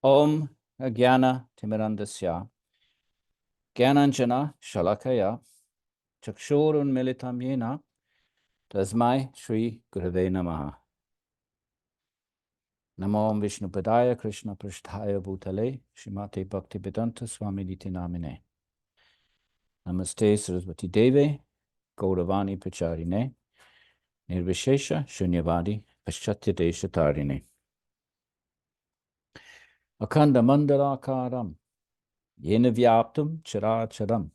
Om Jnana Timirandasya Jnananjana Shalakaya Chakshurun Militam Yena Tasmai Shri Gurave Namaha. Namo Om Vishnupadaya Krishna Prasthaya Bhutale Srimate Bhaktivedanta Swami Niti Namine. Namaste Saraswati Deve Gauravani Pacharine Nirvishesha Shunyavadi Paschatya Deshatarine Akanda Mandalakaram Yena Vyaptam Characharam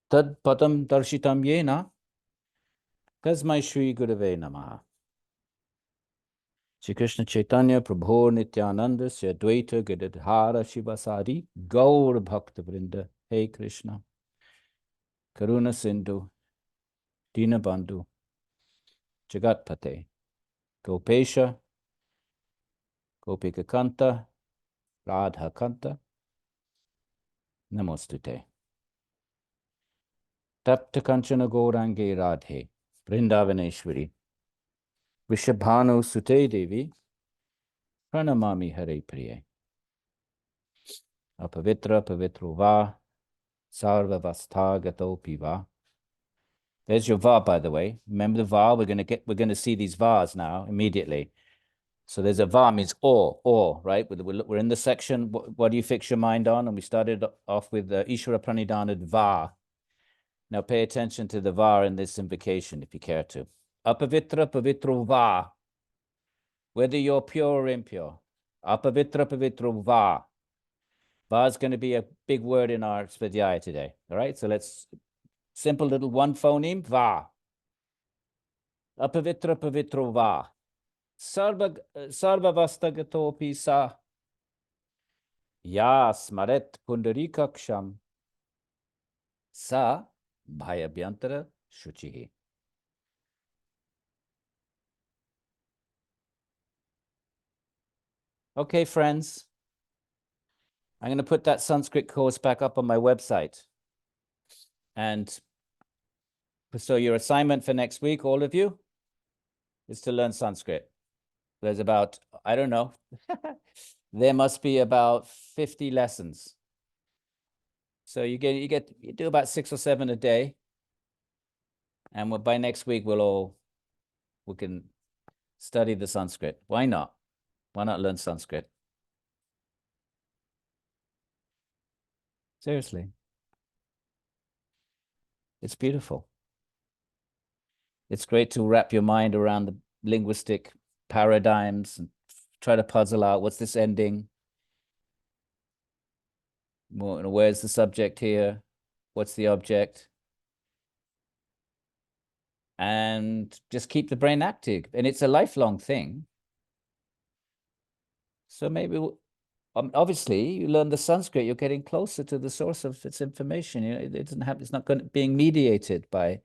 Tad Padam Darshitam Yena Tasmai Shri Gurave Namaha. Shri Krishna Chaitanya Prabhu Nityananda Sri Advaita Gadadhara Shivasadi Gaur Bhakta Vrinda. Hey Krishna Karuna Sindhu Dinabandhu Jagatpate Gopesha Gopika Kanta Radha Kanta Namostute Tapta Kanchana Gaurangi Radhe Vrindavaneshwari Vishabhanu Sute Devi Pranamami Hare Priye Apavitra Pavitro Va Sarva Vastha Gato Piva. There's your va, by the way. Remember the va? We're going to see these vas now immediately. So there's a va means or, right? We're in the section. What do you fix your mind on? And we started off with Ishvara Pranidhanad va. Now pay attention to the va in this invocation if you care to. Apavitra pavitro va. Whether you're pure or impure. Apavitra pavitro va. Va is going to be a big word in our Svadhyaya today. All right, so let's simple little one phoneme, va. Apavitra pavitro va. Sarva vastagatopi sa. Ya smaret pundarikaksham. Sa bhayabhyantara shuchihi. Okay, friends. I'm going to put that Sanskrit course back up on my website. And so your assignment for next week, all of you, is to learn Sanskrit. There's about, I don't know, there must be about 50 lessons. So you do about 6 or 7 a day. And by next week, we can study the Sanskrit. Why not? Why not learn Sanskrit? Seriously. It's beautiful. It's great to wrap your mind around the linguistic paradigms and try to puzzle out what's this ending? Where's the subject here? What's the object? And just keep the brain active. And it's a lifelong thing. So maybe, obviously, you learn the Sanskrit, you're getting closer to the source of its information. You know, it's not being mediated by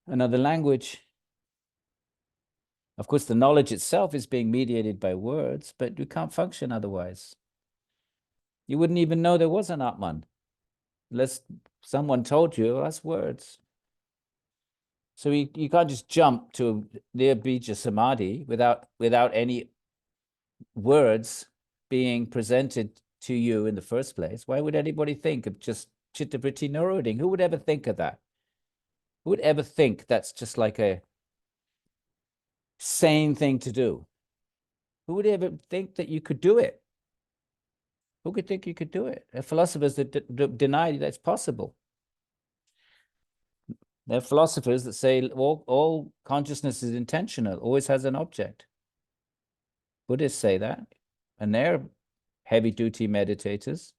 another language. Of course, the knowledge itself is being mediated by words, but you can't function otherwise. You wouldn't even know there was an Atman unless someone told you, oh, that's words. So you can't just jump to Nirbija Samadhi without any words being presented to you in the first place. Why would anybody think of just Chittavriti Nirodhing? Who would ever think of that? Who would ever think that's just like a sane thing to do? Who would ever think that you could do it? Who could think you could do it? There are philosophers that deny that's possible. There are philosophers that say all consciousness is intentional, always has an object. Buddhists say that, and they're heavy-duty meditators.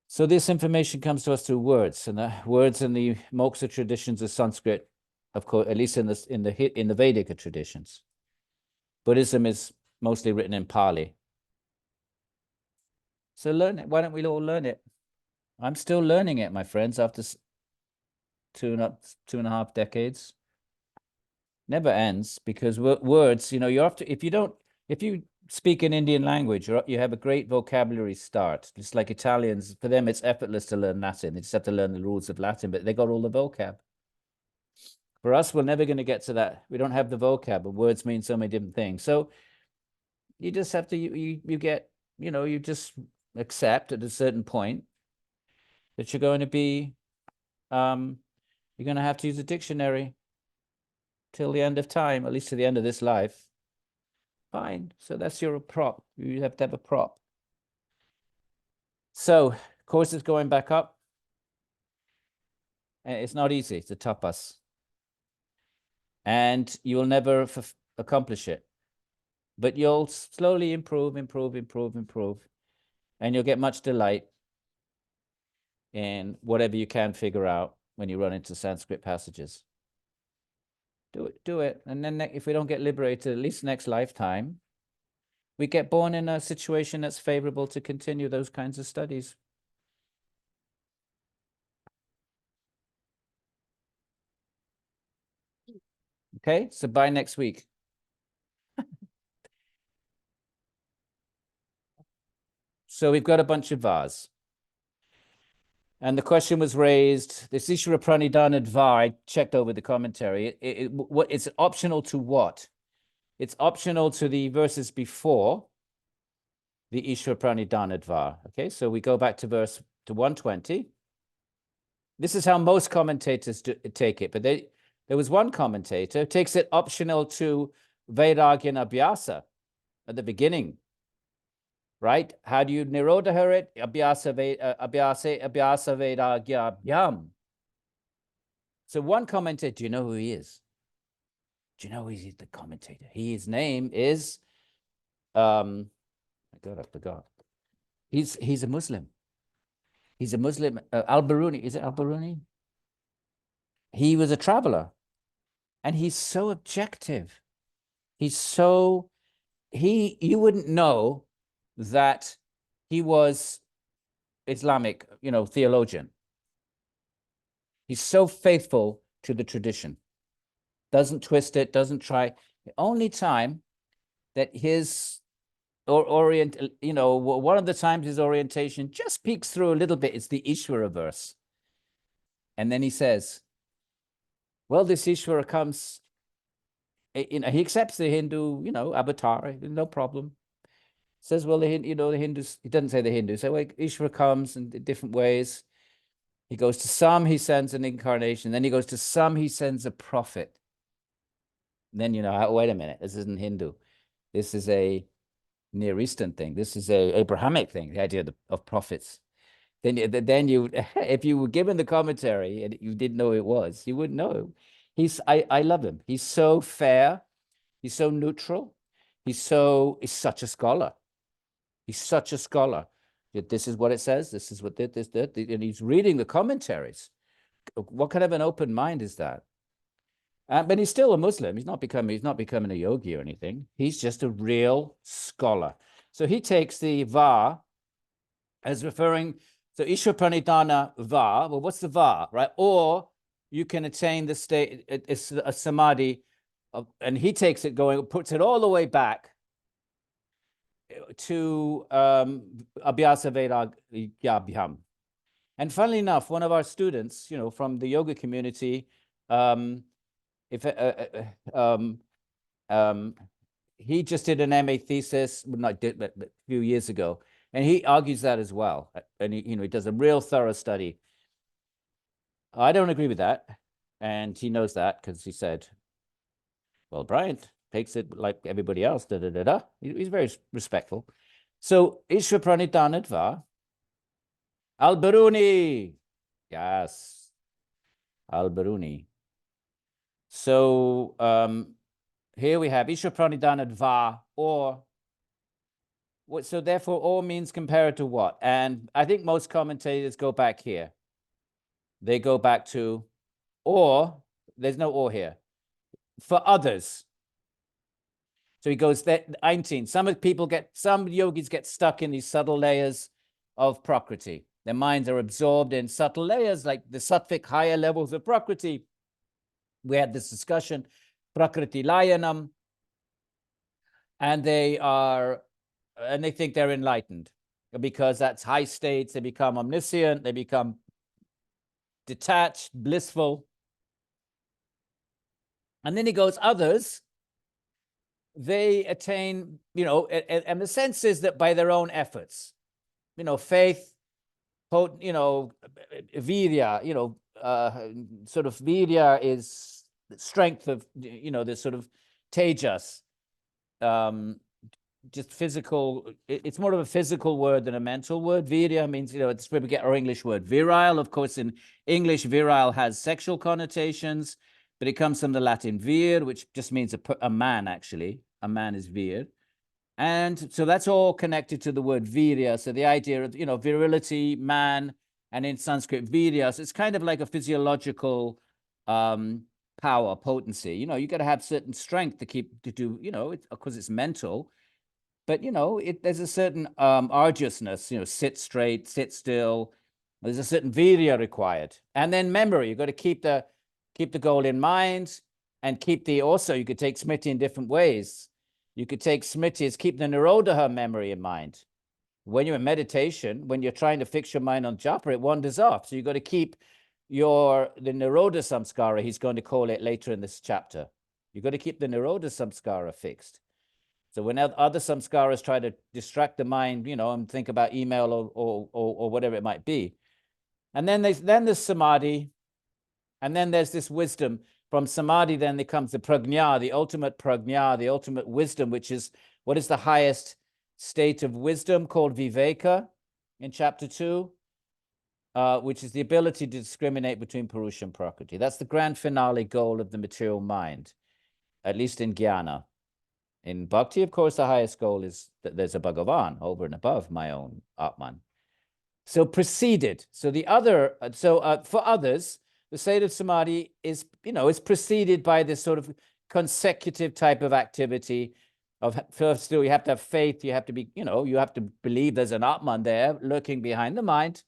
So this information comes to us through words, and the words in the moksha traditions of Sanskrit, of course, at least in the Vedic traditions. Buddhism is mostly written in Pali. So learn it. Why don't we all learn it? I'm still learning it, my friends, after 2.5 decades. Never ends, because words, you know, if you speak an Indian language, you have a great vocabulary start. Just like Italians, for them, it's effortless to learn Latin. They just have to learn the rules of Latin, but they got all the vocab. For us, we're never going to get to that. We don't have the vocab, but words mean so many different things. So you just have to, you get, you just accept at a certain point that you're going to be, you're going to have to use a dictionary till the end of time, at least to the end of this life. Fine. So that's your prop. You have to have a prop. So course is going back up. And it's not easy. It's a tapas. And you will never accomplish it. But you'll slowly improve. And you'll get much delight in whatever you can figure out when you run into Sanskrit passages. Do it. And then if we don't get liberated, at least next lifetime, we get born in a situation that's favorable to continue those kinds of studies. Okay, so by next week. So we've got a bunch of vars. And the question was raised, this Ishvara Pranidhana dva, I checked over the commentary. It's optional to what? It's optional to the verses before the Ishvara Pranidhana dva. Okay, so we go back to 120. This is how most commentators take it, but there was one commentator who takes it optional to Vairagya and Abhyasa at the beginning. Right? How do you nirodha it? Abhyasa Vairagya Abhyam. So one commentator, do you know who he is? Do you know he's the commentator? His name is, my God, I forgot. He's a Muslim. He's a Muslim. Al-Biruni. Is it Al-Biruni? He was a traveler. And he's so objective. He's so, you wouldn't know that he was Islamic, theologian. He's so faithful to the tradition. Doesn't twist it, doesn't try. The only time that his one of the times his orientation just peeks through a little bit is the Ishvara verse. And then he says, well, this Ishvara comes, he accepts the Hindu, avatar, no problem. Says, well, the Hindus, he doesn't say the Hindus, so Ishvara comes in different ways. He goes to some, he sends an incarnation. Then he goes to some, he sends a prophet. Then, wait a minute, this isn't Hindu. This is a Near Eastern thing. This is a Abrahamic thing, the idea of prophets. Then you, if you were given the commentary and you didn't know who it was, you wouldn't know. I love him. He's so fair. He's so neutral. He's such a scholar. He's such a scholar. This is what it says. This is what this, and he's reading the commentaries. What kind of an open mind is that? But he's still a Muslim. He's not becoming a yogi or anything. He's just a real scholar. So he takes the va as referring, so Ishvara Pranidhana va, well, what's the va, right? Or you can attain the state, it's a samadhi, and he takes it puts it all the way back to Abhyasa Vairagya. And funnily enough, one of our students, from the yoga community, he just did an MA thesis, but a few years ago, and he argues that as well. And he does a real thorough study. I don't agree with that, and he knows that because he said, "Well, Bryant takes it like everybody else." He's very respectful. So Ishvara Pranidhana dva, Al-Biruni, yes, Al-Biruni. So here we have Ishvara Pranidhana dva, or what? So therefore, or means compared to what? And I think most commentators go back here. They go back to or. There's no or here. For others. So he goes there. 19. Some yogis get stuck in these subtle layers of Prakriti. Their minds are absorbed in subtle layers, like the sattvic higher levels of Prakriti. We had this discussion, Prakriti Layanam, and they think they're enlightened because that's high states. They become omniscient, they become detached, blissful. And then he goes, others, they attain, and the sense is that by their own efforts, faith, virya, sort of virya is the strength of, this sort of tejas, just physical. It's more of a physical word than a mental word. Virya means, it's where we get our English word. Virile, of course, in English, virile has sexual connotations, but it comes from the Latin vir, which just means a man, actually. A man is vir. And so that's all connected to the word virya. So the idea of, virility, man, and in Sanskrit, virya. So it's kind of like a physiological power, potency. You got to have certain strength to do, of course, it's mental. But, there's a certain arduousness, sit straight, sit still. There's a certain virya required. And then memory, you've got to keep the goal in mind and also you could take smriti in different ways. You could take smriti as keep the nirodha memory in mind. When you're in meditation, when you're trying to fix your mind on japa, it wanders off. So you've got to keep the nirodha samskara, he's going to call it later in this chapter. You've got to keep the nirodha samskara fixed. So when other samskaras try to distract the mind, and think about email or whatever it might be. And then there's samadhi, and then there's this wisdom. From samadhi, then there comes the prajna, the ultimate wisdom, which is what is the highest state of wisdom, called viveka in chapter 2, which is the ability to discriminate between Purusha and Prakriti. That's the grand finale goal of the material mind, at least in jnana. In bhakti, of course, the highest goal is that there's a Bhagavan over and above my own Atman. So preceded. So for others, the state of samadhi is preceded by this sort of consecutive type of activity of, first, you have to have faith, you have to be, you have to believe there's an Atman there lurking behind the mind.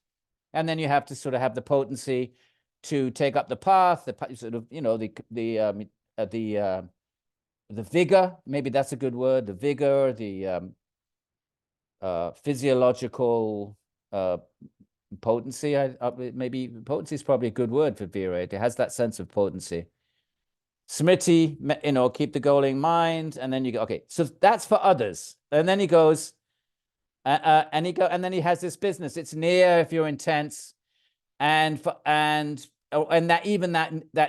And then you have to sort of have the potency to take up the path, the sort of, the vigor, maybe that's a good word, the vigor, the physiological potency. Maybe potency is probably a good word for vira. It has that sense of potency. Smriti, keep the goal in mind, and then you go, okay, so that's for others. And then he goes, and then he has this business. It's near if you're intense, and that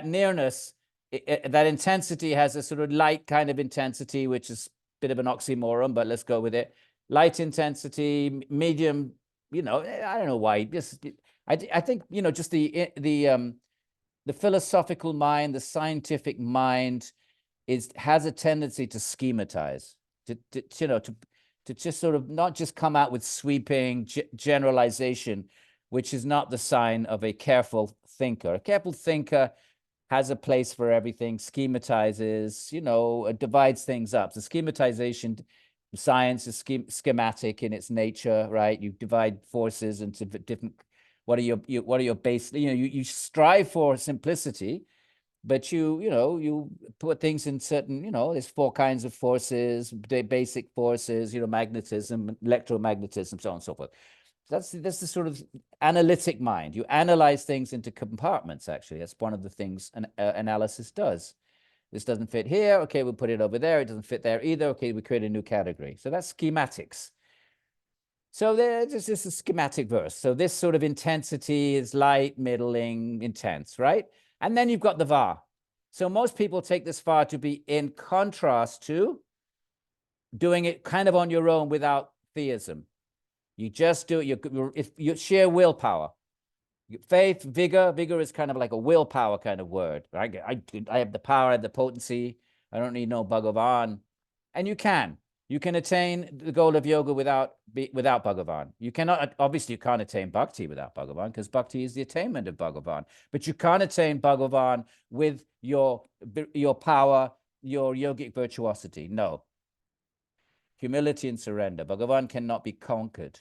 nearness, that intensity has a sort of light kind of intensity, which is a bit of an oxymoron, but let's go with it. Light intensity, medium, I don't know why. I think, just the philosophical mind, the scientific mind has a tendency to schematize, to just sort of not just come out with sweeping generalization, which is not the sign of a careful thinker. A careful thinker has a place for everything, schematizes, divides things up. So schematization, science is schematic in its nature, right? You divide forces into different, what are your base, you strive for simplicity, but you put things in certain, there's 4 kinds of forces, basic forces, magnetism, electromagnetism, so on and so forth. That's the sort of analytic mind. You analyze things into compartments, actually. That's one of the things analysis does. This doesn't fit here. Okay, we'll put it over there. It doesn't fit there either. Okay, we create a new category. So that's schematics. So this is a schematic verse. So this sort of intensity is light, middling, intense, right? And then you've got the va. So most people take this va to be in contrast to doing it kind of on your own without theism. You just do it. Your sheer willpower. Faith, vigor is kind of like a willpower kind of word. Right? I have the power, I have the potency. I don't need no Bhagavan. And you can attain the goal of yoga without Bhagavan. You cannot, obviously you can't attain bhakti without Bhagavan, because bhakti is the attainment of Bhagavan. But you can't attain Bhagavan with your power, your yogic virtuosity. No. Humility and surrender. Bhagavan cannot be conquered.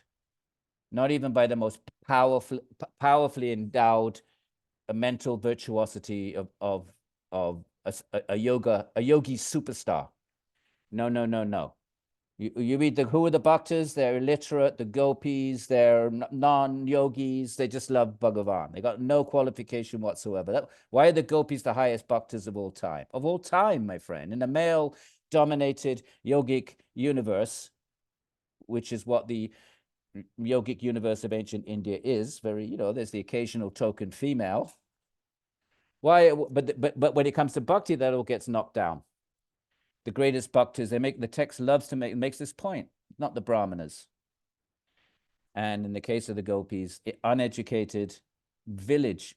Not even by the most powerfully endowed mental virtuosity of a yogi superstar. No. You read who are the bhaktas? They're illiterate, the gopis, they're non-yogis. They just love Bhagavan. They got no qualification whatsoever. Why are the gopis the highest bhaktas of all time? Of all time, my friend. In a male-dominated yogic universe, which is what the yogic universe of ancient India is, very, there's the occasional token female. Why? But when it comes to bhakti, that all gets knocked down. The greatest bhaktas, the text loves to makes this point, not the brahmanas. And in the case of the gopis, uneducated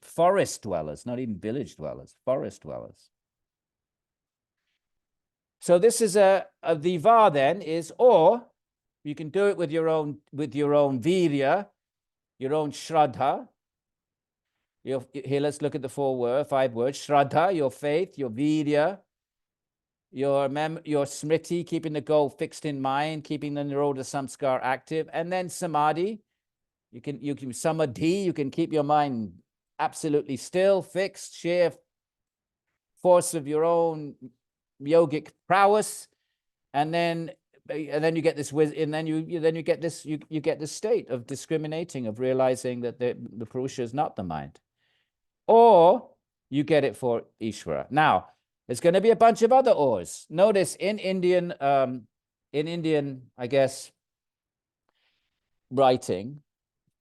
forest dwellers, not even village dwellers, forest dwellers. So this is the va then is, or you can do it with your own virya, your own shraddha. Here, let's look at the 5 words. Shraddha, your faith, your virya, your smriti, keeping the goal fixed in mind, keeping the nirodha samskar active, and then samadhi. You can samadhi, you can keep your mind absolutely still, fixed, sheer force of your own yogic prowess, and then you get this and then you get this state of discriminating, of realizing that the purusha is not the mind, or you get it for Ishvara. Now, there's going to be a bunch of other ors. Notice in Indian, I guess, writing,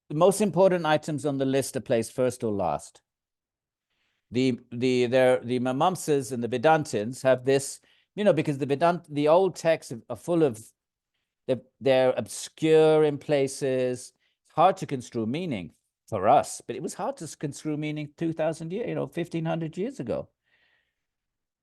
the most important items on the list are placed first or last. The Mimamsas and the Vedantins have this, because the old texts are full of, they're obscure in places. It's hard to construe meaning for us, but it was hard to construe meaning 2,000 years, 1,500 years ago.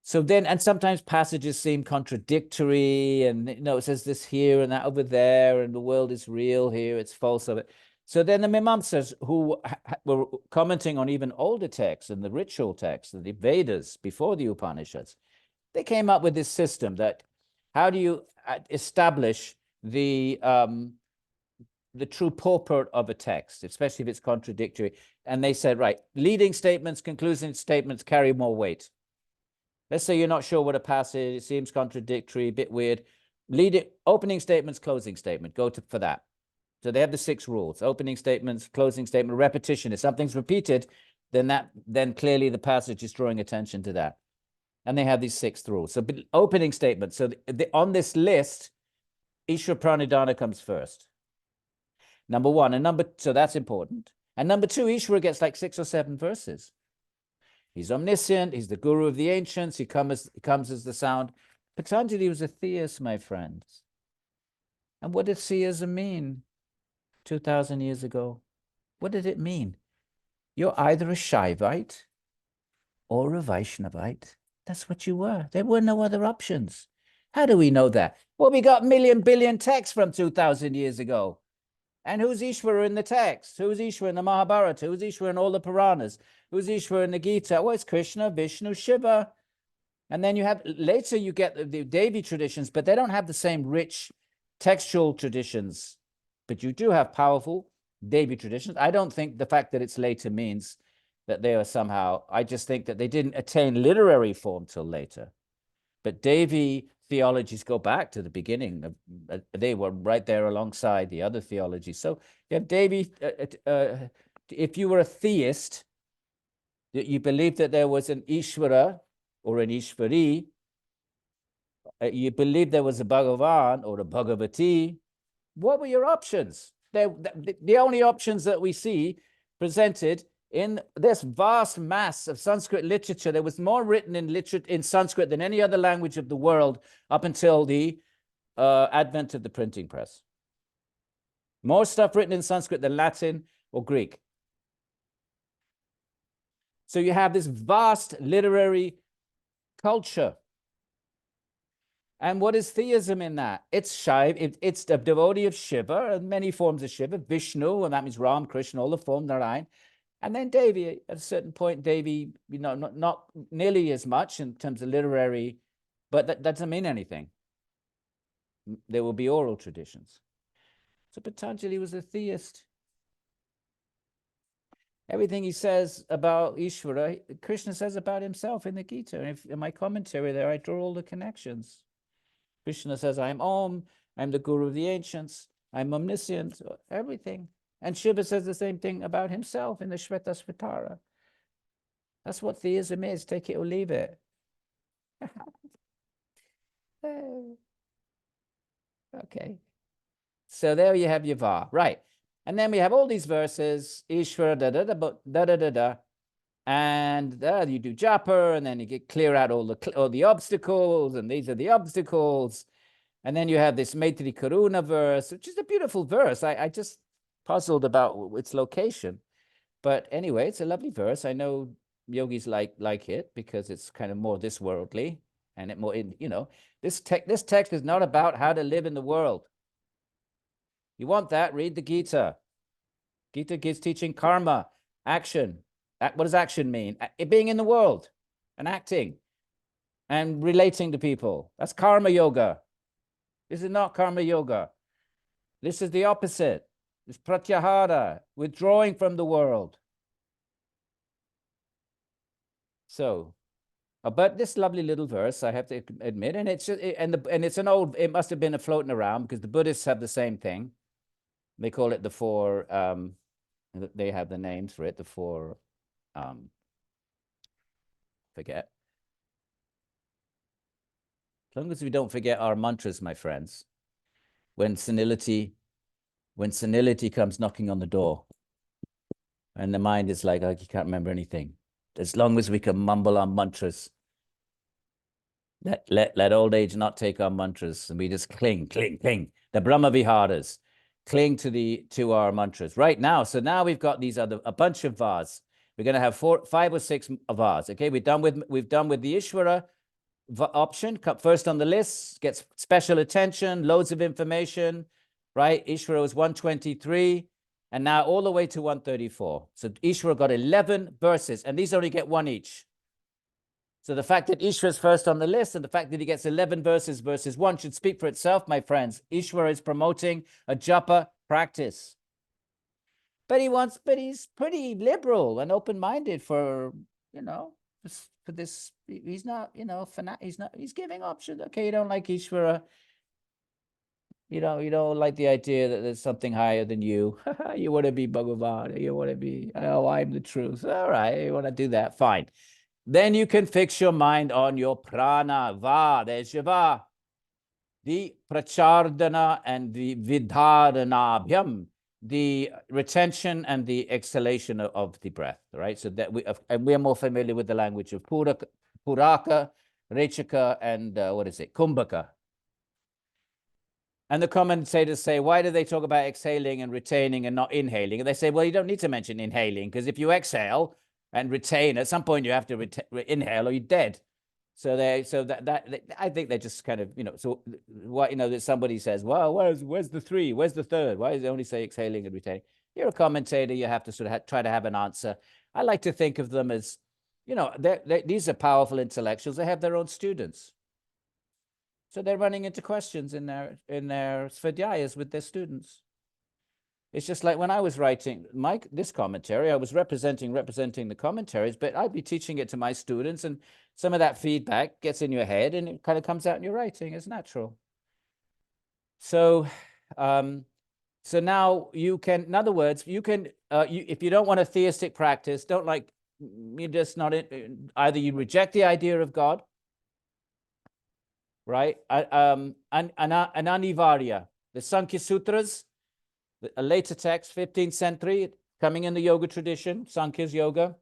So then, and sometimes passages seem contradictory, and it says this here and that over there, and the world is real here, it's false of it. So then the Mimamsas, who were commenting on even older texts and the ritual texts, the Vedas before the Upanishads, they came up with this system that how do you establish the true purport of a text, especially if it's contradictory. And they said, right, leading statements, concluding statements carry more weight. Let's say you're not sure what a passage, it seems contradictory, a bit weird. Opening statements, closing statement, for that. So they have the 6 rules: opening statements, closing statement, repetition. If something's repeated, then clearly the passage is drawing attention to that. And they have these 6 rules. So opening statements. So on this list, Ishvara Pranidhana comes first. Number 1. So that's important. And number 2, Ishvara gets like 6 or 7 verses. He's omniscient. He's the guru of the ancients. He comes as the sound. Patanjali was a theist, my friends. And what did theism mean 2,000 years ago? What did it mean? You're either a Shaivite or a Vaishnavite. That's what you were. There were no other options. How do we know that? Well, we got million billion texts from 2,000 years ago. And who's Ishvara in the text? Who's Ishvara in the Mahabharata? Who's Ishvara in all the Puranas? Who's Ishvara in the Gita? Well, it's Krishna, Vishnu, Shiva. And then later you get the Devi traditions, but they don't have the same rich textual traditions. But you do have powerful Devi traditions. I don't think the fact that it's later means that they are somehow, I just think that they didn't attain literary form till later. But Devi theologies go back to the beginning. They were right there alongside the other theologies. So you have Devi, if you were a theist, that you believed that there was an Ishvara or an Ishvari, you believed there was a Bhagavan or a Bhagavati, what were your options? The only options that we see presented in this vast mass of Sanskrit literature. There was more written in Sanskrit than any other language of the world up until the advent of the printing press. More stuff written in Sanskrit than Latin or Greek. So you have this vast literary culture. And what is theism in that? It's Shiva. It's the devotee of Shiva, and many forms of Shiva, Vishnu, and that means Ram, Krishna, all the forms, Narayan. And then Devi, at a certain point, Devi, not nearly as much in terms of literary, but that doesn't mean anything. There will be oral traditions. So Patanjali was a theist. Everything he says about Ishvara, Krishna says about himself in the Gita. And in my commentary there, I draw all the connections. Krishna says, I am Om, I'm the guru of the ancients. I'm omniscient, everything. And Shiva says the same thing about himself in the Shvetasvatara. That's what theism is. Take it or leave it. Okay. So there you have your Va. Right. And then we have all these verses, Ishvara, da da da da da da da. And you do japa, and then you get clear out all the obstacles, and these are the obstacles. And then you have this Maitri Karuna verse, which is a beautiful verse. I just puzzled about its location. But anyway, it's a lovely verse. I know yogis like it because it's kind of more this worldly, and it more, this text is not about how to live in the world. You want that? Read the Gita. Gita is teaching karma, action. What does action mean? It being in the world and acting and relating to people. That's karma yoga. This is not karma yoga. This is the opposite. It's pratyahara, withdrawing from the world. So, but this lovely little verse, I have to admit, and it's it's an old. It must have been floating around because the Buddhists have the same thing. They call it the four. They have the names for it. The four. Forget. As long as we don't forget our mantras, my friends. When senility comes knocking on the door, and the mind is like, oh, you can't remember anything. As long as we can mumble our mantras, let old age not take our mantras, and we just cling. The Brahma Viharas, cling to our mantras right now. So now we've got a bunch of vas. We're going to have 5 or 6 vas. Okay, we've done with the Ishvara option. First on the list, gets special attention, loads of information. Right, Ishvara was 123. And now all the way to 134. So Ishvara got 11 verses, and these only get 1 each. So the fact that Ishvara is first on the list and the fact that he gets 11 verses versus 1 should speak for itself, my friends. Ishvara is promoting a japa practice. But he's pretty liberal and open-minded for this. He's not, he's giving options. Okay, you don't like Ishvara. You don't like the idea that there's something higher than you. You want to be Bhagavan. You want to be, oh, I'm the truth. All right, you want to do that, fine. Then you can fix your mind on your prana. Va, there's your va. The prachardana and the vidharanabhyam, the retention and the exhalation of the breath, right? So that we're more familiar with the language of Puraka, Rechaka, and Kumbhaka. And the commentators say, why do they talk about exhaling and retaining and not inhaling? And they say, well, you don't need to mention inhaling, because if you exhale and retain, at some point you have to inhale or you're dead. So I think they're just kind of, so what, that somebody says, well, where's the 3? Where's the third? Why does it only say exhaling and retaining? You're a commentator. You have to sort of try to have an answer. I like to think of them as, these are powerful intellectuals. They have their own students. So they're running into questions in their svadhyayas with their students. It's just like when I was writing this commentary, I was representing the commentaries, but I'd be teaching it to my students, and some of that feedback gets in your head and it kind of comes out in your writing. It's natural. So, so now you can, in other words, you can, if you don't want a theistic practice, you're just not either you reject the idea of God, right? Ananivarya, the Sankhya Sutras, a later text, 15th century, coming in the yoga tradition, Sankhya's yoga.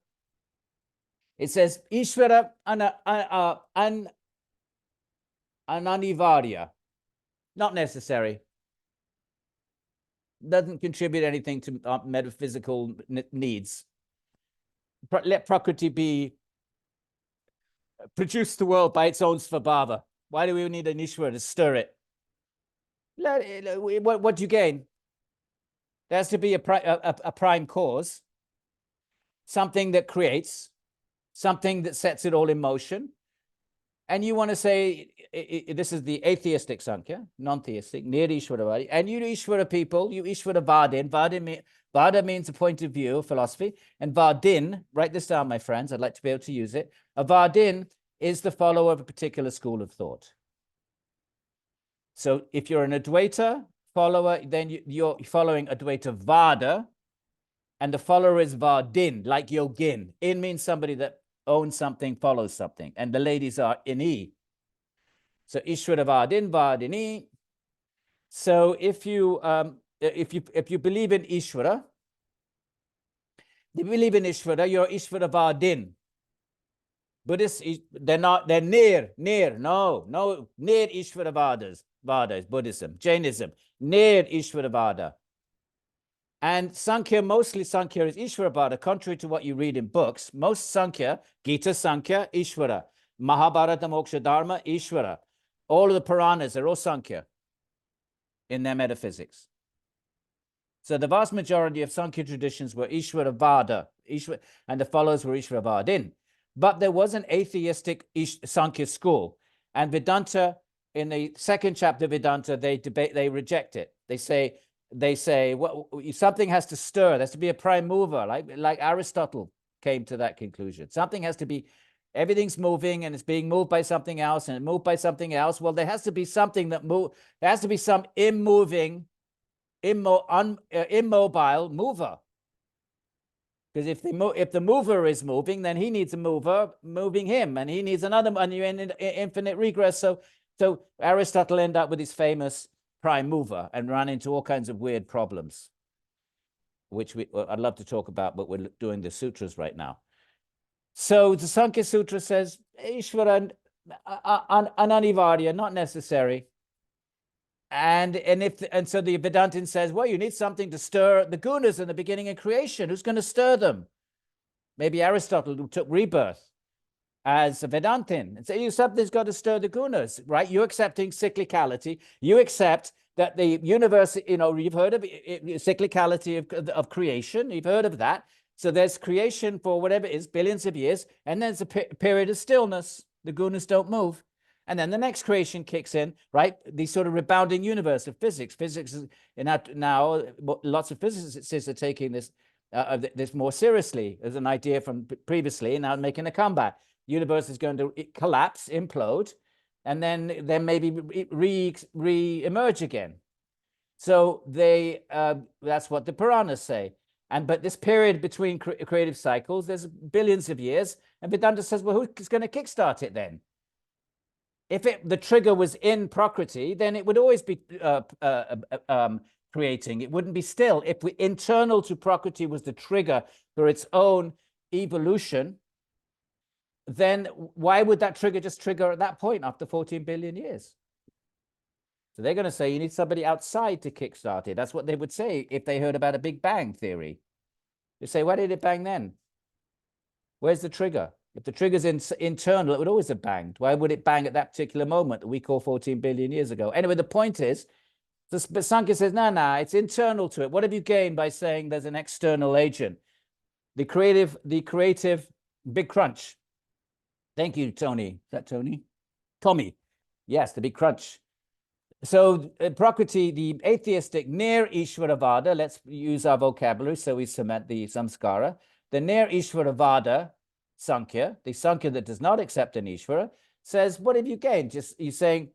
It says, Ishvara ananivarya, not necessary. Doesn't contribute anything to metaphysical needs. Let Prakriti be, produce the world by its own svabhava. Why do we need an Ishvara to stir it? What do you gain? There has to be a prime cause, something that creates, something that sets it all in motion. And you want to say, this is the atheistic Sankhya, non-theistic, near Ishvara. And you Ishvara people, you Ishvara Vadin. Vada means a point of view, philosophy. And Vadin, write this down, my friends. I'd like to be able to use it. A Vadin is the follower of a particular school of thought. So if you're an Advaita follower, then you're following Advaita Vada, and the follower is Vadin, like Yogin. In means somebody that owns something, follows something, and the ladies are Ini. So Ishvara Vadin, Vadini. So if you believe in Ishvara, you're Ishvara Vadin. Buddhists, they're near, no, near Ishvara Vada is Buddhism. Jainism, near Ishvara Vada. And Sankhya, mostly Sankhya is Ishvara Vada, contrary to what you read in books. Most Sankhya, Gita Sankhya, Ishvara. Mahabharata Moksha Dharma, Ishvara. All of the Puranas are all Sankhya in their metaphysics. So the vast majority of Sankhya traditions were Ishvara Vada, and the followers were Ishvara Vadin. But there was an atheistic Sankhya school, and Vedanta, in the second chapter of Vedanta, they reject it. They say well, something has to stir. There has to be a prime mover, like Aristotle came to that conclusion. Something has to be, everything's moving and it's being moved by something else and moved by something else. Well, there has to be something that there has to be some immobile mover. Because if the mover is moving, then he needs a mover moving him, and he needs another, and you're in infinite regress. So Aristotle ended up with his famous prime mover and ran into all kinds of weird problems, which I'd love to talk about, but we're doing the sutras right now. So the Sankhya Sutra says Ishvara ananivarya, not necessary. And so the Vedantin says, well, you need something to stir the gunas in the beginning of creation. Who's going to stir them? Maybe Aristotle, who took rebirth as a Vedantin, and say, something's got to stir the gunas, right? You're accepting cyclicality. You accept that the universe, you've heard of cyclicality of creation. You've heard of that. So there's creation for whatever it is, billions of years, and then there's a period of stillness. The gunas don't move. And then the next creation kicks in, right? The sort of rebounding universe of physics. Physics is now lots of physicists are taking this more seriously as an idea from previously, and now making a comeback. Universe is going to collapse, implode, and then maybe re-emerge again. So that's what the Puranas say. But this period between creative cycles, there's billions of years, and Vedanta says, well, who's going to kickstart it then? If the trigger was in Prakriti, then it would always be creating. It wouldn't be still. If internal to Prakriti was the trigger for its own evolution, then why would that trigger just trigger at that point after 14 billion years? So they're going to say you need somebody outside to kickstart it. That's what they would say if they heard about a Big Bang theory. They say, why did it bang then? Where's the trigger? If the trigger's internal, it would always have banged. Why would it bang at that particular moment that we call 14 billion years ago? Anyway, the point is, the Sankhya says, no, it's internal to it. What have you gained by saying there's an external agent? The creative big crunch. Thank you, Tony. Is that Tony? Tommy. Yes, the big crunch. So Prakriti, the atheistic near Ishvaravada, let's use our vocabulary so we cement the samskara. The near Ishvaravada Sankhya, the Sankhya that does not accept an Ishvara, says, what have you gained? Just you're saying,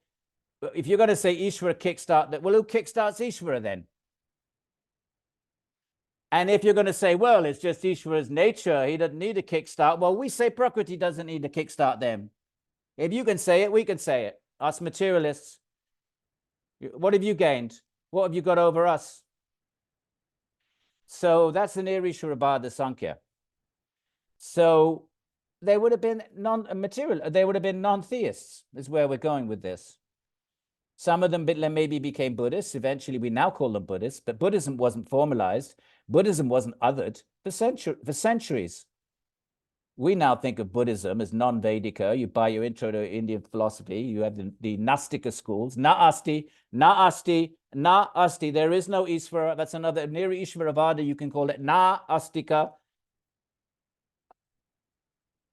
if you're going to say Ishvara kickstart that, well, who kickstarts Ishvara then? And if you're going to say, well, it's just Ishvara's nature, he doesn't need a kickstart, well, we say Prakriti doesn't need a kickstart then. If you can say it, we can say it. Us materialists. What have you gained? What have you got over us? So that's the near Ishvara Sankhya. So they would have been non-material. They would have been non-theists, is where we're going with this. Some of them maybe became Buddhists. Eventually, we now call them Buddhists, but Buddhism wasn't formalized. Buddhism wasn't othered for centuries. We now think of Buddhism as non-Vedika. You buy your intro to Indian philosophy. You have the Nastika schools. Na-asti, na-asti, na-asti. There is no Ishvara. That's another near Ishvaravada. You can call it na-astika.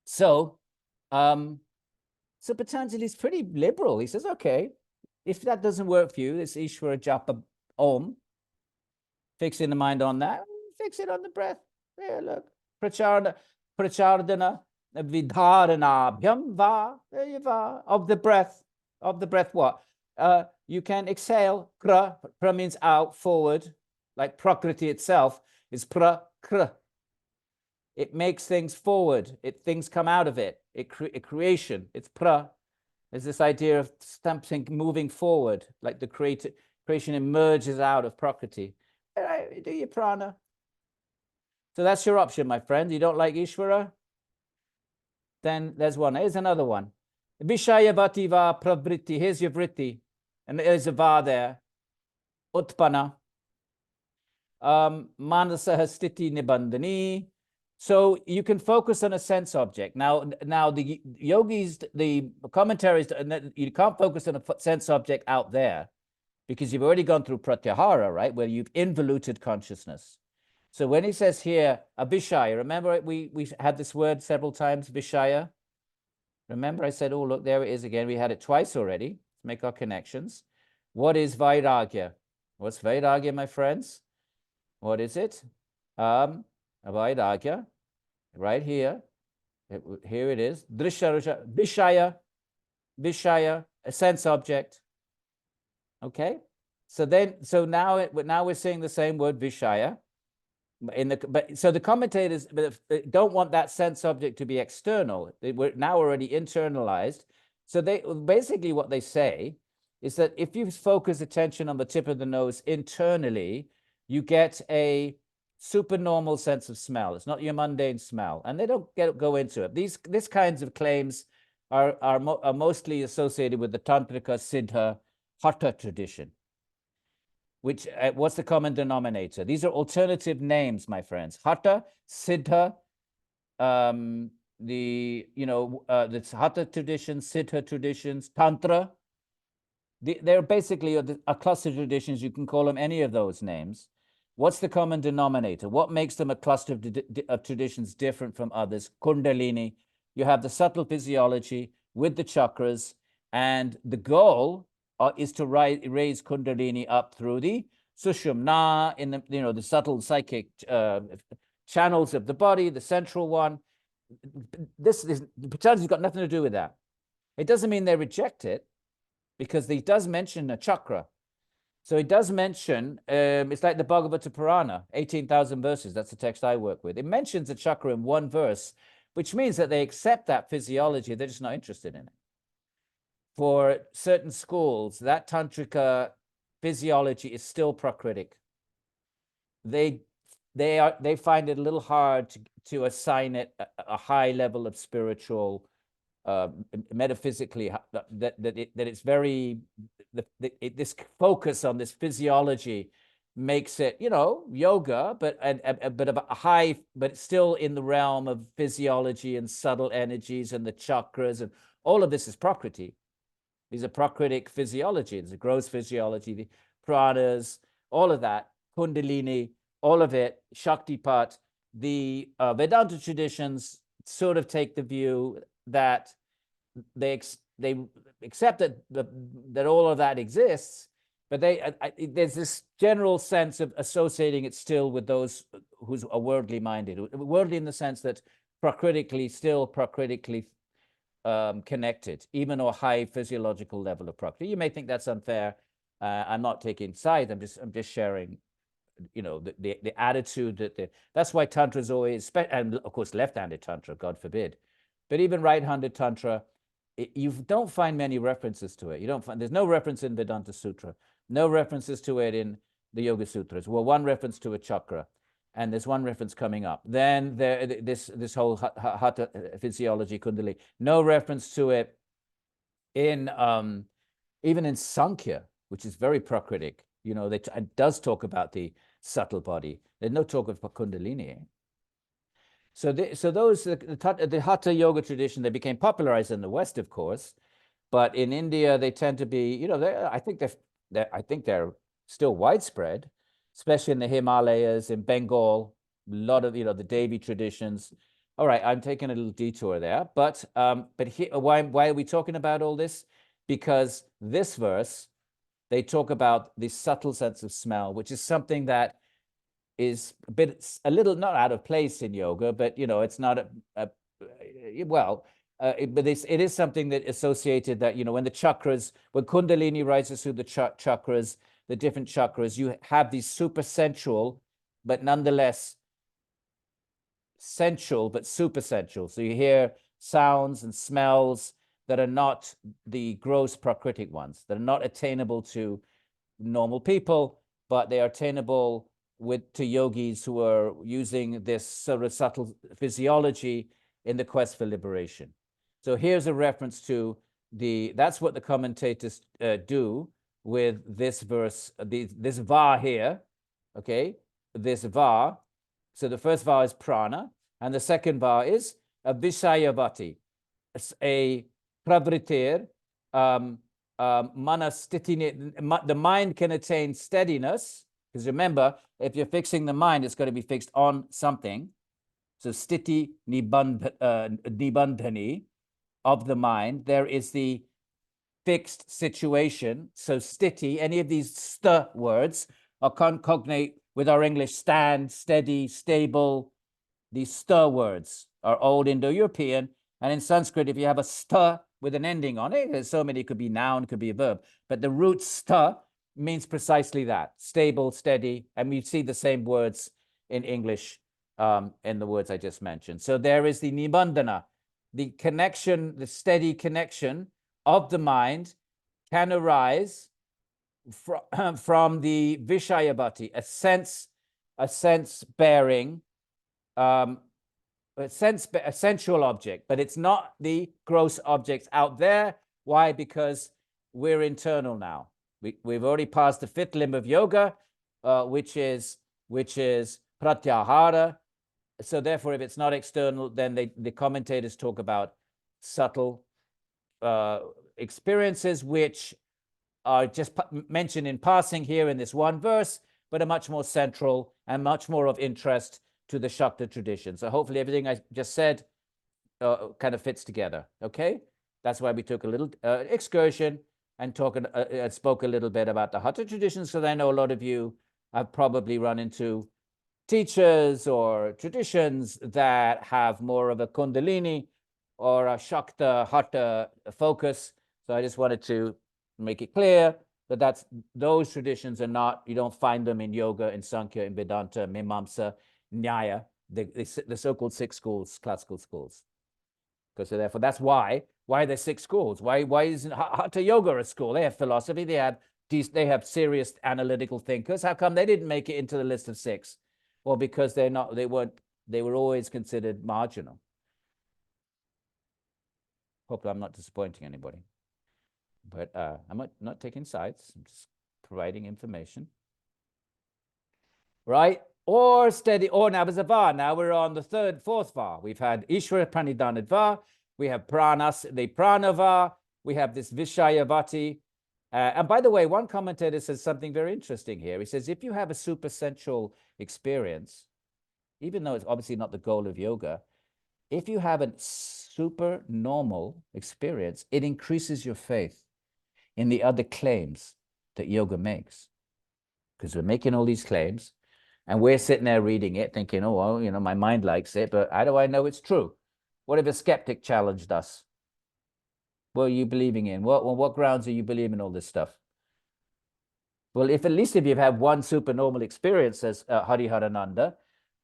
So Patanjali is pretty liberal. He says, okay, if that doesn't work for you, this Ishvara Japa Om, fixing the mind on that, fix it on the breath. There, look. Prachardana vidharanabhyam va, there you va, of the breath what? You can exhale. Pra. Pra means out, forward, like Prakriti itself is pra, kra. It makes things forward. Things come out of it. Creation. It's pra. There's this idea of something moving forward, like the creation emerges out of Prakriti. Do your prana. So that's your option, my friend. You don't like Ishvara? Then there's one. Here's another one. Vishaya Vati Va Pravritti. Here's your vritti. And there's a va there. Utpana. Manasa Stiti Nibandhani. So you can focus on a sense object. Now the yogis, the commentaries, you can't focus on a sense object out there because you've already gone through pratyahara, right? Where you've involuted consciousness. So when he says here, abhishaya, remember we had this word several times, vishaya? Remember I said, oh, look, there it is again. We had it twice already. Let's make our connections. What is vairagya? What's vairagya, my friends? What is it? Vairagya, right here. Here it is. Drisha, vishaya, a sense object. Okay? So now we're seeing the same word, vishaya. So the commentators don't want that sense object to be external. We're now already internalized. So basically what they say is that if you focus attention on the tip of the nose internally, you get a supernormal sense of smell. It's not your mundane smell, and they don't go into it. These kinds of claims are mostly associated with the Tantrika Siddha Hatha tradition. Which what's the common denominator? These are alternative names, my friends. Hatha, Siddha, the Hatha traditions, Siddha traditions, Tantra. They're basically a cluster of traditions. You can call them any of those names. What's the common denominator? What makes them a cluster of traditions different from others? Kundalini. You have the subtle physiology with the chakras, and the goal is to raise Kundalini up through the Sushumna, in the subtle psychic channels of the body, the central one. Patanjali's got nothing to do with that. It doesn't mean they reject it, because he does mention a chakra. So he does mention, it's like the Bhagavata Purana, 18,000 verses. That's the text I work with. It mentions a chakra in one verse, which means that they accept that physiology. They're just not interested in it. For certain schools, that tantrika physiology is still prakriti. They find it a little hard to assign it a high level of spiritual, metaphysically, that it's very this focus on this physiology makes it yoga, but a high, but it's still in the realm of physiology and subtle energies and the chakras, and all of this is prakriti. These are prakritic physiology. There's a gross physiology, the pranas, all of that, kundalini, all of it, shaktipat. The Vedanta traditions sort of take the view that they accept that all of that exists, but there's this general sense of associating it still with those who are worldly minded, worldly in the sense that prakritically connected, even a high physiological level of prakriti. You may think that's unfair. I'm not taking sides. I'm just sharing, the attitude that's why tantra is always, and of course left-handed tantra, God forbid, but even right-handed tantra, you don't find many references to it. There's no reference in Vedanta Sutra, no references to it in the Yoga Sutras. Well, one reference to a chakra, and there's one reference coming up. Then this whole hatha physiology, kundalini, no reference to it in even in Sankhya, which is very prakritic. It does talk about the subtle body. There's no talk of kundalini. So the hatha yoga tradition, they became popularized in the West, of course, but in India they tend to be, I think they're still widespread, especially in the Himalayas, in Bengal, a lot of the Devi traditions. All right, I'm taking a little detour there, but here, why are we talking about all this? Because this verse, they talk about the subtle sense of smell, which is something that is a little not out of place in yoga, but it's not but it is something that associated that, you know, when the chakras, when Kundalini rises through the chakras, the different chakras, you have these super sensual, but nonetheless sensual, but super sensual. So you hear sounds and smells that are not the gross prakritic ones, that are not attainable to normal people, but they are attainable to yogis who are using this sort of subtle physiology in the quest for liberation. So here's a reference to that's what the commentators do with this verse, this va here, okay, this va. So the first va is prana, and the second va is a vishayavati, a pravritir, the mind can attain steadiness, because remember, if you're fixing the mind, it's got to be fixed on something. So stiti nibandhani of the mind. There is the fixed situation. So stiti, any of these st words are cognate with our English stand, steady, stable. These st words are old Indo-European. And in Sanskrit, if you have a st with an ending on it, there's so many, it could be noun, could be a verb. But the root st means precisely that, stable, steady. And we see the same words in English in the words I just mentioned. So there is the nibandhana, the connection, the steady connection of the mind can arise from the vishayabhati, a sense bearing, a sensual object, but it's not the gross objects out there. Why? Because we're internal now. We've already passed the fifth limb of yoga, which is pratyahara. So therefore, if it's not external, then the commentators talk about subtle experiences, which are just mentioned in passing here in this one verse, but are much more central and much more of interest to the Shakta tradition. So hopefully everything I just said kind of fits together, okay? That's why we took a little excursion and spoke a little bit about the Hatha traditions, because I know a lot of you have probably run into teachers or traditions that have more of a Kundalini or a Shakta Hatha focus. So I just wanted to make it clear that those traditions are not, you don't find them in yoga, in Sankhya, in Vedanta, Mimamsa, Nyaya, the so-called six schools, classical schools. Because so therefore, that's why there's six schools. Why isn't Hatha Yoga a school? They have philosophy, they have serious analytical thinkers. How come they didn't make it into the list of six? Well, because they were always considered marginal. Hope I'm not disappointing anybody. But I'm not taking sides. I'm just providing information. Right? Or steady, or now there's a va. Now we're on the fourth va. We've had Ishvara Pranidhanad va. We have pranas, the pranava. We have this Vishayavati. And by the way, one commentator says something very interesting here. He says, if you have a super sensual experience, even though it's obviously not the goal of yoga, if you have a super normal experience, it increases your faith in the other claims that yoga makes. Because we're making all these claims, and we're sitting there reading it, thinking, oh, well, you know, my mind likes it, but how do I know it's true? What if a skeptic challenged us? What are you believing in? What grounds are you believing all this stuff? Well, at least if you've had one supernormal experience, as Hariharananda,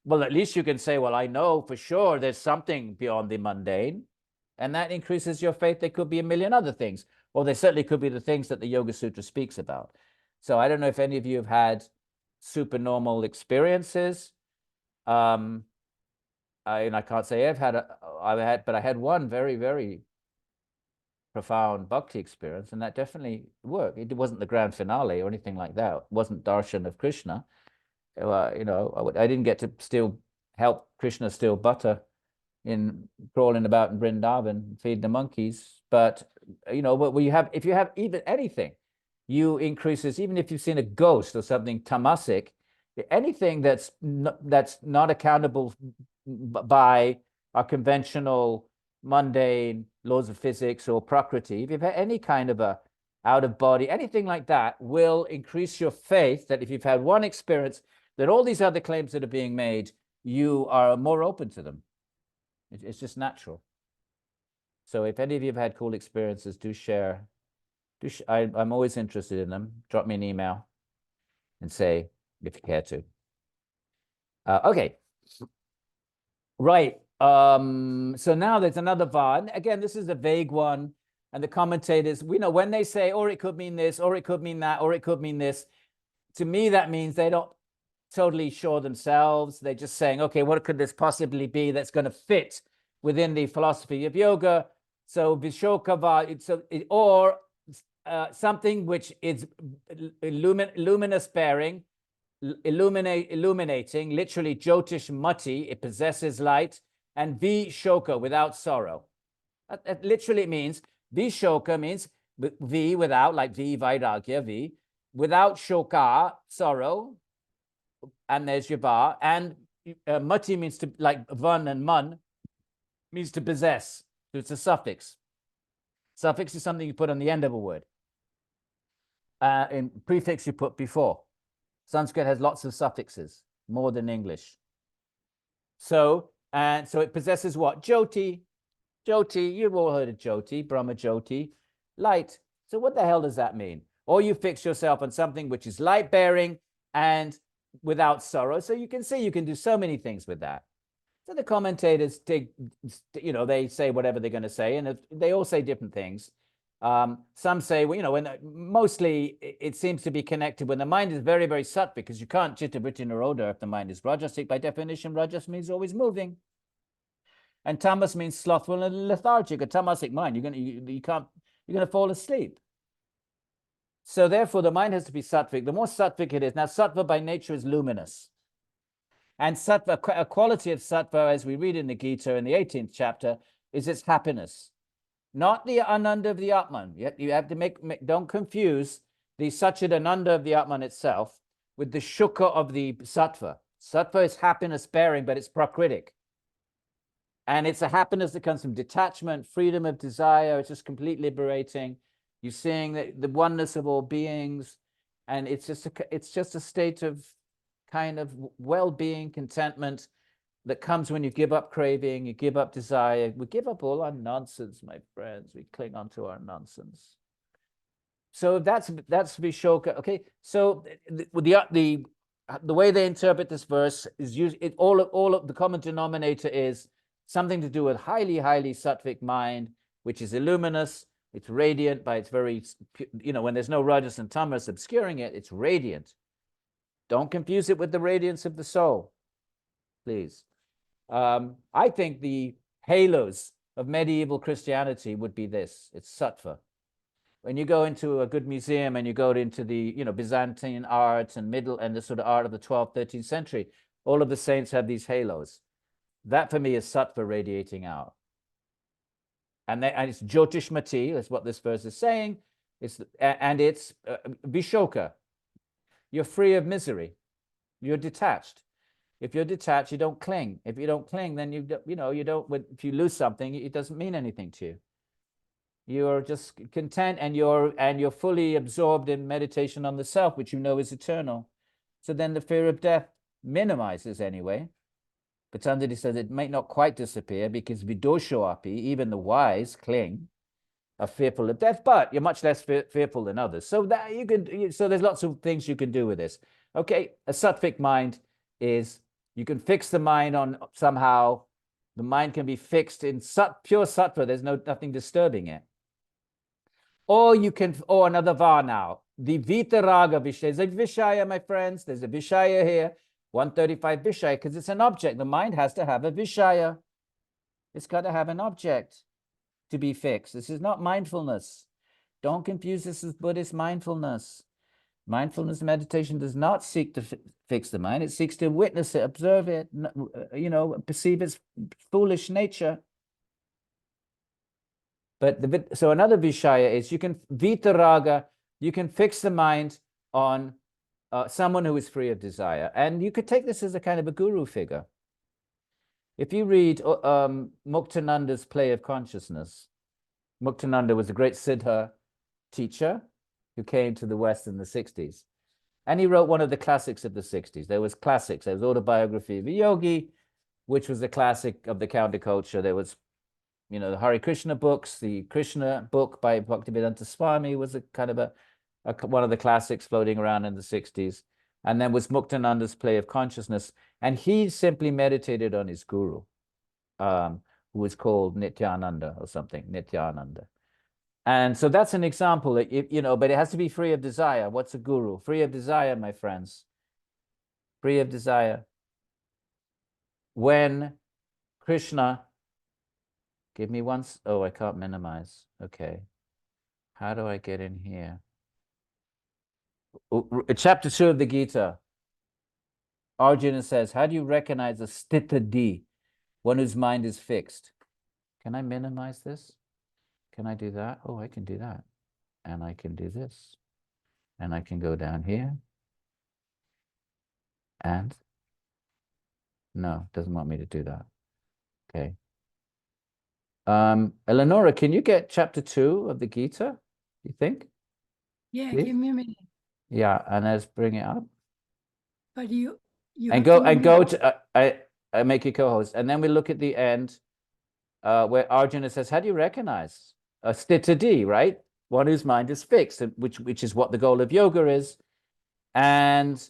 well, at least you can say, well, I know for sure there's something beyond the mundane, and that increases your faith. There could be a million other things, or there certainly could be the things that the Yoga Sutra speaks about. So I don't know if any of you have had supernormal experiences. And I can't say but I had one very, very profound bhakti experience, and that definitely worked. It wasn't the grand finale or anything like that. It wasn't darshan of Krishna. You know, I didn't get to help Krishna steal butter in crawling about in Vrindavan, feed the monkeys. But you know, if you have even anything, you increases, even if you've seen a ghost or something tamasic, anything that's not accountable by our conventional mundane laws of physics or prakriti, if you've had any kind of a out of body, anything like that will increase your faith that if you've had one experience, that all these other claims that are being made, you are more open to them. It's just natural. So if any of you have had cool experiences, do share. I'm always interested in them. Drop me an email and say if you care to. Okay. Right. So now there's another var. Again, this is a vague one. And the commentators, we know when they say, or it could mean this, or it could mean that, or it could mean this, to me, that means they don't totally sure themselves. They're just saying, okay, what could this possibly be that's going to fit within the philosophy of yoga? So Vishokava, or something which is luminous bearing, illuminating, literally Jyotish Mati, it possesses light, and Vishoka, without sorrow. That literally means Vishoka means V without, like V Vairagya, V, without shoka, sorrow, and there's your var, and Mati means to, like Van and Man, means to possess. So it's a suffix. Suffix is something you put on the end of a word. In prefix, you put before. Sanskrit has lots of suffixes, more than English. So it possesses what? Jyoti. Jyoti, you've all heard of Jyoti, Brahma Jyoti, light. So what the hell does that mean? Or you fix yourself on something which is light-bearing and without sorrow. So you can see you can do so many things with that. So the commentators take, they say whatever they're going to say, and they all say different things. Some say, well, when mostly it seems to be connected when the mind is very, very sattvic, because you can't chitta vritti nirodha if the mind is rajasic. By definition, rajas means always moving, and tamas means slothful and lethargic. A tamasic mind, you're gonna fall asleep. So therefore, the mind has to be sattvic. The more sattvic it is, now sattva by nature is luminous, and sattva, a quality of sattva, as we read in the Gita in the 18th chapter, is its happiness. Not the ananda of the Atman. You have to don't confuse the Satchidananda of the Atman itself with the Shuka of the Sattva. Sattva is happiness bearing, but it's prakritic. And it's a happiness that comes from detachment, freedom of desire. It's just complete liberating. You're seeing the oneness of all beings. And it's just a state of kind of well-being, contentment, that comes when you give up craving, you give up desire. We give up all our nonsense, my friends. We cling on to our nonsense. So that's Vishoka. Okay, so the way they interpret this verse is all of the common denominator is something to do with highly, highly sattvic mind, which is illuminous. It's radiant by its very, when there's no rajas and tamas obscuring it, it's radiant. Don't confuse it with the radiance of the soul, please. I think the halos of medieval Christianity would be this. It's sattva. When you go into a good museum and you go into the Byzantine art and the sort of art of the 12th, 13th century, all of the saints have these halos. That for me is sattva radiating out. And it's Jyotishmati, that's what this verse is saying. It's Vishoka. You're free of misery. You're detached. If you're detached, you don't cling. If you don't cling, then you don't. If you lose something, it doesn't mean anything to you. You're just content, and you're fully absorbed in meditation on the self, which you know is eternal. So then the fear of death minimizes anyway. Patanjali says it may not quite disappear because vidoshoapi, even the wise, cling, are fearful of death, but you're much less fearful than others. So that so there's lots of things you can do with this. Okay, a sattvic mind is. You can fix the mind on somehow. The mind can be fixed in pure sattva. There's nothing disturbing it. Or another var now. The vitaraga vishaya. There's a vishaya, my friends. There's a vishaya here. 135 vishaya, because it's an object. The mind has to have a vishaya. It's got to have an object to be fixed. This is not mindfulness. Don't confuse this with Buddhist mindfulness. Mindfulness meditation does not seek to fix the mind. It seeks to witness it, observe it, perceive its foolish nature. But so another vishaya is you can vitaraga, you can fix the mind on someone who is free of desire. And you could take this as a kind of a guru figure. If you read Muktananda's Play of Consciousness, Muktananda was a great Siddha teacher who came to the West in the 60s. And he wrote one of the classics of the 60s. There was classics. There was Autobiography of a Yogi, which was a classic of the counterculture. There was the Hare Krishna books. The Krishna book by Bhaktivedanta Swami was a kind of one of the classics floating around in the 60s. And then was Muktananda's Play of Consciousness. And he simply meditated on his guru, who was called Nityananda or something, Nityananda. And so that's an example, but it has to be free of desire. What's a guru? Free of desire, my friends. Free of desire. When Krishna, give me once. Oh, I can't minimize. Okay. How do I get in here? Chapter 2 of the Gita. Arjuna says, how do you recognize a sthita-di, one whose mind is fixed? Can I minimize this? Can I do that? Oh, I can do that. And I can do this. And I can go down here. And no, doesn't want me to do that. Okay. Eleonora, can you get chapter 2 of the Gita? You think? Yeah, Please? give me a minute. Yeah, and let's bring it up. But you And go to I make you co-host, and then we look at the end where Arjuna says, how do you recognize a sthita-di, right? One whose mind is fixed, which is what the goal of yoga is. And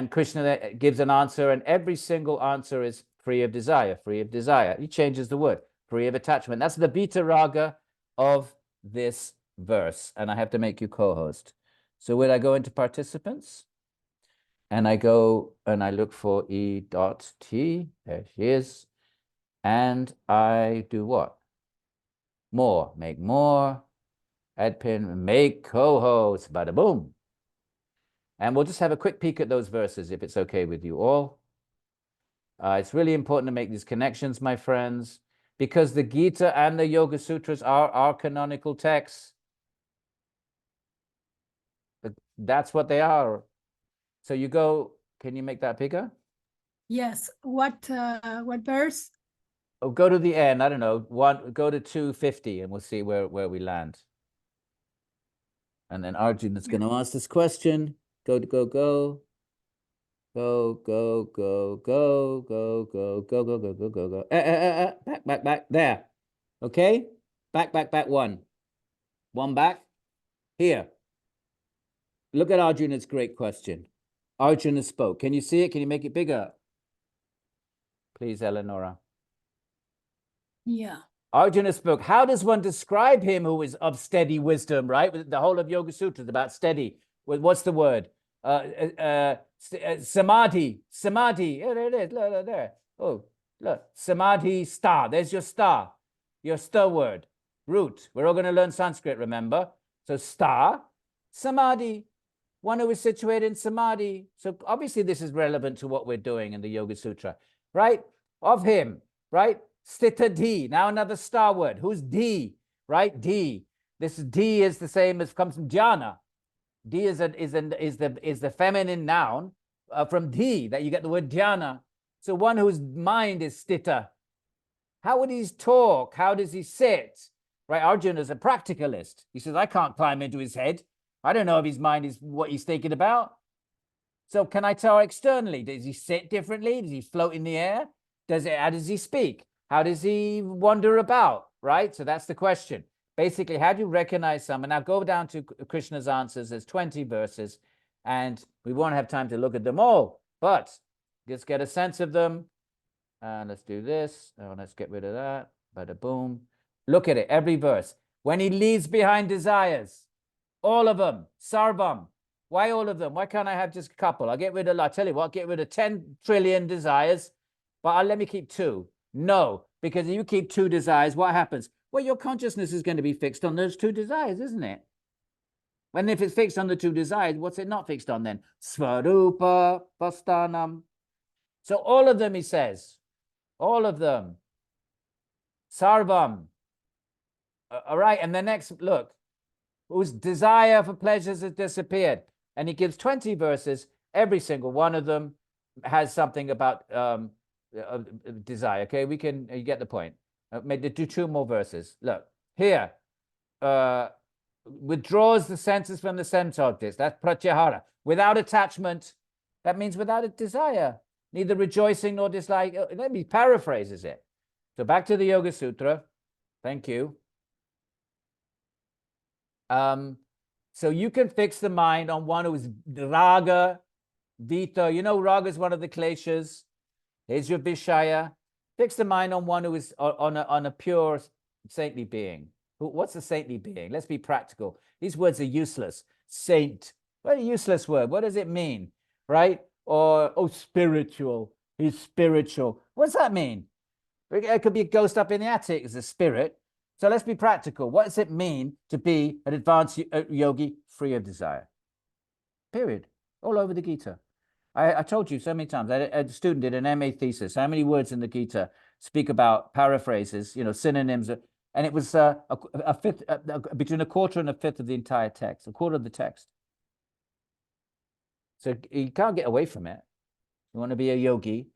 Krishna gives an answer, and every single answer is free of desire, free of desire. He changes the word, free of attachment. That's the Vita Raga of this verse, and I have to make you co-host. So when I go into participants, and I go and I look for E.T, there she is, and I do what? More, make more, add pin, make co-host, bada boom. And we'll just have a quick peek at those verses, if it's okay with you all. It's really important to make these connections, my friends, because the Gita and the Yoga Sutras are our canonical texts. That's what they are. So you go, can you make that bigger? Yes. What verse? Oh, go to the end. I don't know. Go to 250 and we'll see where we land. And then Arjuna is going to ask this question. Go. Go, go, go, go, go, go, go, go, go, go. Back. There. Okay? Back. One back. Here. Look at Arjuna's great question. Arjuna spoke. Can you see it? Can you make it bigger? Please, Eleonora. Yeah. Arjuna spoke. How does one describe him who is of steady wisdom, right? The whole of Yoga Sutras about steady. What's the word? Samadhi. Yeah, there it is. Look, there. Oh, look. Samadhi star. There's your star. Your star word. Root. We're all going to learn Sanskrit, remember? So star, samadhi. One who is situated in samadhi. So obviously this is relevant to what we're doing in the Yoga Sutra, right? Of him, right? Sthita-di. Now another star word. Who's D? Right? D. This D is the same as comes from dhyana. D is the feminine noun from D that you get the word dhyana. So one whose mind is sthita. How would he talk? How does he sit? Right? Arjuna is a practicalist. He says, I can't climb into his head. I don't know if his mind is what he's thinking about. So can I tell externally? Does he sit differently? Does he float in the air? How does he speak? How does he wander about? Right? So that's the question. Basically, how do you recognize someone? Now go down to Krishna's answers. There's 20 verses, and we won't have time to look at them all, but just get a sense of them. And let's do this. Oh, let's get rid of that. Bada boom. Look at it, every verse. When he leaves behind desires, all of them, sarvam. Why all of them? Why can't I have just a couple? I'll tell you what, get rid of 10 trillion desires, but let me keep 2. No, because if you keep 2 desires, what happens? Well, your consciousness is going to be fixed on those 2 desires, isn't it? And if it's fixed on the 2 desires, what's it not fixed on then? Svarupa pastanam. So all of them, he says, all of them. Sarvam. All right, and the next, look, whose desire for pleasures has disappeared. And he gives 20 verses. Every single one of them has something about desire. Okay, you get the point. Maybe do 2 more verses. Look, here, withdraws the senses from the sense objects. That's pratyahara. Without attachment, that means without a desire. Neither rejoicing nor dislike. Let me paraphrases it. So back to the Yoga Sutra. Thank you. So you can fix the mind on one who is raga, vita. You know, raga is one of the kleshas. Here's your vishaya. Fix the mind on one who is on a pure saintly being. What's a saintly being? Let's be practical. These words are useless. Saint. What a useless word. What does it mean? Right? Or, oh, spiritual. He's spiritual. What does that mean? It could be a ghost up in the attic as a spirit. So let's be practical. What does it mean to be an advanced yogi free of desire? Period. All over the Gita. I told you so many times. A student did an MA thesis. How many words in the Gita speak about paraphrases, synonyms? And it was a fifth, between a quarter and a fifth of the entire text, a quarter of the text. So you can't get away from it. You want to be a yogi,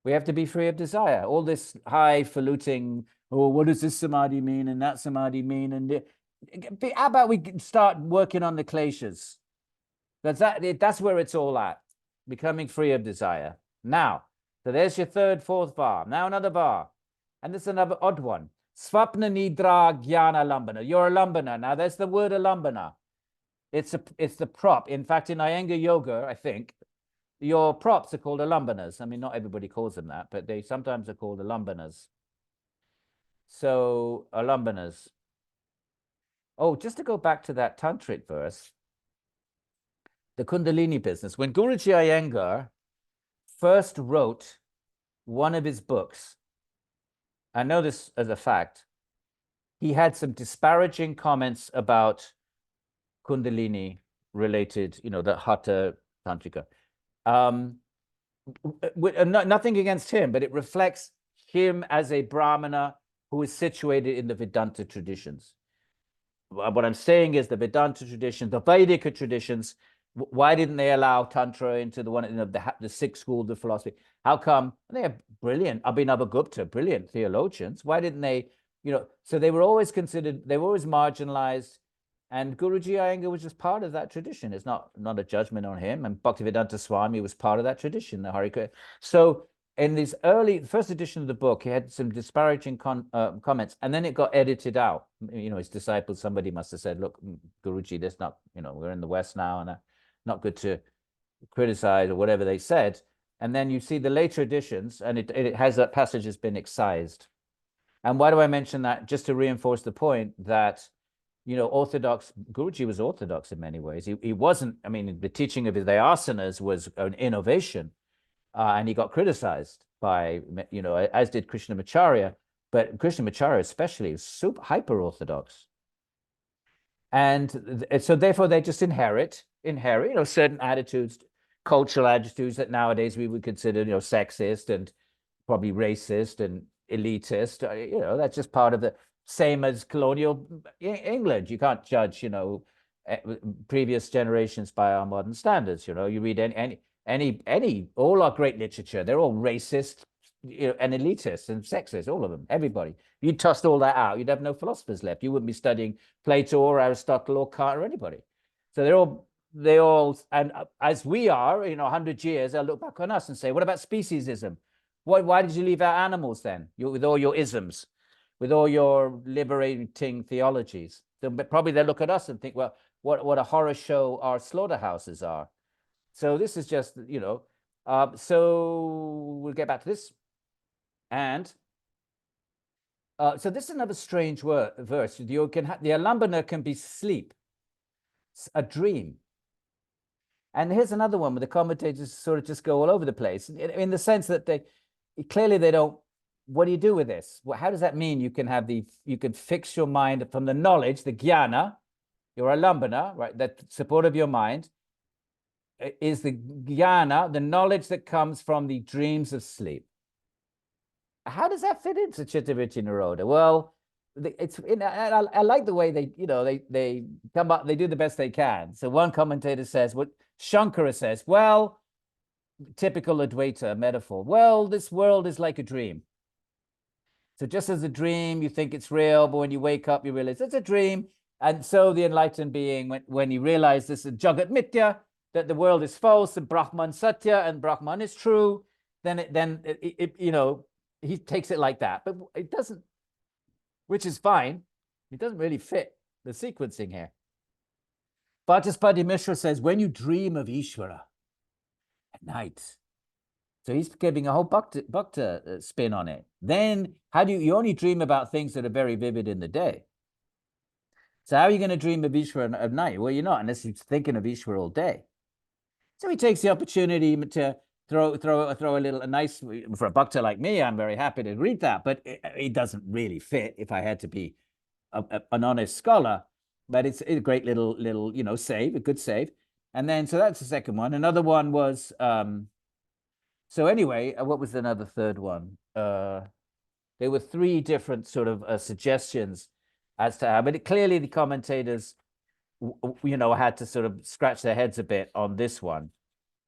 we have to be free of desire. All this highfalutin, oh, what does this samadhi mean and that samadhi mean? And how about we start working on the kleshas? That's where it's all at, becoming free of desire. Now, so there's your third, fourth var. Now another var. And this is another odd one. Svapna nidra jnana lambana. You're a lambana. Now there's the word alambana. It's the prop. In fact, in Iyengar yoga, I think, your props are called alambanas. I mean, not everybody calls them that, but they sometimes are called alambanas. So, alambanas. Oh, just to go back to that tantric verse, the Kundalini business. When Guruji Iyengar first wrote one of his books, I know this as a fact, he had some disparaging comments about Kundalini related, the Hatha Tantrika. Nothing against him, but it reflects him as a Brahmana who is situated in the Vedanta traditions. What I'm saying is the Vedanta tradition, the Vedic traditions, why didn't they allow Tantra into the one the sixth school of philosophy? How come? They are brilliant. Abhinavagupta, brilliant theologians. Why didn't they, so they were always considered, they were always marginalized. And Guruji Iyengar was just part of that tradition. It's not a judgment on him. And Bhaktivedanta Swami was part of that tradition, the Harikaya. So in this first edition of the book, he had some disparaging comments, and then it got edited out. His disciples, somebody must have said, look, Guruji, that's not, we're in the West now, and not good to criticize or whatever they said. And then you see the later editions, and it has that passage has been excised. And why do I mention that? Just to reinforce the point that Orthodox, Guruji was Orthodox in many ways. He wasn't, the teaching of the asanas was an innovation, and he got criticized by, as did Krishnamacharya, but Krishnamacharya especially was super hyper-Orthodox. And so therefore they just inherit, certain attitudes, cultural attitudes that nowadays we would consider, sexist and probably racist and elitist. That's just part of the, same as colonial England. You can't judge, previous generations by our modern standards. You read all our great literature, they're all racist, and elitist and sexist, all of them, everybody. If you tossed all that out, you'd have no philosophers left. You wouldn't be studying Plato or Aristotle or Kant or anybody. So they all, and as we are, 100 years, they'll look back on us and say, what about speciesism? Why did you leave out animals then, with all your isms? With all your liberating theologies? So probably they'll look at us and think, well, what a horror show our slaughterhouses are. So this is just, so we'll get back to this. And so this is another strange verse. The alambana can be sleep, a dream. And here's another one where the commentators sort of just go all over the place in the sense that they don't. What do you do with this? How does that mean you can fix your mind from the knowledge, the jnana, your alambana, right? That support of your mind is the jnana, the knowledge that comes from the dreams of sleep. How does that fit into Chittavritti Nirodha? Well, I like the way they come up, they do the best they can. So one commentator says, what Shankara says, well, typical Advaita metaphor. Well, this world is like a dream. So just as a dream, you think it's real, but when you wake up, you realize it's a dream. And so the enlightened being, when he realized this is Jagat Mithya, that the world is false and Brahman Satya and Brahman is true, then he takes it like that, but it doesn't, which is fine. It doesn't really fit the sequencing here. Vachaspati Mishra says, when you dream of Ishvara at night, so he's giving a whole bhakta spin on it. Then how do you only dream about things that are very vivid in the day. So how are you going to dream of Ishvara at night? Well, you're not, unless you're thinking of Ishvara all day. So he takes the opportunity to throw a nice, for a bhakta like me, I'm very happy to read that, but it doesn't really fit if I had to be an honest scholar. But it's a great little save, a good save. And then, so that's the second one. Another one was, so anyway, what was another third one? There were three different sort of suggestions as to how, but clearly the commentators, had to sort of scratch their heads a bit on this one.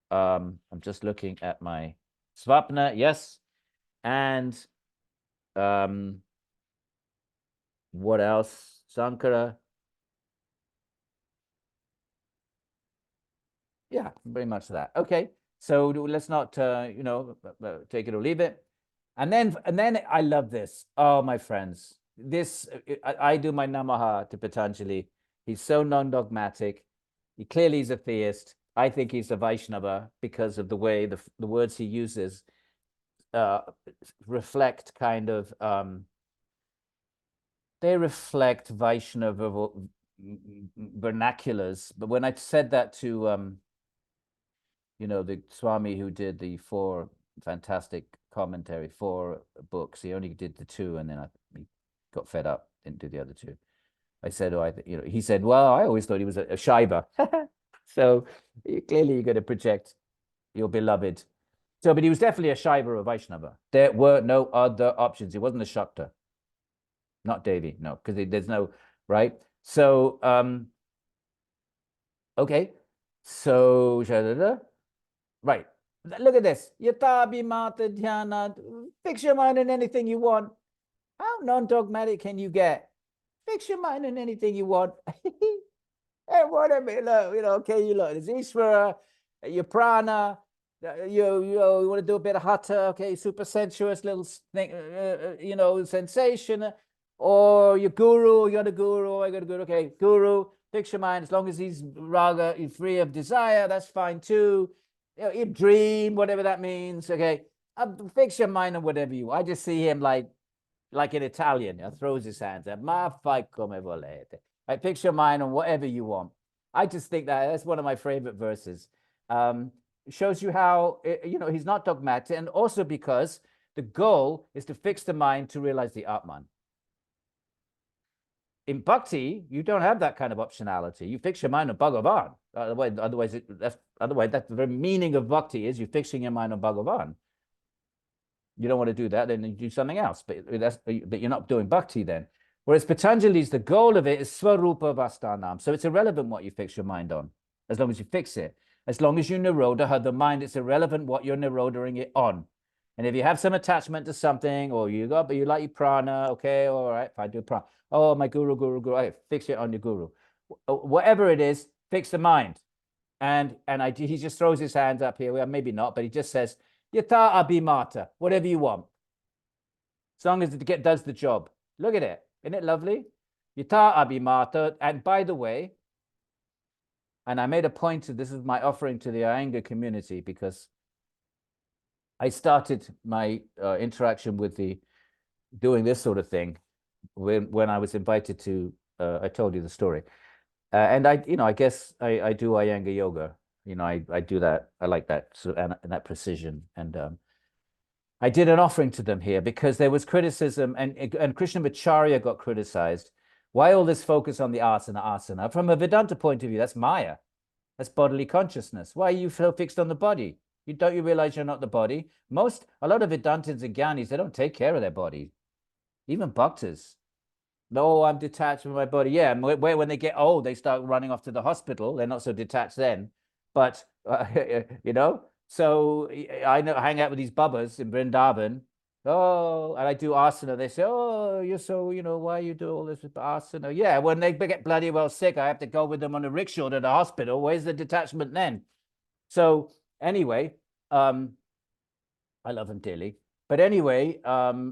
I'm just looking at my Svapna, yes. And what else? Sankara. Yeah, very much that. Okay, so let's not, take it or leave it. And then I love this. Oh, my friends, this I do my namaha to Patanjali. He's so non-dogmatic. He clearly is a theist. I think he's a Vaishnava because of the way the words he uses reflect kind of they reflect Vaishnava vernaculars. But when I said that to the Swami who did the 4 fantastic commentary, 4 books, he only did the 2, and then he got fed up, didn't do the other 2. I said, he said, well, I always thought he was a Shaiva. So clearly you're going to project your beloved. So, but he was definitely a Shaiva or a Vaishnava. There were no other options. He wasn't a Shakta. Not Devi, no, because there's no, right? So, okay. So, right. Look at this. Yatabi mata dhyana. Fix your mind on anything you want. How non-dogmatic can you get? Fix your mind on anything you want. Hey, whatever, look, okay, there's Ishvara, your prana, you want to do a bit of hatha, okay, super sensuous little thing, sensation, or your guru, you got a guru, I got a guru, okay, guru, fix your mind, as long as he's raga, he's free of desire, that's fine too. You dream, whatever that means, okay, fix your mind on whatever you want. I just see him like an Italian, throws his hands up, ma fai come volete. Right, fix your mind on whatever you want. I just think that's one of my favorite verses. Shows you how, he's not dogmatic, and also because the goal is to fix the mind to realize the Atman. In bhakti, you don't have that kind of optionality. You fix your mind on Bhagavan. Otherwise, that's the very meaning of bhakti is you fixing your mind on Bhagavan. You don't want to do that, then you do something else. But you're not doing bhakti then. Whereas Patanjali's, the goal of it is Swarupa Vastanam. So it's irrelevant what you fix your mind on, as long as you fix it. As long as you nirodha the mind, it's irrelevant what you're nirodhering it on. And if you have some attachment to something, or you like your prana, okay, all right, if I do prana. Oh, my guru, okay, fix it on your guru. Whatever it is, fix the mind. And he just throws his hands up here. Well, maybe not, but he just says, Yata abhimata, whatever you want. As long as it does the job. Look at it. Isn't it lovely? Yata abhimata. And by the way, and I made a point of this is my offering to the Iyengar community, because I started my interaction with doing this sort of thing when I was invited to, I told you the story. And I guess I do Iyengar yoga. I do that. I like that sort of, and that precision. And I did an offering to them here because there was criticism, and Krishnamacharya got criticized. Why all this focus on the asana? From a Vedanta point of view, that's Maya. That's bodily consciousness. Why are you so fixed on the body? Don't you realize you're not the body? A lot of Vedantins and Gyanis, they don't take care of their body. Even bhaktas. No, I'm detached from my body. Yeah, when they get old, they start running off to the hospital. They're not so detached then. But, so I hang out with these bubbas in Vrindavan. Oh, and I do asana. They say, oh, you're so, why you do all this with asana? Yeah, when they get bloody well sick, I have to go with them on a rickshaw to the hospital. Where's the detachment then? So anyway, I love them dearly. But anyway,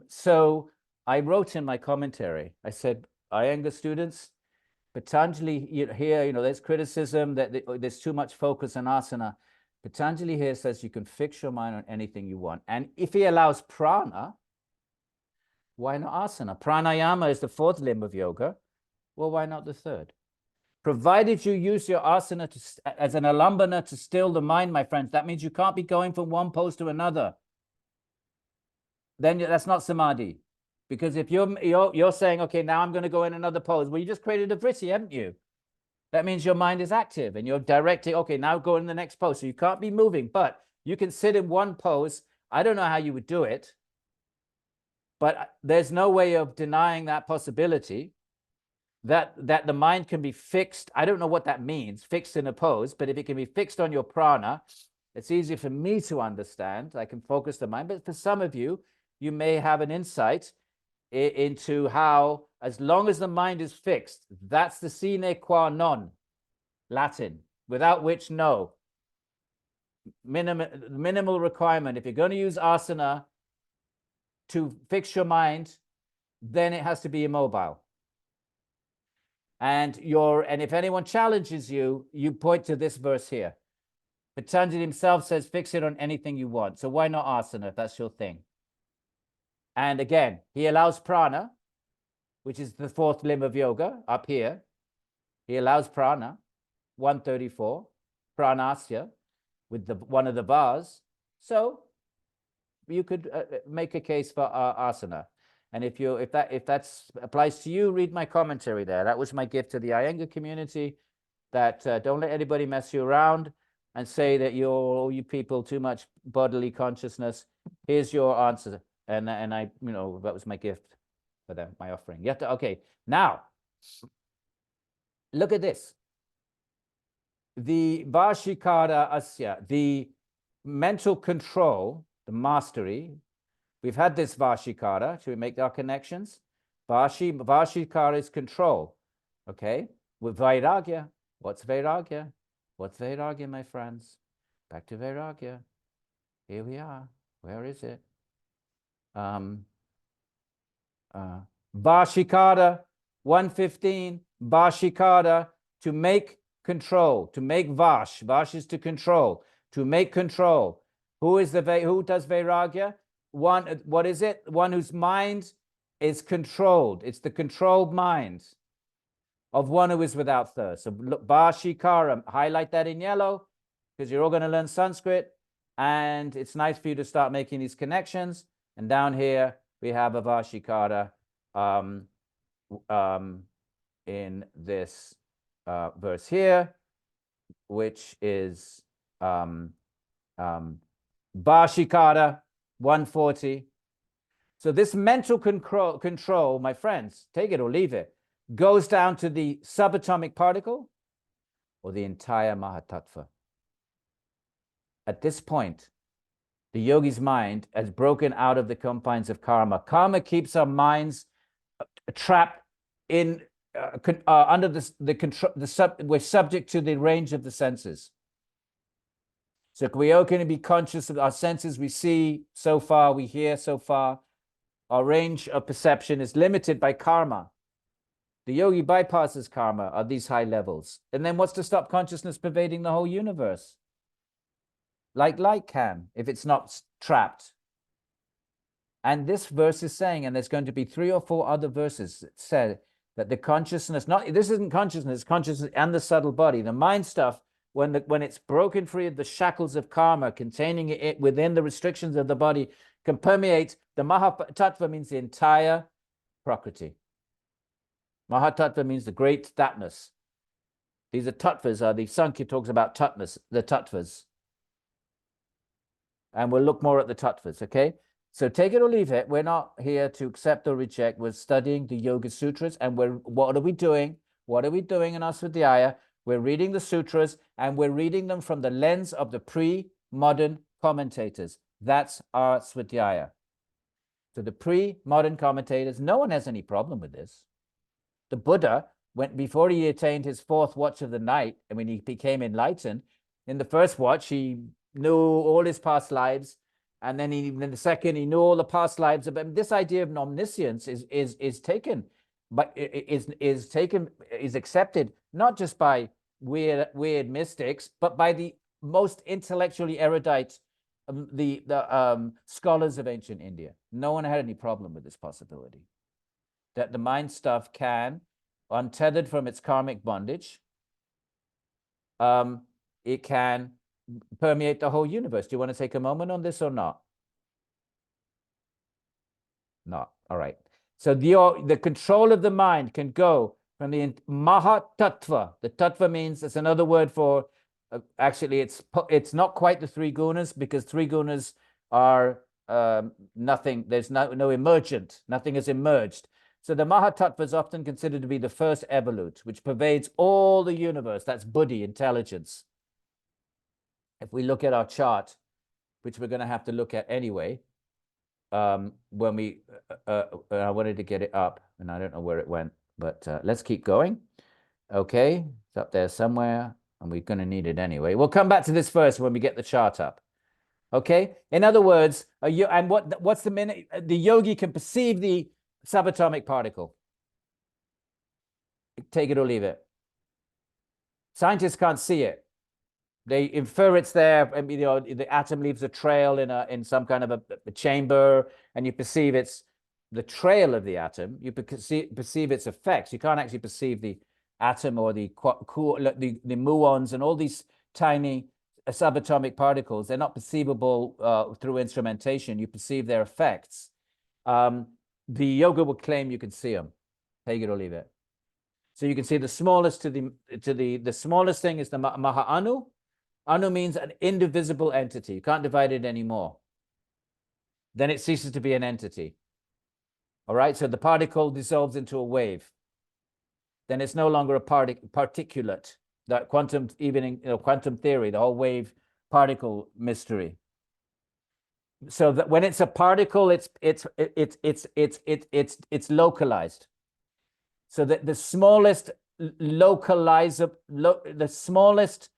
so I wrote in my commentary, I said, Iyengar students, Patanjali here, there's criticism that there's too much focus on asana. Patanjali here says you can fix your mind on anything you want. And if he allows prana, why not asana? Pranayama is the fourth limb of yoga. Well, why not the third? Provided you use your asana as an alambana to still the mind, my friends, that means you can't be going from one pose to another. Then that's not samadhi. Because if you're saying, okay, now I'm going to go in another pose, well, you just created a vritti, haven't you? That means your mind is active and you're directing, okay, now go in the next pose. So you can't be moving, but you can sit in one pose. I don't know how you would do it, but there's no way of denying that possibility that the mind can be fixed. I don't know what that means, fixed in a pose, but if it can be fixed on your prana, it's easy for me to understand. I can focus the mind, but for some of you, you may have an insight into how, as long as the mind is fixed, that's the sine qua non, Latin, without which no. Minimal requirement. If you're going to use asana to fix your mind, then it has to be immobile. And if anyone challenges you, you point to this verse here. Patanjali himself says, fix it on anything you want. So why not asana if that's your thing? And again, he allows prana, which is the fourth limb of yoga up here. He allows prana, 134, pranasya, with one of the bars. So you could make a case for asana. And if that applies to you, read my commentary there. That was my gift to the Iyengar community, that don't let anybody mess you around and say that you people too much bodily consciousness. Here's your answer. And I, that was my gift for them, my offering. You have to, okay, now, look at this. The Vashikara Asya, the mental control, the mastery. We've had this Vashikara. Should we make our connections? Vashikara is control. Okay? With Vairagya. What's Vairagya? What's Vairagya, my friends? Back to Vairagya. Here we are. Where is it? Vashikara, 115. Vashikara, to make control, to make vash. Vash is to control, to make control. Who does Vairagya? What is it? One whose mind is controlled. It's the controlled mind of one who is without thirst. So look, Vashikara, highlight that in yellow because you're all going to learn Sanskrit. And it's nice for you to start making these connections. And down here, we have a Vashikara in this verse here, which is Vashikara 140. So this mental control, my friends, take it or leave it, goes down to the subatomic particle or the entire Mahatattva. At this point, the yogi's mind has broken out of the confines of karma. Karma keeps our minds trapped in under the control. We're subject to the range of the senses. So we are going to be conscious of our senses. We see so far, we hear so far. Our range of perception is limited by karma. The yogi bypasses karma at these high levels. And then what's to stop consciousness pervading the whole universe? Like light can, if it's not trapped. And this verse is saying, and there's going to be 3 or 4 other verses that said that the consciousness, this isn't consciousness, consciousness and the subtle body. The mind stuff, when it's broken free of the shackles of karma, containing it within the restrictions of the body, can permeate. The Mahatattva means the entire Prakriti. Mahatattva means the great thatness. These are tattvas, the Sankhya talks about tattvas, the tattvas. And we'll look more at the tattvas, okay? So take it or leave it. We're not here to accept or reject. We're studying the Yoga Sutras, and what are we doing? What are we doing in our Swadhyaya? We're reading the sutras, and we're reading them from the lens of the pre-modern commentators. That's our Swadhyaya. So the pre-modern commentators, no one has any problem with this. The Buddha, before he attained his 4th watch of the night, and when he became enlightened, in the first watch, he knew all his past lives, And then in the second, he knew all the past lives. But this idea of omniscience is taken, but is accepted not just by weird mystics, but by the most intellectually erudite the scholars of ancient India. No one had any problem with this possibility that the mind stuff can, untethered from its karmic bondage, it can permeate the whole universe. Do you want to take a moment on this or not? Not. All right. So the control of the mind can go from the Mahatattva. The tattva means, it's another word for, actually, it's not quite the three gunas, because three gunas are nothing. There's no emergent. Nothing has emerged. So the Mahatattva is often considered to be the first evolute, which pervades all the universe. That's Buddhi, intelligence. If we look at our chart, which we're going to have to look at anyway, when we, I wanted to get it up, and I don't know where it went, but let's keep going. Okay, it's up there somewhere, and we're going to need it anyway. We'll come back to this first when we get the chart up. Okay, in other words, and what's the minute the yogi can perceive the subatomic particle? Take it or leave it. Scientists can't see it. They infer it's there, and the atom leaves a trail in some kind of a chamber, and you perceive it's the trail of the atom. You perceive its effects. You can't actually perceive the atom or the muons and all these tiny subatomic particles. They're not perceivable through instrumentation. You perceive their effects. The yoga will claim you can see them. Take it or leave it. So you can see the smallest the smallest thing is the Maha-Anu. Anu means an indivisible entity. You can't divide it anymore. Then it ceases to be an entity. All right, so the particle dissolves into a wave. Then it's no longer a particulate. That quantum, even in quantum theory, the whole wave particle mystery. So that when it's a particle, it's localized. So that the smallest the smallest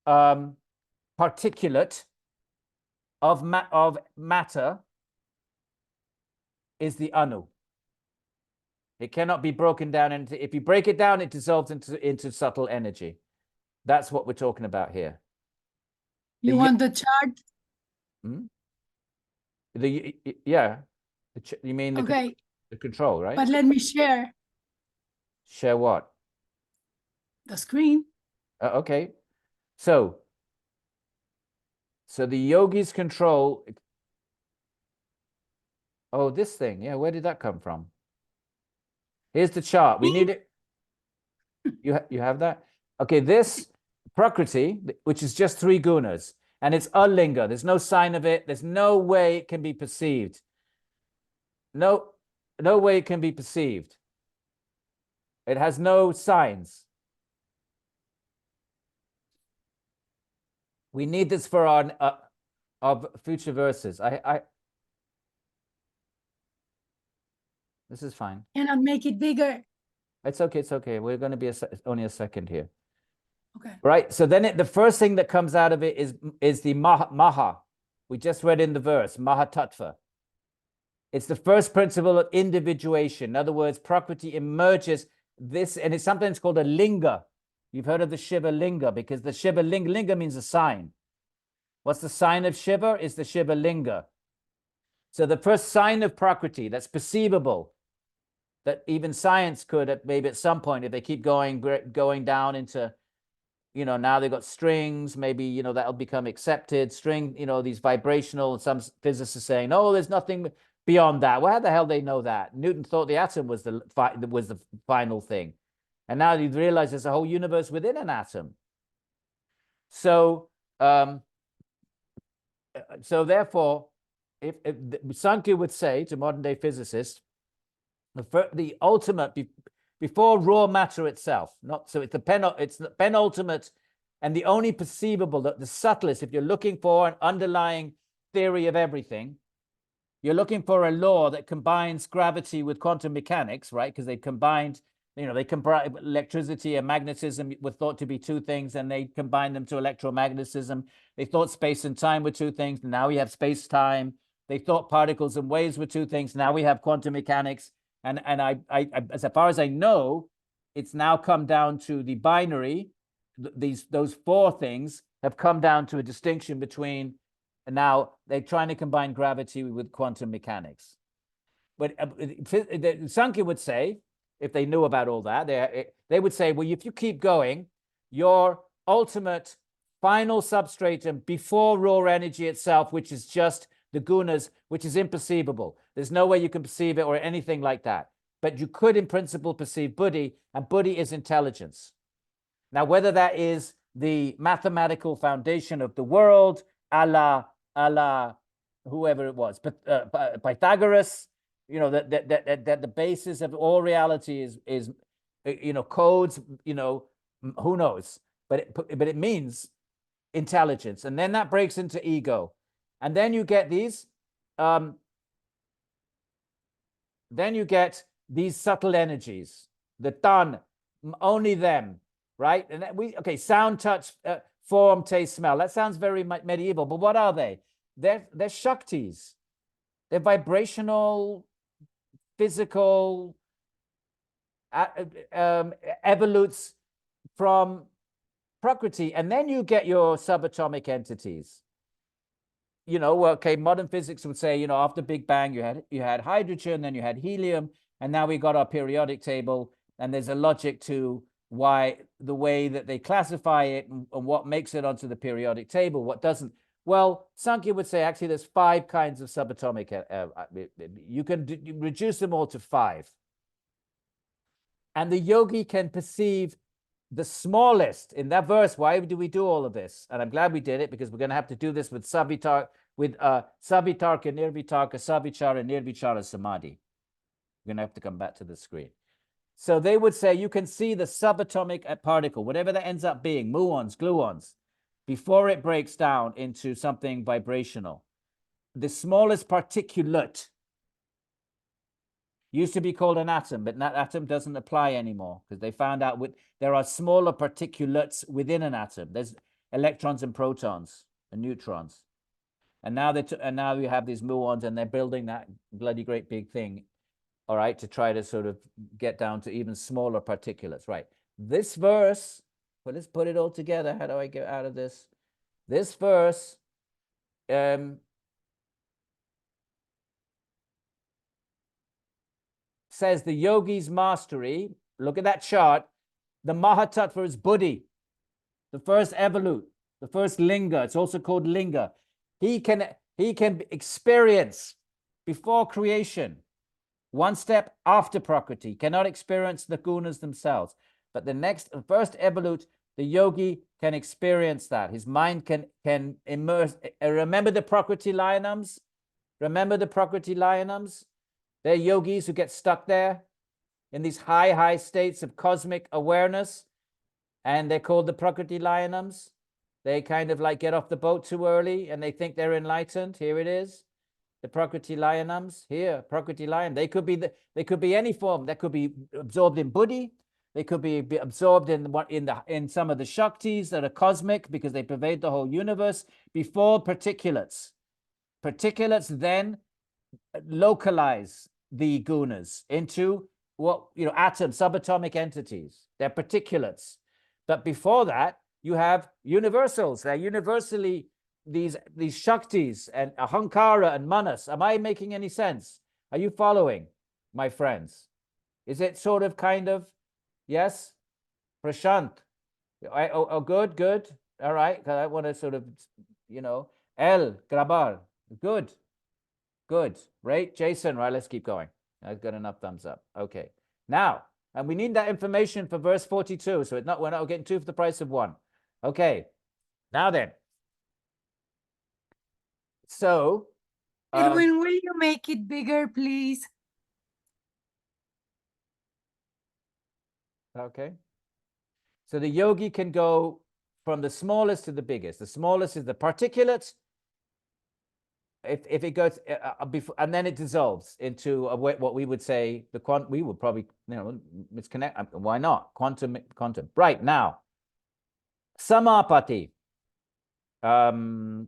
particulate of matter is the anu. It cannot be broken down into, if you break it down, it dissolves into subtle energy. That's what we're talking about here. You want the chart? Yeah. You mean Okay. the control, right? But let me share. Share what? The screen. Okay. So the yogi's control. Oh, this thing. Yeah, where did that come from? Here's the chart. We need it. You have that? Okay, this Prakriti, which is just three gunas, and it's alinga. There's no sign of it. There's no way it can be perceived. No way it can be perceived. It has no signs. We need this for our of future verses. This is fine. Cannot make it bigger. It's okay. It's okay. We're going to be only a second here. Okay. Right. So then the first thing that comes out of it is the Maha. We just read in the verse, Mahatattva. It's the first principle of individuation. In other words, Prakriti emerges this, and it's sometimes called a linga. You've heard of the Shiva linga, because the Shiva linga means a sign. What's the sign of Shiva? Is the Shiva linga. So the first sign of Prakriti that's perceivable, that even science could maybe at some point, if they keep going down into, now they've got strings, maybe, that'll become accepted. String, these vibrational, and some physicists saying, oh, there's nothing beyond that. Well, how the hell they know that? Newton thought the atom was the final thing. And now you realize there's a whole universe within an atom. So, therefore, if Sankhya would say to modern day physicists, the ultimate before raw matter itself, it's the penultimate and the only perceivable, the subtlest. If you're looking for an underlying theory of everything, you're looking for a law that combines gravity with quantum mechanics, right? Because they've combined You know, they combine electricity and magnetism were thought to be two things, and they combined them to electromagnetism. They thought space and time were two things. Now we have space time. They thought particles and waves were two things. Now we have quantum mechanics. And I as far as I know, it's now come down to the binary. Those four things have come down to a distinction between, and now they're trying to combine gravity with quantum mechanics. But Sankhya would say, if they knew about all that, they would say, well, if you keep going, your ultimate final substratum before raw energy itself, which is just the gunas, which is imperceivable. There's no way you can perceive it or anything like that. But you could, in principle, perceive buddhi, and buddhi is intelligence. Now, whether that is the mathematical foundation of the world, Allah, whoever it was, but Pythagoras, you know, that the basis of all reality is you know, codes, you know, who knows, but it means intelligence. And then that breaks into ego, and then you get these subtle energies, the tan, only them, right? And okay, sound, touch, form, taste, smell. That sounds very medieval, but what are they? They're shaktis. They're vibrational, physical evolutes from Prakriti. And then you get your subatomic entities. You know, okay, modern physics would say, you know, after Big Bang, you had hydrogen, then you had helium, and now we got our periodic table, and there's a logic to why the way that they classify it and what makes it onto the periodic table, what doesn't. Well, Sankhya would say actually there's 5 kinds of subatomic. You can reduce them all to 5. And the yogi can perceive the smallest in that verse. Why do we do all of this? And I'm glad we did it, because we're going to have to do this with savitarka, nirvitarka, savichara, nirvichara samadhi. We're going to have to come back to the screen. So they would say you can see the subatomic particle, whatever that ends up being, muons, gluons, before it breaks down into something vibrational. The smallest particulate used to be called an atom, but that atom doesn't apply anymore, because they found out there are smaller particulates within an atom. There's electrons and protons and neutrons. And now you have these muons, and they're building that bloody great big thing, all right, to try to sort of get down to even smaller particulates, right? This verse, well, let's put it all together. How do I get out of this? This verse says the yogi's mastery. Look at that chart. The Mahatattva is buddhi, the first evolute, the first linga. It's also called linga. He can experience before creation, one step after Prakriti, cannot experience the gunas themselves. But the first evolute, the yogi can experience that. His mind can immerse. Remember the Prakriti Layanams? Remember the Prakriti Layanams? They're yogis who get stuck there in these high states of cosmic awareness. And they're called the Prakriti Layanams. They kind of like get off the boat too early and they think they're enlightened. Here it is. The Prakriti Layanams. Here, Prakriti Layan. They could be any form. That could be absorbed in buddhi. They could be absorbed in some of the Shaktis that are cosmic, because they pervade the whole universe before particulates. Particulates then localize the gunas into atoms, subatomic entities. They're particulates. But before that, you have universals. They're universally these Shaktis and Ahankara and Manas. Am I making any sense? Are you following, my friends? Is it sort of kind of, yes? Prashant. Good. All right, because I want to sort of, El Grabar. Good. Right, Jason, right, let's keep going. I've got enough thumbs up. Okay. Now, and we need that information for verse 42, so we're not getting 2 for the price of 1. Okay. Now then. So, Edwin, will you make it bigger, please? okay. So the yogi can go from the smallest to the biggest. The smallest is the particulate, if it goes before, and then it dissolves into what we would say the quantum, we would probably, misconnect. Why not? Quantum. Right now, samapati. Well,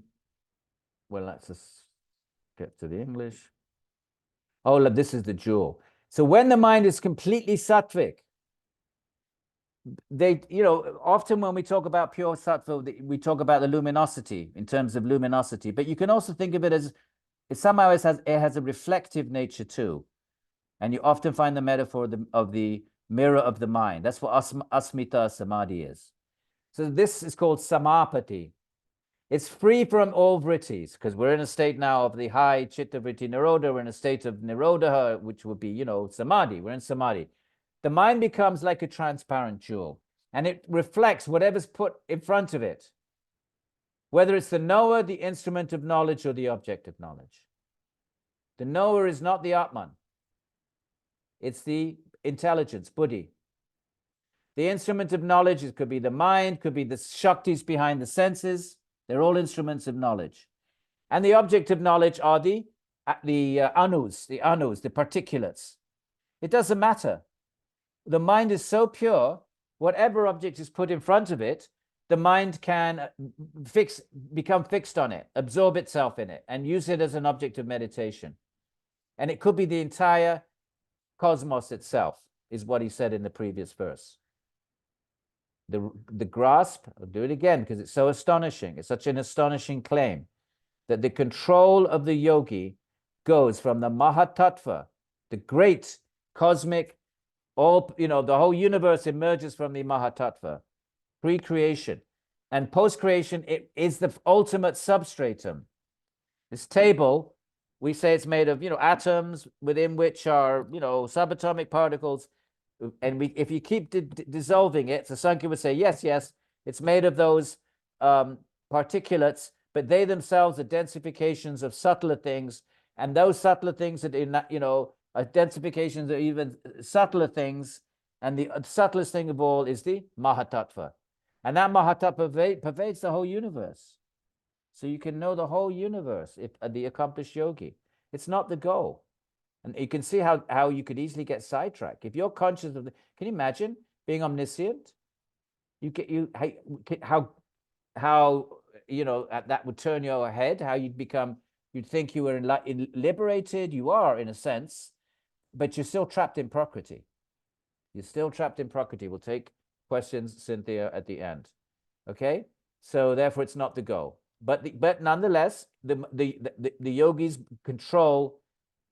let's just get to the English. Oh, look, this is the jewel. So when the mind is completely sattvic, often when we talk about pure sattva, we talk about the luminosity in terms of luminosity, but you can also think of it as somehow it has a reflective nature too. And you often find the metaphor of the mirror of the mind. That's what asmita samadhi is. So this is called samapati. It's free from all vrittis, because we're in a state now of the high chitta vritti nirodha. We're in a state of nirodha, which would be, samadhi. We're in samadhi. The mind becomes like a transparent jewel, and it reflects whatever's put in front of it, whether it's the knower, the instrument of knowledge, or the object of knowledge. The knower is not the Atman. It's the intelligence, buddhi. The instrument of knowledge, it could be the mind, could be the shaktis behind the senses. They're all instruments of knowledge. And the object of knowledge are the anus, the particulates. It doesn't matter. The mind is so pure, whatever object is put in front of it, the mind can become fixed on it, absorb itself in it, and use it as an object of meditation. And it could be the entire cosmos itself, is what he said in the previous verse. The grasp, I'll do it again because it's so astonishing. It's such an astonishing claim that the control of the yogi goes from the Mahatattva, the great cosmic, the whole universe emerges from the Mahatattva, pre-creation. And post-creation, it is the ultimate substratum. This table, we say it's made of, atoms within which are, subatomic particles. And if you keep dissolving it, so Sankhya would say, yes, it's made of those particulates, but they themselves are densifications of subtler things. And those subtler things are densifications of even subtler things. And the subtlest thing of all is the Mahatattva. And that Mahatattva pervades the whole universe. So you can know the whole universe if the accomplished yogi. It's not the goal. And you can see how you could easily get sidetracked. If you're conscious of can you imagine being omniscient? How that would turn your head, how you'd think you were liberated. You are in a sense, but you're still trapped in Prakriti. You're still trapped in Prakriti. We'll take questions, Cynthia, at the end. Okay? So therefore it's not the goal. But nonetheless, the yogis control.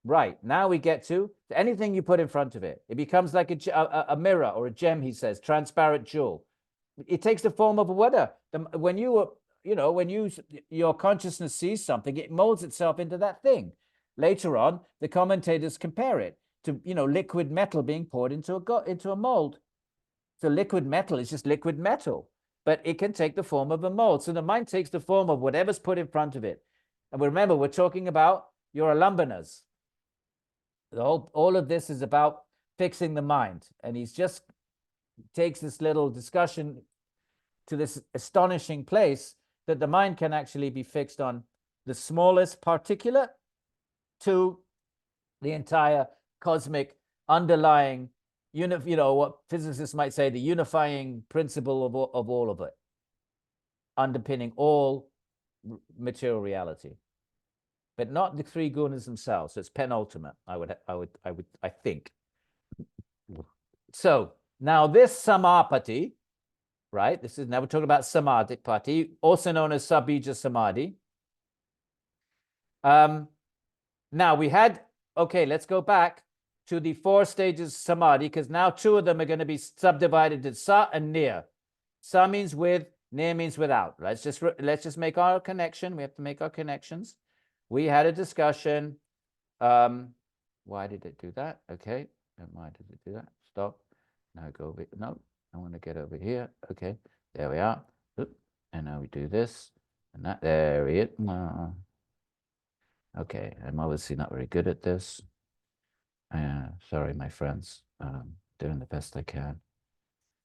Right, now we get to anything you put in front of it. It becomes like a mirror or a gem, he says, transparent jewel. It takes the form of a water. When your consciousness sees something, it molds itself into that thing. Later on, the commentators compare it to, liquid metal being poured into a mold. So liquid metal is just liquid metal, but it can take the form of a mold. So the mind takes the form of whatever's put in front of it. And remember, we're talking about your alambanas. All of this is about fixing the mind. And he's just takes this little discussion to this astonishing place that the mind can actually be fixed on the smallest particulate to the entire cosmic underlying, what physicists might say, the unifying principle of all of it, underpinning all material reality. But not the three gunas themselves. So it's penultimate, I think. So now this samapati, right? Now we're talking about samadhi, also known as sabija samadhi. Now we had, let's go back to the 4 stages of samadhi, because now 2 of them are going to be subdivided into sa and nir. Sa means with, nir means without. Let's just make our connection. We have to make our connections. We had a discussion. Why did it do that? Okay. And why did it do that? Stop. Now go over. No, I want to get over here. Okay. There we are. And now we do this and that. There we are. Okay. I'm obviously not very good at this. Sorry, my friends. Doing the best I can.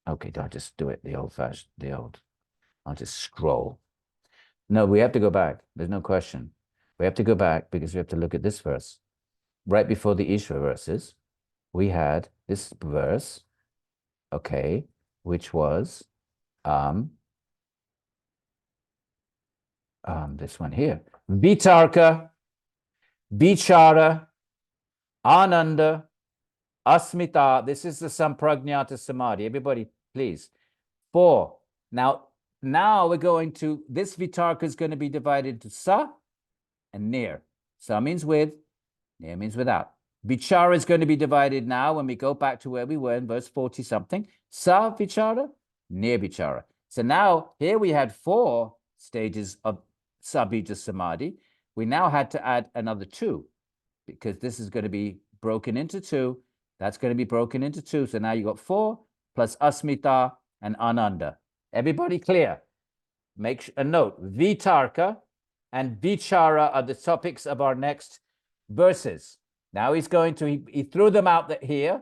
Okay. I'll just do it the old. I'll just scroll. No, we have to go back. There's no question. We have to go back because we have to look at this verse. Right before the Ishvara verses, we had this verse, okay, which was this one here. Vitarka, Vichara, Ananda, Asmita. This is the Sampragnata Samadhi. Everybody, please. 4. Now we're going to, this Vitarka is going to be divided into Sa and Nir. Sa means with, Nir means without. Vichara is going to be divided now when we go back to where we were in verse 40 something. Sa Vichara, Nir Vichara. So now here we had 4 stages of Sabhija Samadhi. We now had to add another 2 because this is going to be broken into 2. That's going to be broken into 2. So now you got 4 plus Asmita and Ananda. Everybody clear? Make a note. Vitarka and Vichara are the topics of our next verses. Now he's going to, he threw them out here,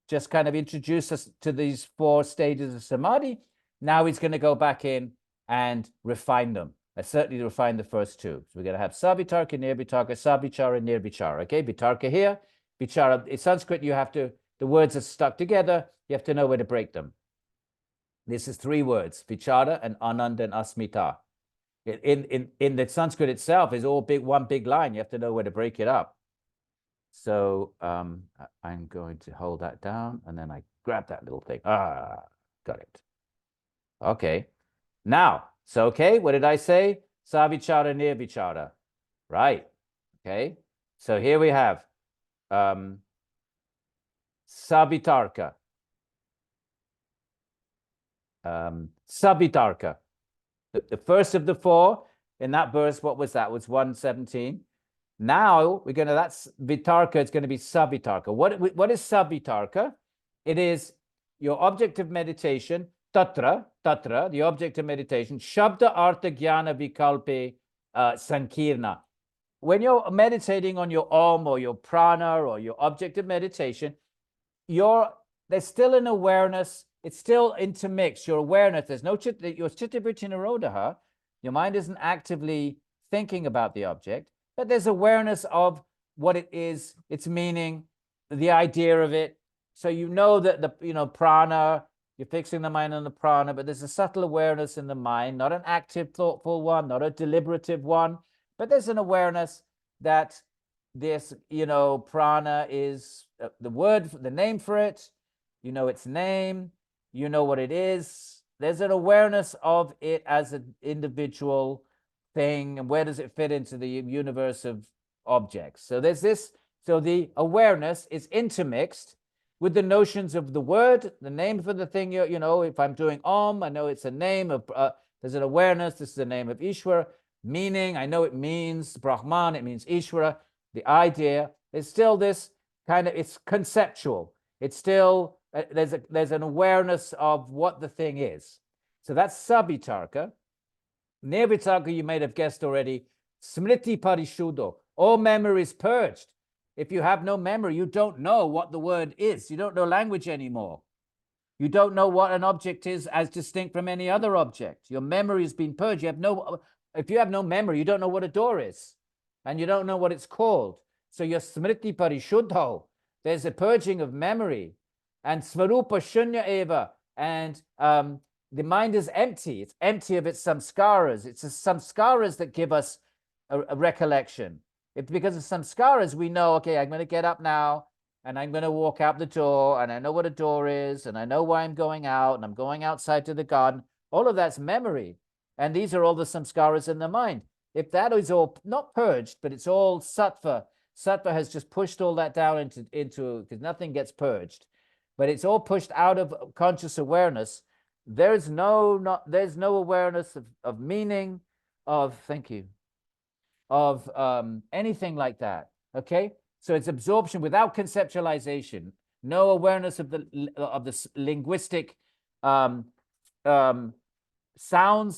just kind of introduce us to these 4 stages of Samadhi. Now he's going to go back in and refine them. I certainly refine the first 2. So we're going to have Savitarka, Nirvitarka, Savichara, Nirvichara. Okay, Vitarka here, Vichara. In Sanskrit, you have to, the words are stuck together. You have to know where to break them. This is 3 words, Vichara and Ananda and Asmita. In the Sanskrit itself is all one big line. You have to know where to break it up. So I'm going to hold that down and then I grab that little thing. Got it. Okay. Now, so okay, what did I say? Savichara, Nirvichara. Right. Okay. So here we have Savitarka. Savitarka. The first of the 4 in that verse, what was that? It was 117. Now we're going to, that's Vitarka, it's going to be Savitarka. What is Savitarka? It is your object of meditation, Tatra, the object of meditation, Shabda Artha Jnana Vikalpe Sankirna. When you're meditating on your Om or your prana or your object of meditation, there's still an awareness. It's still intermixed. Your awareness, there's no your chittavritti nirodha. Your mind isn't actively thinking about the object, but there's awareness of what it is, its meaning, the idea of it. So you know that the prana, you're fixing the mind on the prana, but there's a subtle awareness in the mind, not an active, thoughtful one, not a deliberative one, but there's an awareness that this, prana is the word, the name for it. You know its name. You know what it is. There's an awareness of it as an individual thing, and where does it fit into the universe of objects? So there's this. So the awareness is intermixed with the notions of the word, the name for the thing. If I'm doing Om, I know it's a name of. There's an awareness. This is the name of Ishvara. Meaning, I know it means Brahman. It means Ishvara. The idea is still this kind of. It's conceptual. It's still. There's an awareness of what the thing is. So that's Savitarka. Nirvitarka, you may have guessed already, Smriti Parishuddho. All memory is purged. If you have no memory, you don't know what the word is. You don't know language anymore. You don't know what an object is as distinct from any other object. Your memory has been purged. If you have no memory, you don't know what a door is. And you don't know what it's called. So your Smriti Parishuddho, there's a purging of memory. And Svarupa Shunya Eva, and the mind is empty. It's empty of its samskaras. It's the samskaras that give us a recollection. Because of samskaras, we know, okay, I'm going to get up now, and I'm going to walk out the door, and I know what a door is, and I know why I'm going out, and I'm going outside to the garden. All of that's memory. And these are all the samskaras in the mind. If that is all not purged, but it's all sattva, sattva has just pushed all that down into because nothing gets purged. But it's all pushed out of conscious awareness. There's no awareness of meaning, of anything like that. Okay, so it's absorption without conceptualization. No awareness of the linguistic sounds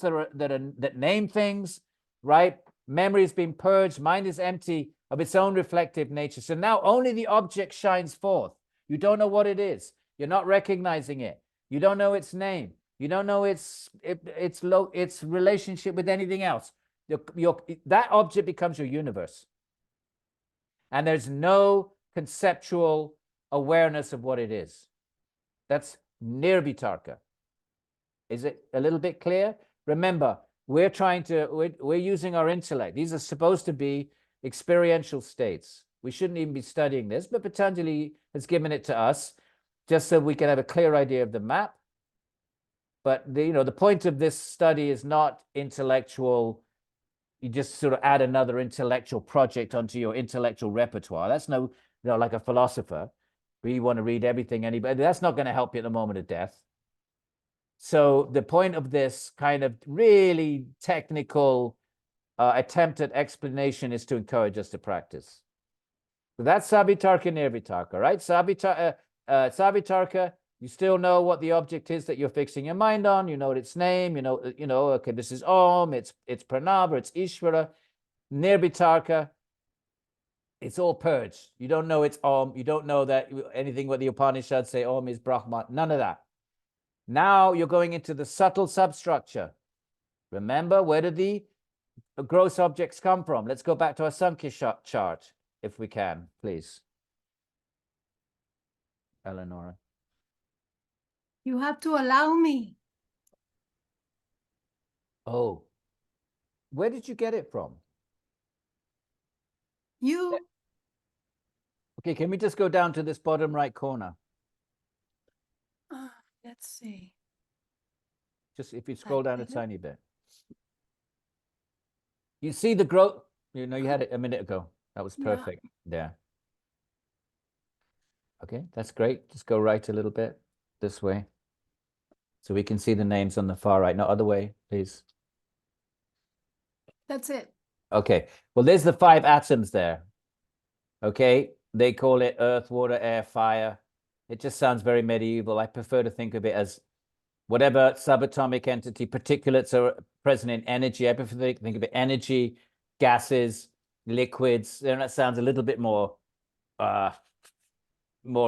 that name things. Right, memory has been purged. Mind is empty of its own reflective nature. So now only the object shines forth. You don't know what it is. You're not recognizing it. You don't know its name. You don't know its relationship with anything else. that object becomes your universe. And there's no conceptual awareness of what it is. That's nirvitarka. Is it a little bit clear? Remember, we're using our intellect. These are supposed to be experiential states. We shouldn't even be studying this, but Patanjali has given it to us just so we can have a clear idea of the map. But the point of this study is not intellectual. You just sort of add another intellectual project onto your intellectual repertoire. That's like a philosopher. We want to read everything, anybody. That's not going to help you at the moment of death. So the point of this kind of really technical attempt at explanation is to encourage us to practice. So that's Savitarka, Nirvitarka, right? Savitarka, you still know what the object is that you're fixing your mind on. You know its name. Okay, this is Om. It's Pranava. It's Ishvara. Nirvitarka, it's all purged. You don't know it's Om. You don't know that anything what the Upanishads say Om is Brahma. None of that. Now you're going into the subtle substructure. Remember, where did the gross objects come from? Let's go back to our Sankhya chart, if we can, please. Eleonora. You have to allow me. Oh, where did you get it from? You. Okay, can we just go down to this bottom right corner? Let's see. Just if you scroll down a tiny bit. You see the growth. You had it a minute ago. That was perfect. Yeah. Okay, that's great. Just go right a little bit this way. So we can see the names on the far right. No, other way, please. That's it. Okay. Well, there's the 5 atoms there. Okay. They call it earth, water, air, fire. It just sounds very medieval. I prefer to think of it as whatever subatomic entity, particulates are present in energy. I prefer to think of it energy, gases, liquids. That sounds a little bit more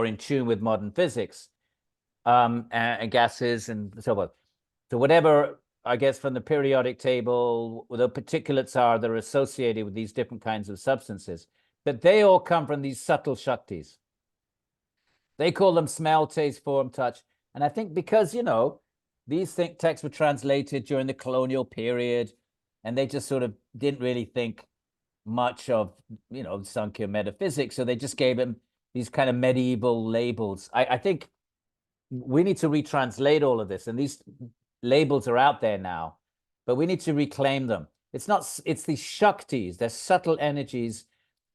in tune with modern physics, and gases and so forth. So whatever, I guess, from the periodic table, the particulates are, they're associated with these different kinds of substances. But they all come from these subtle shaktis. They call them smell, taste, form, touch. And I think because, these texts were translated during the colonial period, and they just sort of didn't really think much of, Sankhya metaphysics. So they just gave them these kind of medieval labels. I think we need to retranslate all of this. And these labels are out there now, but we need to reclaim them. It's these shaktis, they're subtle energies.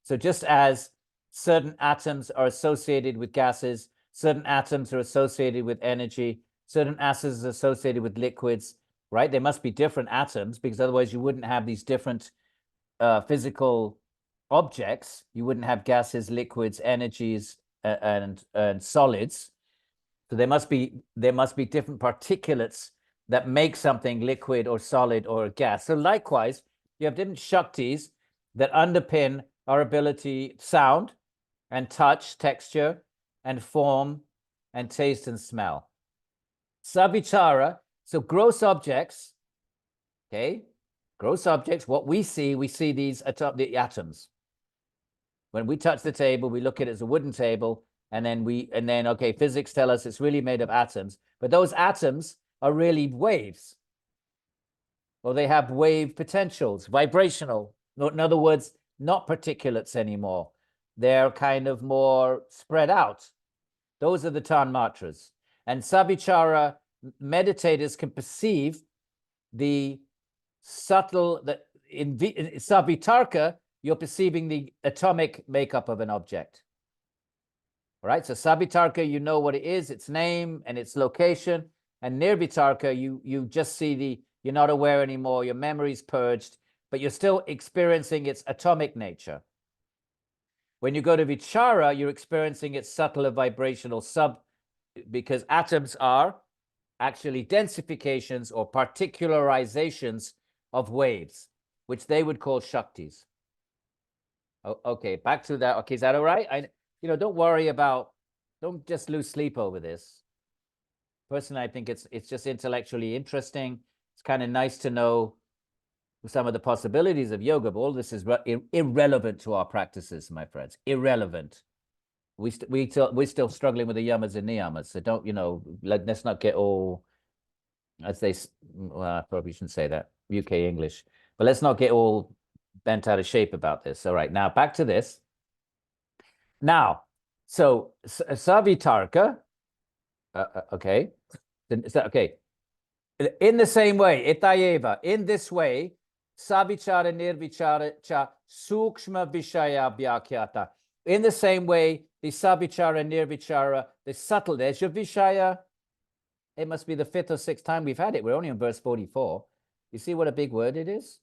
So just as certain atoms are associated with gases, certain atoms are associated with energy, certain atoms are associated with liquids, right? They must be different atoms, because otherwise you wouldn't have these different physical objects. You wouldn't have gases, liquids, energies, and solids. So there must be different particulates that make something liquid or solid or a gas. So likewise, you have different shaktis that underpin our ability, sound and touch, texture and form and taste and smell. Savichara, so gross objects, okay? Gross objects, what we see these the atoms. When we touch the table, we look at it as a wooden table, and then okay, physics tell us it's really made of atoms, but those atoms are really waves. Or they have wave potentials, vibrational. In other words, not particulates anymore. They're kind of more spread out. Those are the tanmatras. And savichara meditators can perceive the subtle, in savitarka, you're perceiving the atomic makeup of an object. All right, so savitarka, you know what it is, its name and its location. And nirvitarka, you just see you're not aware anymore, your memory's purged, but you're still experiencing its atomic nature. When you go to vichara, you're experiencing its subtler vibrational because atoms are actually densifications or particularizations of waves, which they would call shaktis. Okay, back to that. Okay, is that all right? Don't worry don't just lose sleep over this. Personally, I think it's just intellectually interesting. It's kind of nice to know some of the possibilities of yoga, but all this is irrelevant to our practices, my friends. Irrelevant. We're still struggling with the yamas and niyamas. So don't, let's not get all, as they, well, I probably shouldn't say that, UK English, but let's not get all bent out of shape about this. All right, now back to this. Now, so Savitarka, okay, okay. In the same way, itayeva, in this way, savichara nirvichara cha sukshma vishaya vyakhyata. In the same way, the savichara nirvichara, the subtle, there's your vishaya. It must be the 5th or 6th time we've had it. We're only on verse 44. You see what a big word it is?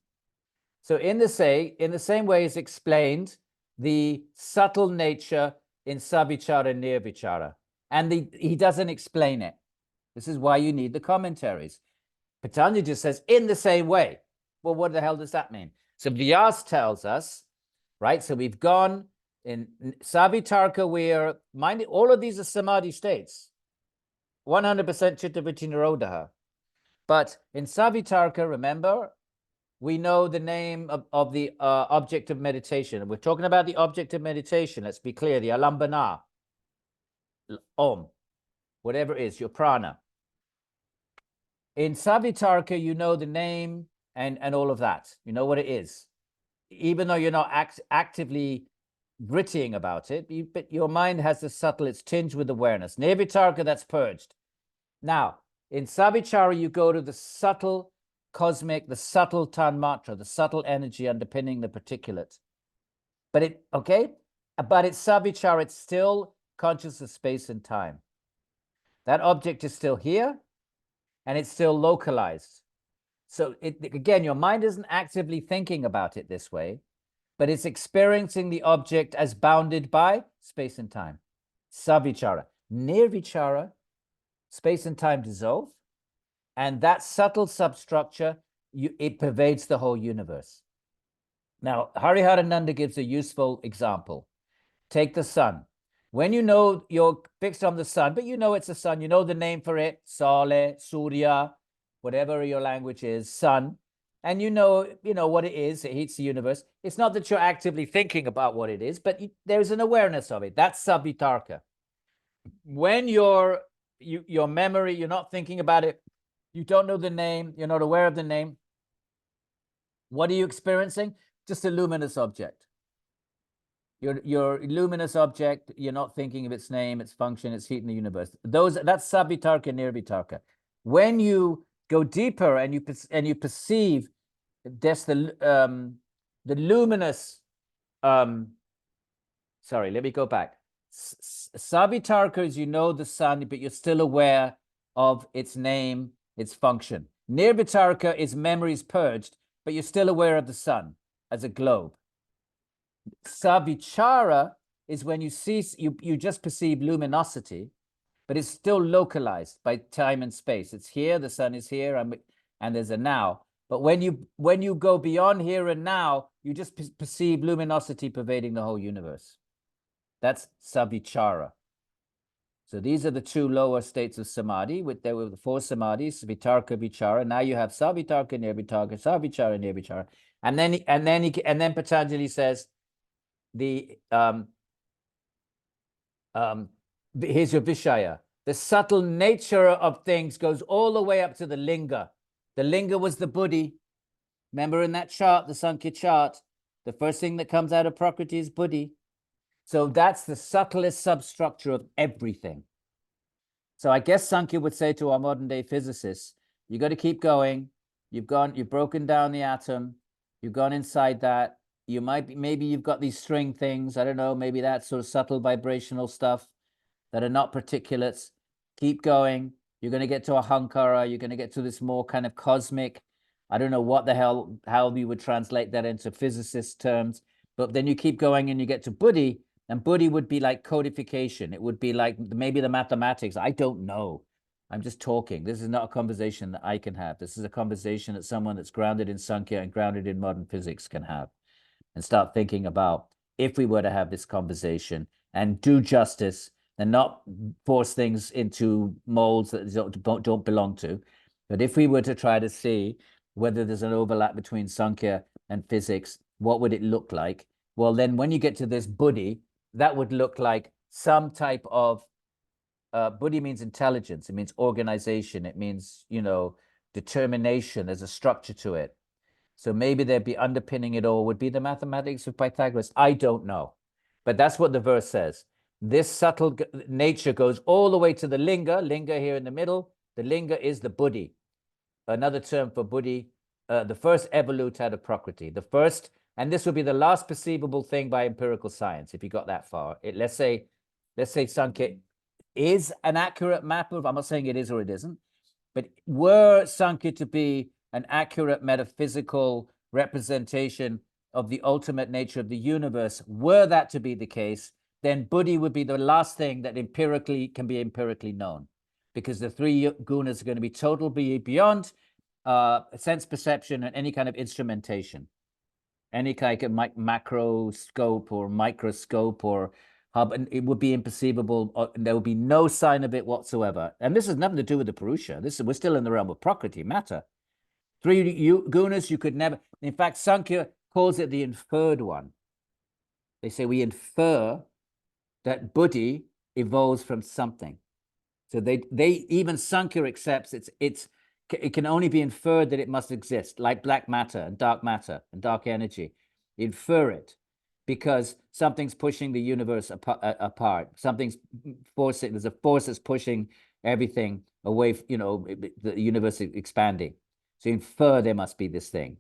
So in the same way is explained the subtle nature in savichara nirvichara. And he doesn't explain it. This is why you need the commentaries. Patanjali just says, in the same way. Well, what the hell does that mean? So Vyas tells us, right? So we've gone in Savitarka, we're minding, all of these are samadhi states. 100% chittavritti nirodha. But in Savitarka, remember, we know the name of the object of meditation. We're talking about the object of meditation. Let's be clear, the alambana, om, whatever it is, your prana. In Savitarka, you know the name and all of that. You know what it is. Even though you're not actively vrittying about it, but your mind has the subtle, it's tinged with awareness. Nirvitarka, that's purged. Now, in Savichara, you go to the subtle cosmic, the subtle tanmatra, the subtle energy underpinning the particulate. But it's Savichara, it's still conscious of space and time. That object is still here, and it's still localized. So again, your mind isn't actively thinking about it this way, but it's experiencing the object as bounded by space and time. Savichara. Nirvichara, space and time dissolve, and that subtle substructure, it pervades the whole universe. Now, Hariharananda gives a useful example. Take the sun. When you know you're fixed on the sun, but you know it's a sun, you know the name for it, Sale, Surya, whatever your language is, sun, and you know what it is, it heats the universe. It's not that you're actively thinking about what it is, but there's an awareness of it. That's Savitarka. When your memory, you're not thinking about it, you don't know the name, you're not aware of the name, what are you experiencing? Just a luminous object. Your luminous object, you're not thinking of its name, its function, its heat in the universe. That's Savitarka, Nirvitarka. When you go deeper and you perceive that's the luminous, sorry, let me go back. Savitarka is, you know the sun, but you're still aware of its name, its function. Nirvitarka is memories purged, but you're still aware of the sun as a globe. Savichara is when you just perceive luminosity, but it's still localized by time and space. It's here, the sun is here, and there's a now. But when you go beyond here and now, you just perceive luminosity pervading the whole universe. That's Savichara. So these are the two lower states of samadhi. There were the 4 samadhis, Vitarka, Vichara. Now you have Savitarka, Nirvitarka, Savichara, Nirvichara. And then Patanjali says, here's your Vishaya. The subtle nature of things goes all the way up to the linga. The linga was the buddhi. Remember in that chart, the Sankhya chart, the first thing that comes out of Prakriti is buddhi. So that's the subtlest substructure of everything. So I guess Sankhya would say to our modern day physicists, you got to keep going. You've broken down the atom. You've gone inside that. Maybe you've got these string things. I don't know, maybe that sort of subtle vibrational stuff that are not particulates. Keep going. You're going to get to Ahankara. You're going to get to this more kind of cosmic. I don't know what the hell, how we would translate that into physicist terms. But then you keep going and you get to buddhi, and buddhi would be like codification. It would be like maybe the mathematics. I don't know. I'm just talking. This is not a conversation that I can have. This is a conversation that someone that's grounded in Sankhya and grounded in modern physics can have, and start thinking about, if we were to have this conversation and do justice and not force things into molds that don't belong to, but if we were to try to see whether there's an overlap between Sankhya and physics, what would it look like? Well, then when you get to this buddhi, that would look like some type of, buddhi means intelligence, it means organization, it means, determination, there's a structure to it. So maybe there'd be underpinning it all would be the mathematics of Pythagoras. I don't know. But that's what the verse says. This subtle nature goes all the way to the linga here in the middle. The linga is the buddhi, another term for buddhi, the first evolute out of Prakriti. The first, and this would be the last perceivable thing by empirical science, if you got that far. Let's say Sankhya is an accurate map of, I'm not saying it is or it isn't, but were Sankhya to be an accurate metaphysical representation of the ultimate nature of the universe, were that to be the case, then buddhi would be the last thing that can be empirically known, because the three gunas are going to be totally beyond sense perception and any kind of instrumentation, any kind of macroscope or microscope or hub, and it would be imperceivable. There would be no sign of it whatsoever. And this has nothing to do with the Purusha. We're still in the realm of Prakriti, matter. Three gunas you could never. In fact, Sankhya calls it the inferred one. They say we infer that buddhi evolves from something. So they even Sankhya accepts it can only be inferred that it must exist, like black matter and dark energy. Infer it because something's pushing the universe apart. Something's forcing. There's a force that's pushing everything away. The universe is expanding. So infer there must be this thing.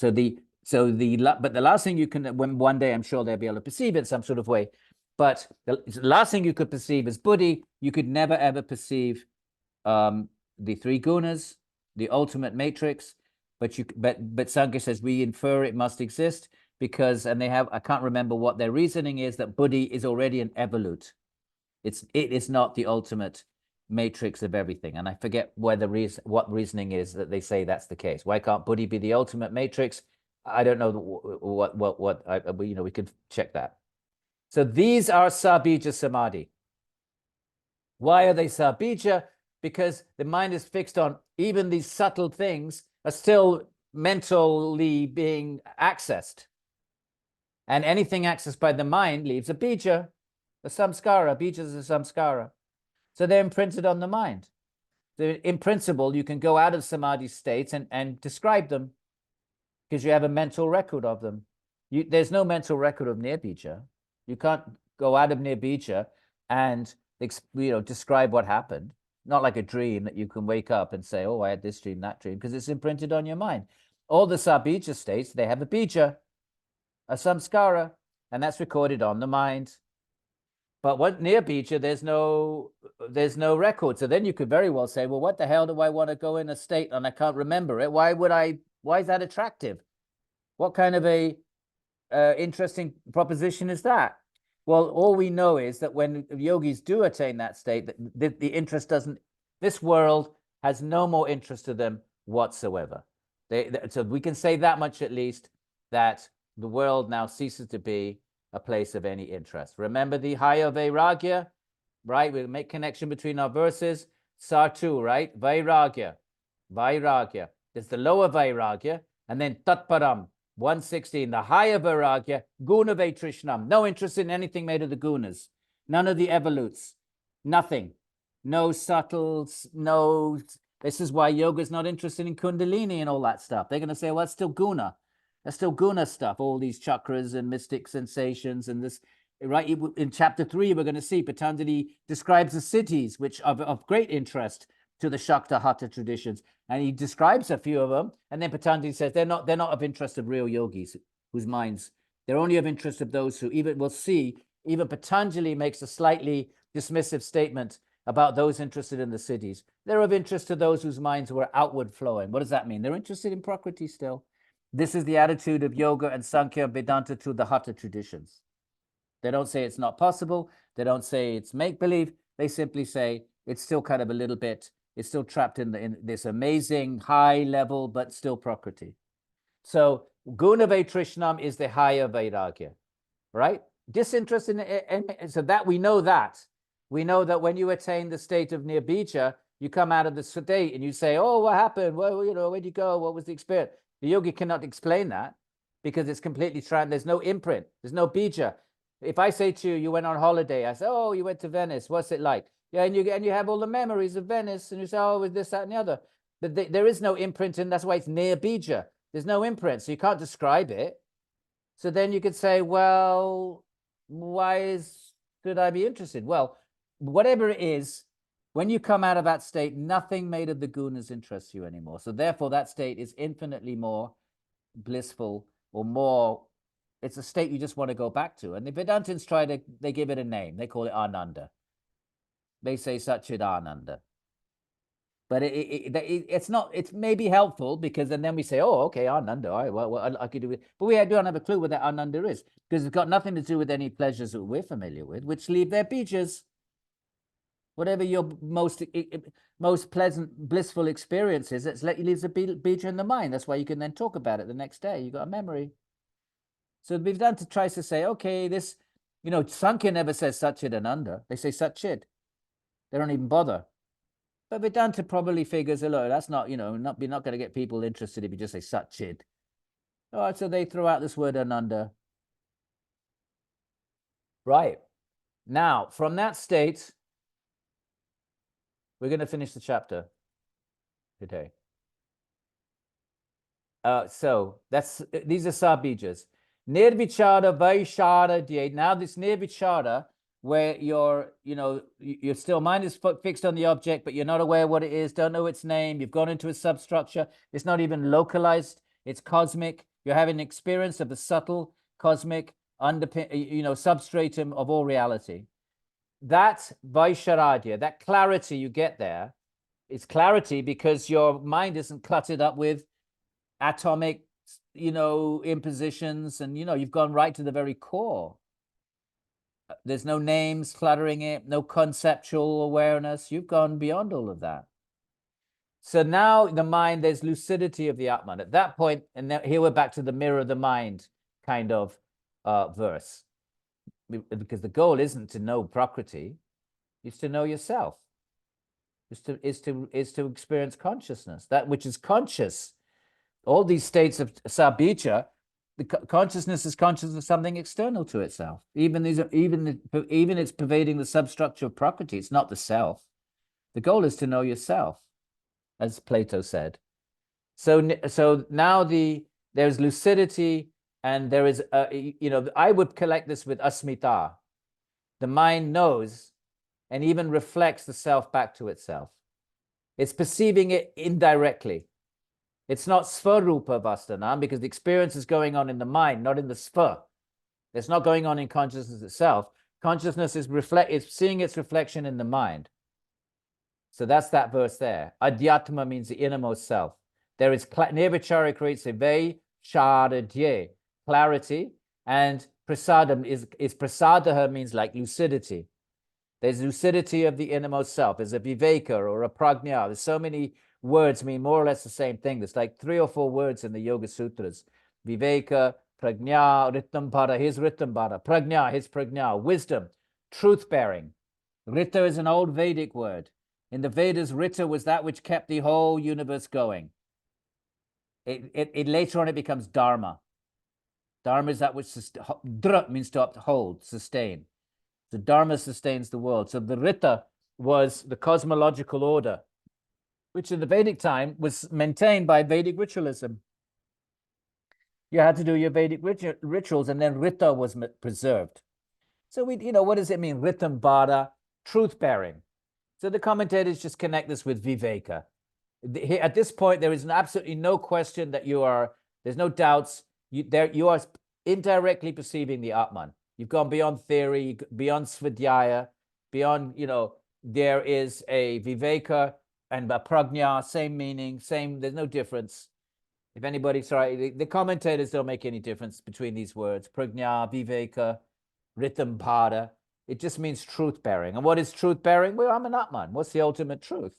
But the last thing you can, when one day I'm sure they'll be able to perceive it in some sort of way. But the last thing you could perceive is buddhi. You could never ever perceive the three gunas, the ultimate matrix. But Sankhya says we infer it must exist because, and I can't remember what their reasoning is, that buddhi is already an evolute. It is not the ultimate matrix of everything. And I forget what reasoning is that they say that's the case. Why can't buddhi be the ultimate matrix? I don't know what we could check that. So these are sabija samadhi. Why are they sabija? Because the mind is fixed on even these subtle things are still mentally being accessed. And anything accessed by the mind leaves a bija, a samskara. Bija is a samskara. So they're imprinted on the mind. So in principle, you can go out of samadhi states and describe them because you have a mental record of them. There's no mental record of nirbija. You can't go out of nirbija and describe what happened. Not like a dream that you can wake up and say, oh, I had this dream, that dream, because it's imprinted on your mind. All the sabija states, they have a bija, a samskara, and that's recorded on the mind. But what nirbija, there's no record. So then you could very well say, well, what the hell do I want to go in a state and I can't remember it? Why is that attractive? What kind of a interesting proposition is that? Well, all we know is that when yogis do attain that state, that the interest doesn't, this world has no more interest to them whatsoever. So we can say that much at least, that the world now ceases to be a place of any interest. Remember the higher vairagya, right? We make connection between our verses. Sartu, right? Vairagya. There's the lower vairagya, and then tatparam, 116, the higher vairagya, guna vaitrishnam, no interest in anything made of the gunas, none of the evolutes, nothing, no subtles, no. This is why yoga is not interested in kundalini and all that stuff. They're going to say, well, that's still guna. That's still guna stuff, all these chakras and mystic sensations and this, right? In chapter 3, we're going to see Patanjali describes the cities, which are of great interest to the Shakta Hatha traditions. And he describes a few of them. And then Patanjali says they're not of interest of real yogis whose minds, they're only of interest of those who we'll see, even Patanjali makes a slightly dismissive statement about those interested in the cities. They're of interest to those whose minds were outward flowing. What does that mean? They're interested in Prakriti still. This is the attitude of yoga and Sankhya and Vedanta to the Hatha traditions. They don't say it's not possible. They don't say it's make-believe. They simply say it's still kind of a little bit, it's still trapped in this amazing high level, but still Prakriti. So Guna Vaitrishnam is the higher Vairagya, right? Disinterest in so that we know that. We know that when you attain the state of Nirbija, You come out of the state and you say, oh, what happened? Well, where'd you go? What was the experience? The yogi cannot explain that because it's completely there's no imprint. There's no bija. If I say to you, you went on holiday, I say, oh, you went to Venice. What's it like? Yeah, and you have all the memories of Venice, and you say, oh, with this, that, and the other. But there is no imprint, and that's why it's near bija. There's no imprint, so you can't describe it. So then you could say, well, should I be interested? Well, whatever it is, when you come out of that state, nothing made of the gunas interests you anymore. So therefore, that state is infinitely more blissful or more. It's a state you just want to go back to. And the Vedantins they give it a name. They call it Ananda. They say Satchidananda. But it's not, it's maybe helpful because then we say, oh, okay, Ananda, I could do it. But we don't have a clue what that Ananda is because it's got nothing to do with any pleasures that we're familiar with, which leave their beaches. Whatever your most pleasant, blissful experience is, leaves a bija in the mind. That's why you can then talk about it the next day. You got a memory. So Vedanta tries to say, okay, this, Sankhya never says Satchidananda. They say Satchid. They don't even bother. But Vedanta probably figures, look, that's not, you're not going to get people interested if you just say Satchid. All right, so they throw out this word Ananda. Right. Now, from that state, we're going to finish the chapter today. So these are sabijas. Nirvichara Vaishara Dye. Now this nirvichara, where your still mind is fixed on the object, but you're not aware what it is, don't know its name, you've gone into a substructure, it's not even localized, it's cosmic, you're having an experience of the subtle, cosmic, substratum of all reality. That Vaisharadya, that clarity you get there, is clarity because your mind isn't cluttered up with atomic, impositions, and, you've gone right to the very core. There's no names cluttering it, no conceptual awareness. You've gone beyond all of that. So now the mind, there's lucidity of the Atman. At that point, and here we're back to the mirror of the mind kind of verse. Because the goal isn't to know Prakriti, it's to know yourself. Is to experience consciousness, that which is conscious. All these states of sabija, the consciousness is conscious of something external to itself. Even it's pervading the substructure of Prakriti. It's not the self. The goal is to know yourself, as Plato said. So now there's lucidity, and there is I would collect this with asmita. The mind knows and even reflects the self back to itself. It's perceiving it indirectly. It's not svarupa vastanam because the experience is going on in the mind, not in the sva. It's not going on in consciousness itself. Consciousness is seeing its reflection in the mind. So that's that verse there. Adhyatma means the innermost self. There is nirvichara creates a vaisharadye, clarity, and prasadam is prasadaha means like lucidity. There's lucidity of the innermost self. There's a viveka or a prajna. There's so many words mean more or less the same thing. There's like 3 or 4 words in the Yoga Sutras. Viveka, prajna, ritambhara, his ritambhara. Prajna, his prajna. Wisdom, truth-bearing. Rita is an old Vedic word. In the Vedas, Rita was that which kept the whole universe going. Later on, it becomes Dharma. Dharma is that which Dra means to uphold, sustain. The Dharma sustains the world. So the Rita was the cosmological order, which in the Vedic time was maintained by Vedic ritualism. You had to do your Vedic rituals, and then Rita was preserved. So what does it mean? Ritambhara, truth-bearing. So the commentators just connect this with viveka. At this point, there is absolutely no question that there's no doubts. You are indirectly perceiving the Atman. You've gone beyond theory, beyond svadhyaya, beyond, there is a viveka and a prajna, same meaning, there's no difference. If anybody's sorry, the commentators don't make any difference between these words. Prajna, viveka, ritambhara. It just means truth-bearing. And what is truth-bearing? Well, I'm an Atman. What's the ultimate truth?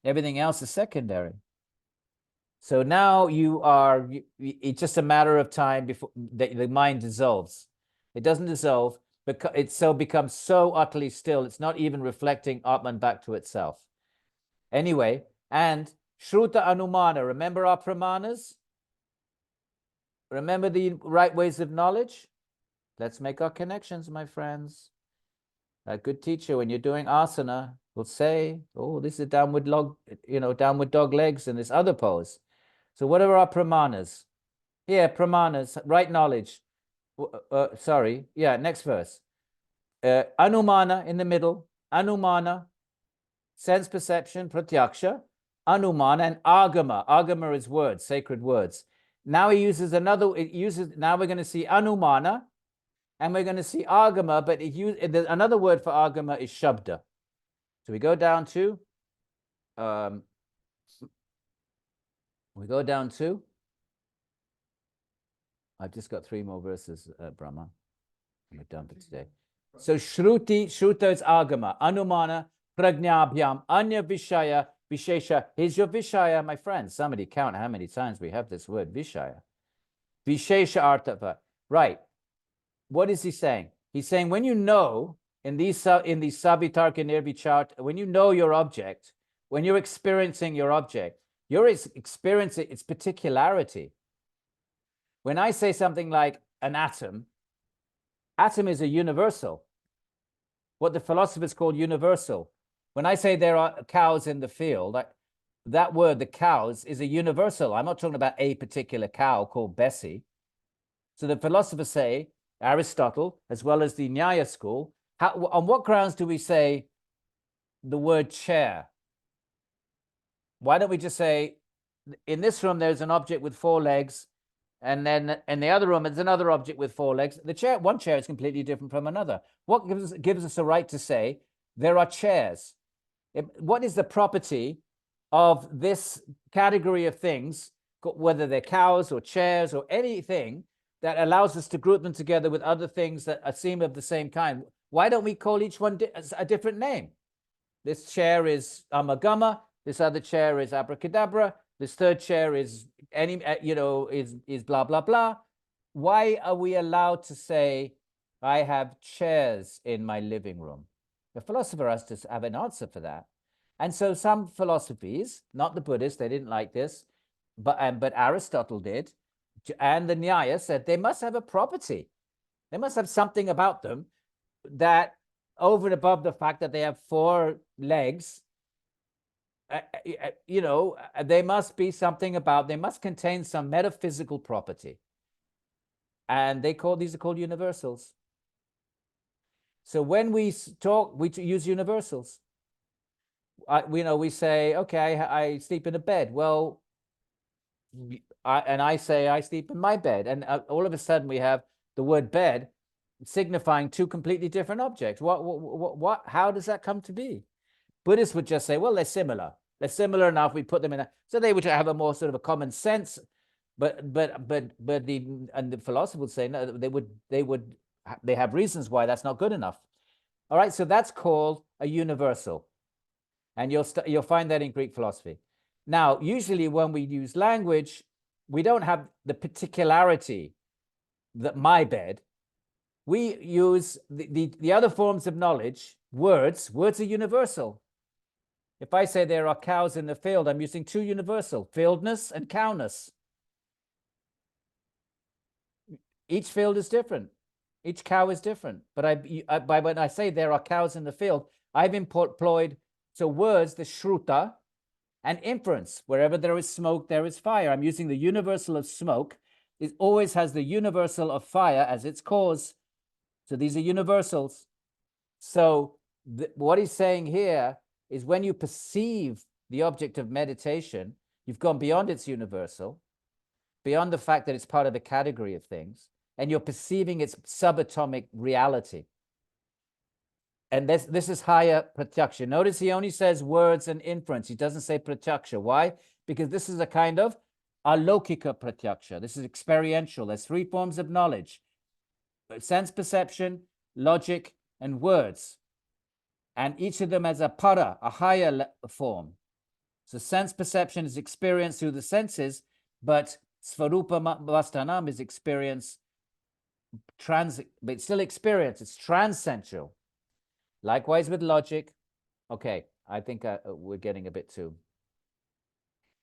Everything else is secondary. So now it's just a matter of time before the mind dissolves. It doesn't dissolve, but it becomes so utterly still, it's not even reflecting Atman back to itself. Anyway, and Shruta Anumana, remember our pramanas? Remember the right ways of knowledge? Let's make our connections, my friends. A good teacher, when you're doing asana, will say, oh, this is downward dog, downward dog legs and this other pose. So what are our pramanas? Here, pramanas, right knowledge. Next verse. Anumana in the middle. Anumana, sense perception, pratyaksha. Anumana and agama. Agama is words, sacred words. Now he uses now we're going to see anumana and we're going to see agama, but another word for agama is shabda. So we go down to, I've just got 3 more verses, Brahma. We're done for today. So Shruta is agama, anumana, pragnabhyam, anya vishaya, vishesha. Here's your vishaya, my friends. Somebody count how many times we have this word, vishaya. Vishesha artava. Right. What is he saying? He's saying when you know, in these Savitarka Nirvichart, when you know your object, when you're experiencing your object, you're experiencing its particularity. When I say something like an atom is a universal. What the philosophers call universal. When I say there are cows in the field, that word, the cows, is a universal. I'm not talking about a particular cow called Bessie. So the philosophers say, Aristotle, as well as the Nyaya school, on what grounds do we say the word chair? Why don't we just say, in this room, there's an object with 4 legs, and then in the other room, there's another object with 4 legs. One chair is completely different from another. What gives us a right to say there are chairs? What is the property of this category of things, whether they're cows or chairs or anything, that allows us to group them together with other things that seem of the same kind? Why don't we call each one a different name? This chair is amagama. This other chair is abracadabra. This third chair is is blah, blah, blah. Why are we allowed to say, I have chairs in my living room? The philosopher has to have an answer for that. And so some philosophies, not the Buddhists, they didn't like this, but Aristotle did, and the Nyaya said they must have a property. They must have something about them that, over and above the fact that they have 4 legs, they must be something about, they must contain some metaphysical property. And these are called universals. So when we talk, we use universals. We say, okay, I sleep in a bed. Well, I say I sleep in my bed. And all of a sudden we have the word bed signifying 2 completely different objects. How does that come to be? Buddhists would just say, well, they're similar. They're similar enough. We put them in so they would have a more sort of a common sense. But the philosophers would say no. They have reasons why that's not good enough. All right, so that's called a universal, and you'll find that in Greek philosophy. Now, usually when we use language, we don't have the particularity that my bed. We use the other forms of knowledge. Words are universal. If I say there are cows in the field, I'm using 2 universal, fieldness and cowness. Each field is different. Each cow is different. But when I say there are cows in the field, I've employed words, the shruta, and inference. Wherever there is smoke, there is fire. I'm using the universal of smoke. It always has the universal of fire as its cause. So these are universals. So what he's saying here is when you perceive the object of meditation, you've gone beyond its universal, beyond the fact that it's part of a category of things, and you're perceiving its subatomic reality. And this is higher pratyaksha. Notice he only says words and inference. He doesn't say pratyaksha. Why? Because this is a kind of alokika pratyaksha. This is experiential. There's 3 forms of knowledge: sense perception, logic, and words. And each of them has a para, a higher form. So sense perception is experienced through the senses, but svarupa vastanam is experience but it's still experience. It's transcensual. Likewise with logic. Okay, I think we're getting a bit too.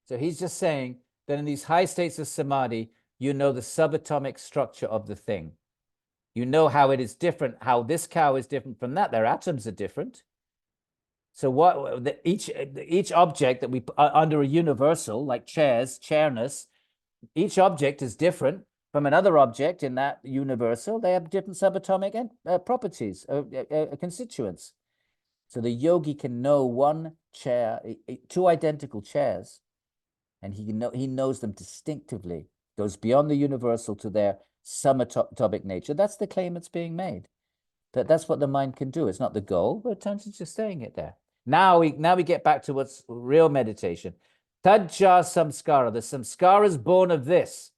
So he's just saying that in these high states of samadhi, you know the subatomic structure of the thing. You know how it is different, how this cow is different from that. Their atoms are different. So each object that we under a universal, like chairs, chairness, each object is different from another object in that universal. They have different subatomic properties, constituents. So the yogi can know one chair, two identical chairs, and he knows them distinctively. Goes beyond the universal to their subatomic nature. That's the claim that's being made. That's what the mind can do. It's not the goal, but Tantra's just saying it there. Now we get back to what's real meditation. Tadja samskara. The samskara is born of this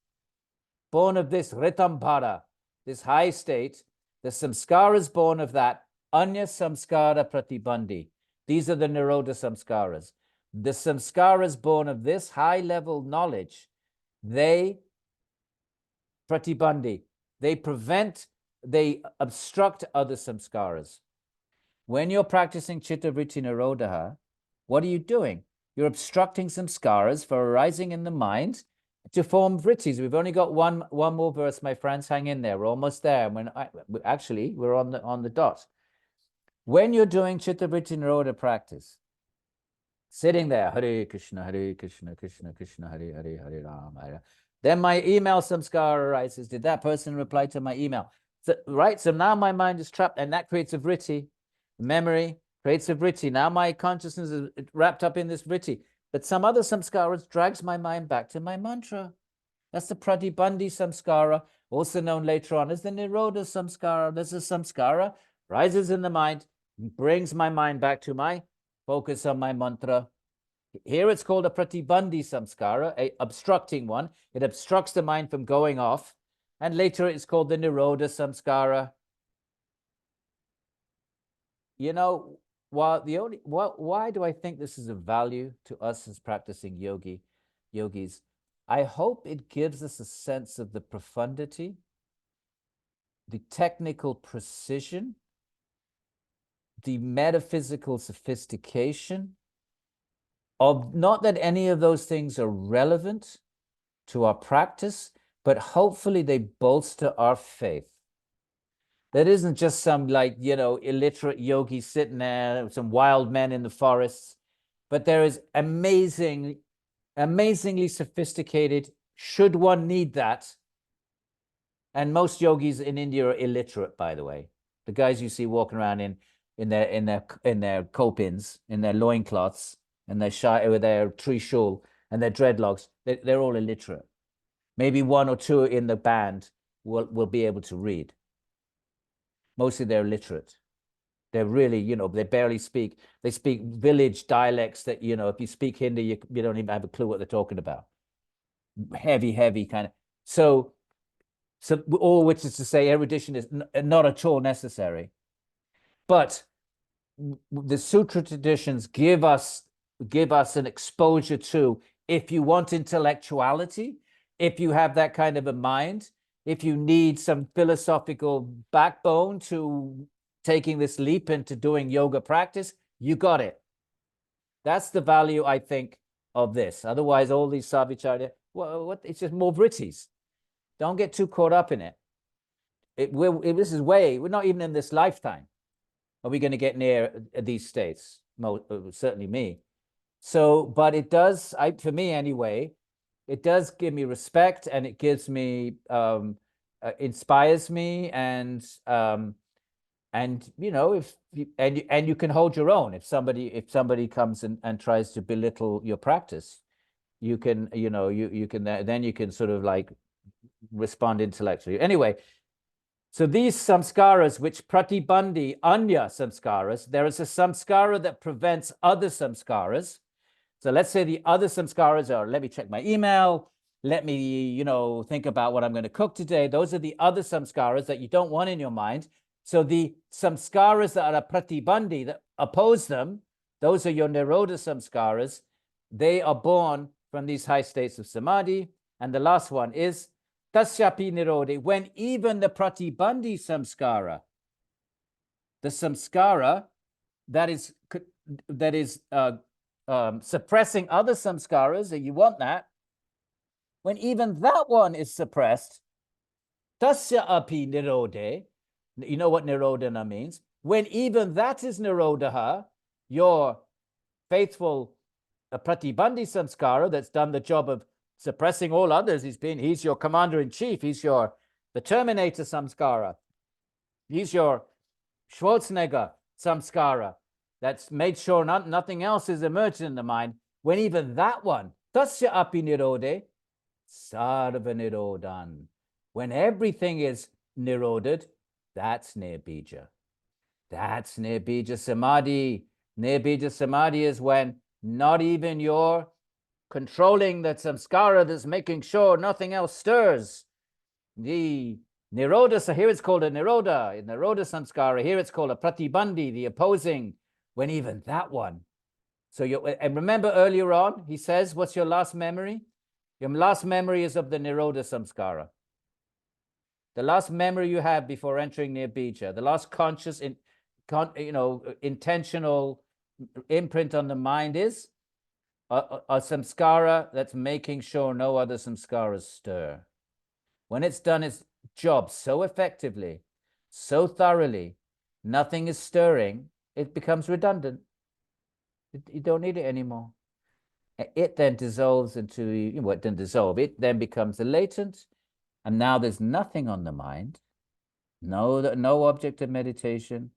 ritambhara, this high state. The samskara is born of that. Anya samskara pratibandhi. These are the nirodha samskaras. The samskara is born of this high level knowledge. They pratibandhi. They prevent, they obstruct other samskaras. When you're practicing chitta vritti nirodha, what are you doing? You're obstructing samskaras for arising in the mind to form vrittis. We've only got one more verse, my friends. Hang in there. We're almost there. Actually, we're on the dot. When you're doing chitta vritti nirodha practice, sitting there, Hare Krishna, Krishna Krishna, Hare Hare, Hare Rama. Then my email samskara arises. Did that person reply to my email? So, right. So now my mind is trapped, and that creates a vritti. Memory creates a vritti. Now my consciousness is wrapped up in this vritti. But some other samskaras drags my mind back to my mantra. That's the pratibandhi samskara, also known later on as the nirodha samskara. There's a samskara, rises in the mind, brings my mind back to my focus on my mantra. Here it's called a pratibandhi samskara, a obstructing one. It obstructs the mind from going off. And later it's called the nirodha samskara. You know, why do I think this is of value to us as practicing yogis? I hope it gives us a sense of the profundity, the technical precision, the metaphysical sophistication of, not that any of those things are relevant to our practice, but hopefully they bolster our faith. That isn't just some illiterate yogi sitting there, some wild men in the forests, but there is amazingly sophisticated, should one need that. And most yogis in India are illiterate, by the way. The guys you see walking around in their kopins, in their loincloths, and with their trishul and their dreadlocks, they're all illiterate. Maybe one or two in the band will be able to read. Mostly they're illiterate. They're really, they barely speak. They speak village dialects that, if you speak Hindi, you don't even have a clue what they're talking about. Heavy kind of. So all which is to say erudition is not at all necessary. But the sutra traditions give us an exposure to, if you want intellectuality, if you have that kind of a mind, if you need some philosophical backbone to taking this leap into doing yoga practice, you got it. That's the value, I think, of this. Otherwise, all these savicharya, it's just more vrittis. Don't get too caught up in it. We're not even in this lifetime are we going to get near these states. Certainly me. So, but it does, for me anyway, it does give me respect, and it gives me, inspires me, and if you can hold your own. If somebody comes and tries to belittle your practice, you can, then you can sort of like respond intellectually. Anyway, so these samskaras, which pratibandhi, anya samskaras, there is a samskara that prevents other samskaras. So let's say the other samskaras are, let me check my email, let me, think about what I'm going to cook today. Those are the other samskaras that you don't want in your mind. So the samskaras that are pratibandhi, that oppose them, those are your nirodha samskaras. They are born from these high states of samadhi. And the last one is tasyapi nirodhe, when even the pratibandhi samskara, the samskara that suppressing other samskaras, and you want that, when even that one is suppressed, tasya api nirode, you know what nirodhana means? When even that is nirodha, your faithful pratibandhi samskara that's done the job of suppressing all others, he's your commander-in-chief, he's the Terminator samskara, he's your Schwarzenegger samskara that's made sure nothing else is emerged in the mind. When even that one, tasya api nirode, sarva nirodhan, when everything is niroded, that's nirbija. That's nirbija samadhi. Nirbija samadhi is when not even you're controlling that samskara that's making sure nothing else stirs. The nirodha, so here it's called a nirodha, in nirodha samskara, here it's called a pratibandhi, the opposing, when even that one. So and remember earlier on, he says, what's your last memory? Your last memory is of the nirodha samskara. The last memory you have before entering nirbija, the last conscious, intentional imprint on the mind is a samskara that's making sure no other samskaras stir. When it's done its job so effectively, so thoroughly, nothing is stirring, it becomes redundant. You don't need it anymore. It then dissolves into, it didn't dissolve, it then becomes a latent, and now there's nothing on the mind, no object of meditation,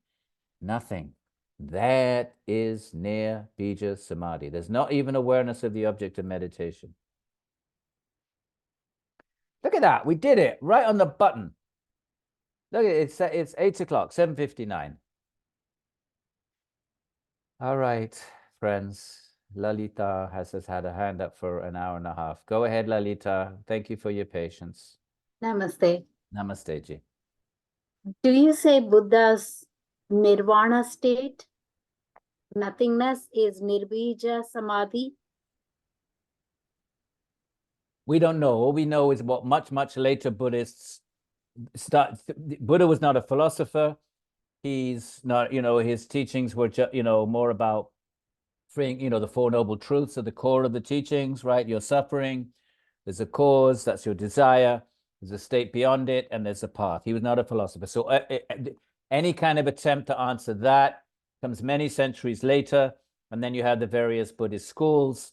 nothing. That is near bija samadhi. There's not even awareness of the object of meditation. Look at that. We did it right on the button. Look, it's 8 o'clock, 7:59. All right, friends. Lalita has had a hand up for an hour and a half. Go ahead, Lalita. Thank you for your patience. Namaste. Namaste, Ji. Do you say Buddha's nirvana state, nothingness, is nirbija samadhi? We don't know. All we know is what much later Buddhists start. Buddha was not a philosopher. He's not, his teachings were just, more about freeing, the Four Noble Truths at the core of the teachings, right? You're suffering, there's a cause, that's your desire, there's a state beyond it, and there's a path. He was not a philosopher. So any kind of attempt to answer that comes many centuries later, and then you have the various Buddhist schools.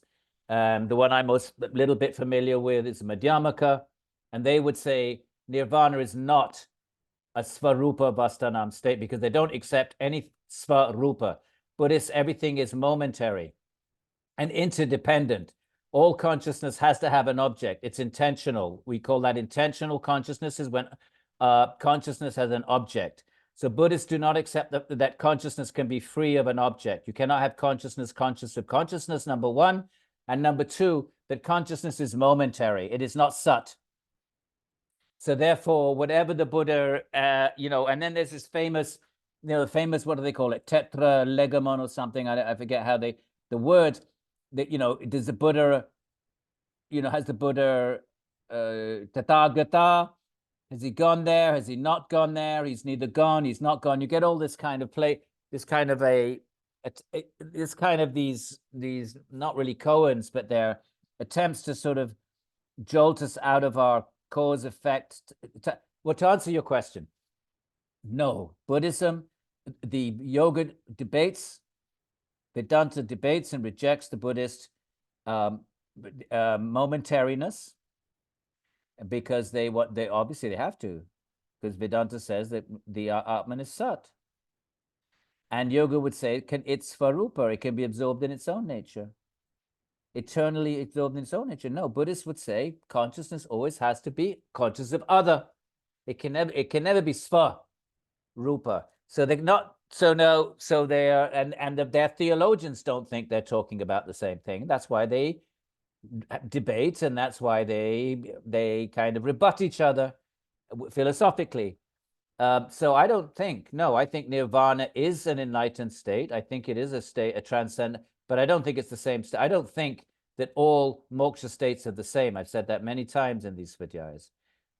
The one I'm a little bit familiar with is Madhyamaka, and they would say nirvana is not a svarupa vastanam state because they don't accept any svarupa. Buddhists, everything is momentary and interdependent. All consciousness has to have an object. It's intentional. We call that intentional consciousness, is when consciousness has an object. So Buddhists do not accept that consciousness can be free of an object. You cannot have consciousness conscious of consciousness, number one. And number two, that consciousness is momentary. It is not sat. So therefore, whatever the Buddha, and then there's this famous, what do they call it? Tetralegomon or something. I forget how the word that, does the Buddha, has the Buddha Tathagata? Has he gone there? Has he not gone there? He's neither gone, he's not gone. You get all this kind of these not really koans, but they're attempts to sort of jolt us out of our cause effect. Well, to answer your question, no. Buddhism, the yoga debates, Vedanta debates and rejects the Buddhist momentariness, because they obviously they have to, because Vedanta says that the Atman is Sat. And yoga would say it's Svarupa, it can be absorbed in its own nature. Eternally absorbed in its own nature. No, Buddhists would say consciousness always has to be conscious of other. It can never be Sva Rupa. So they're not, so they are, and their theologians don't think they're talking about the same thing. That's why they debate, and that's why they kind of rebut each other philosophically. So I don't think, I think nirvana is an enlightened state. I think it is a state, a transcendent, but I don't think it's the same state. I don't think that all moksha states are the same. I've said that many times in these videos.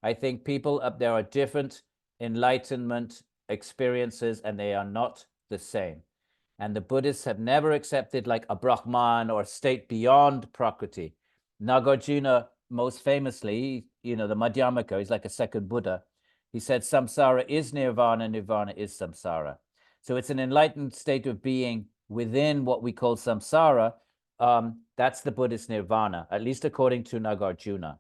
I think there are different enlightenment experiences, and they are not the same. And the Buddhists have never accepted like a Brahman or a state beyond Prakriti. Nagarjuna, most famously, the Madhyamaka, he's like a second Buddha. He said samsara is nirvana, nirvana is samsara. So it's an enlightened state of being within what we call samsara. That's the Buddhist nirvana, at least according to Nagarjuna.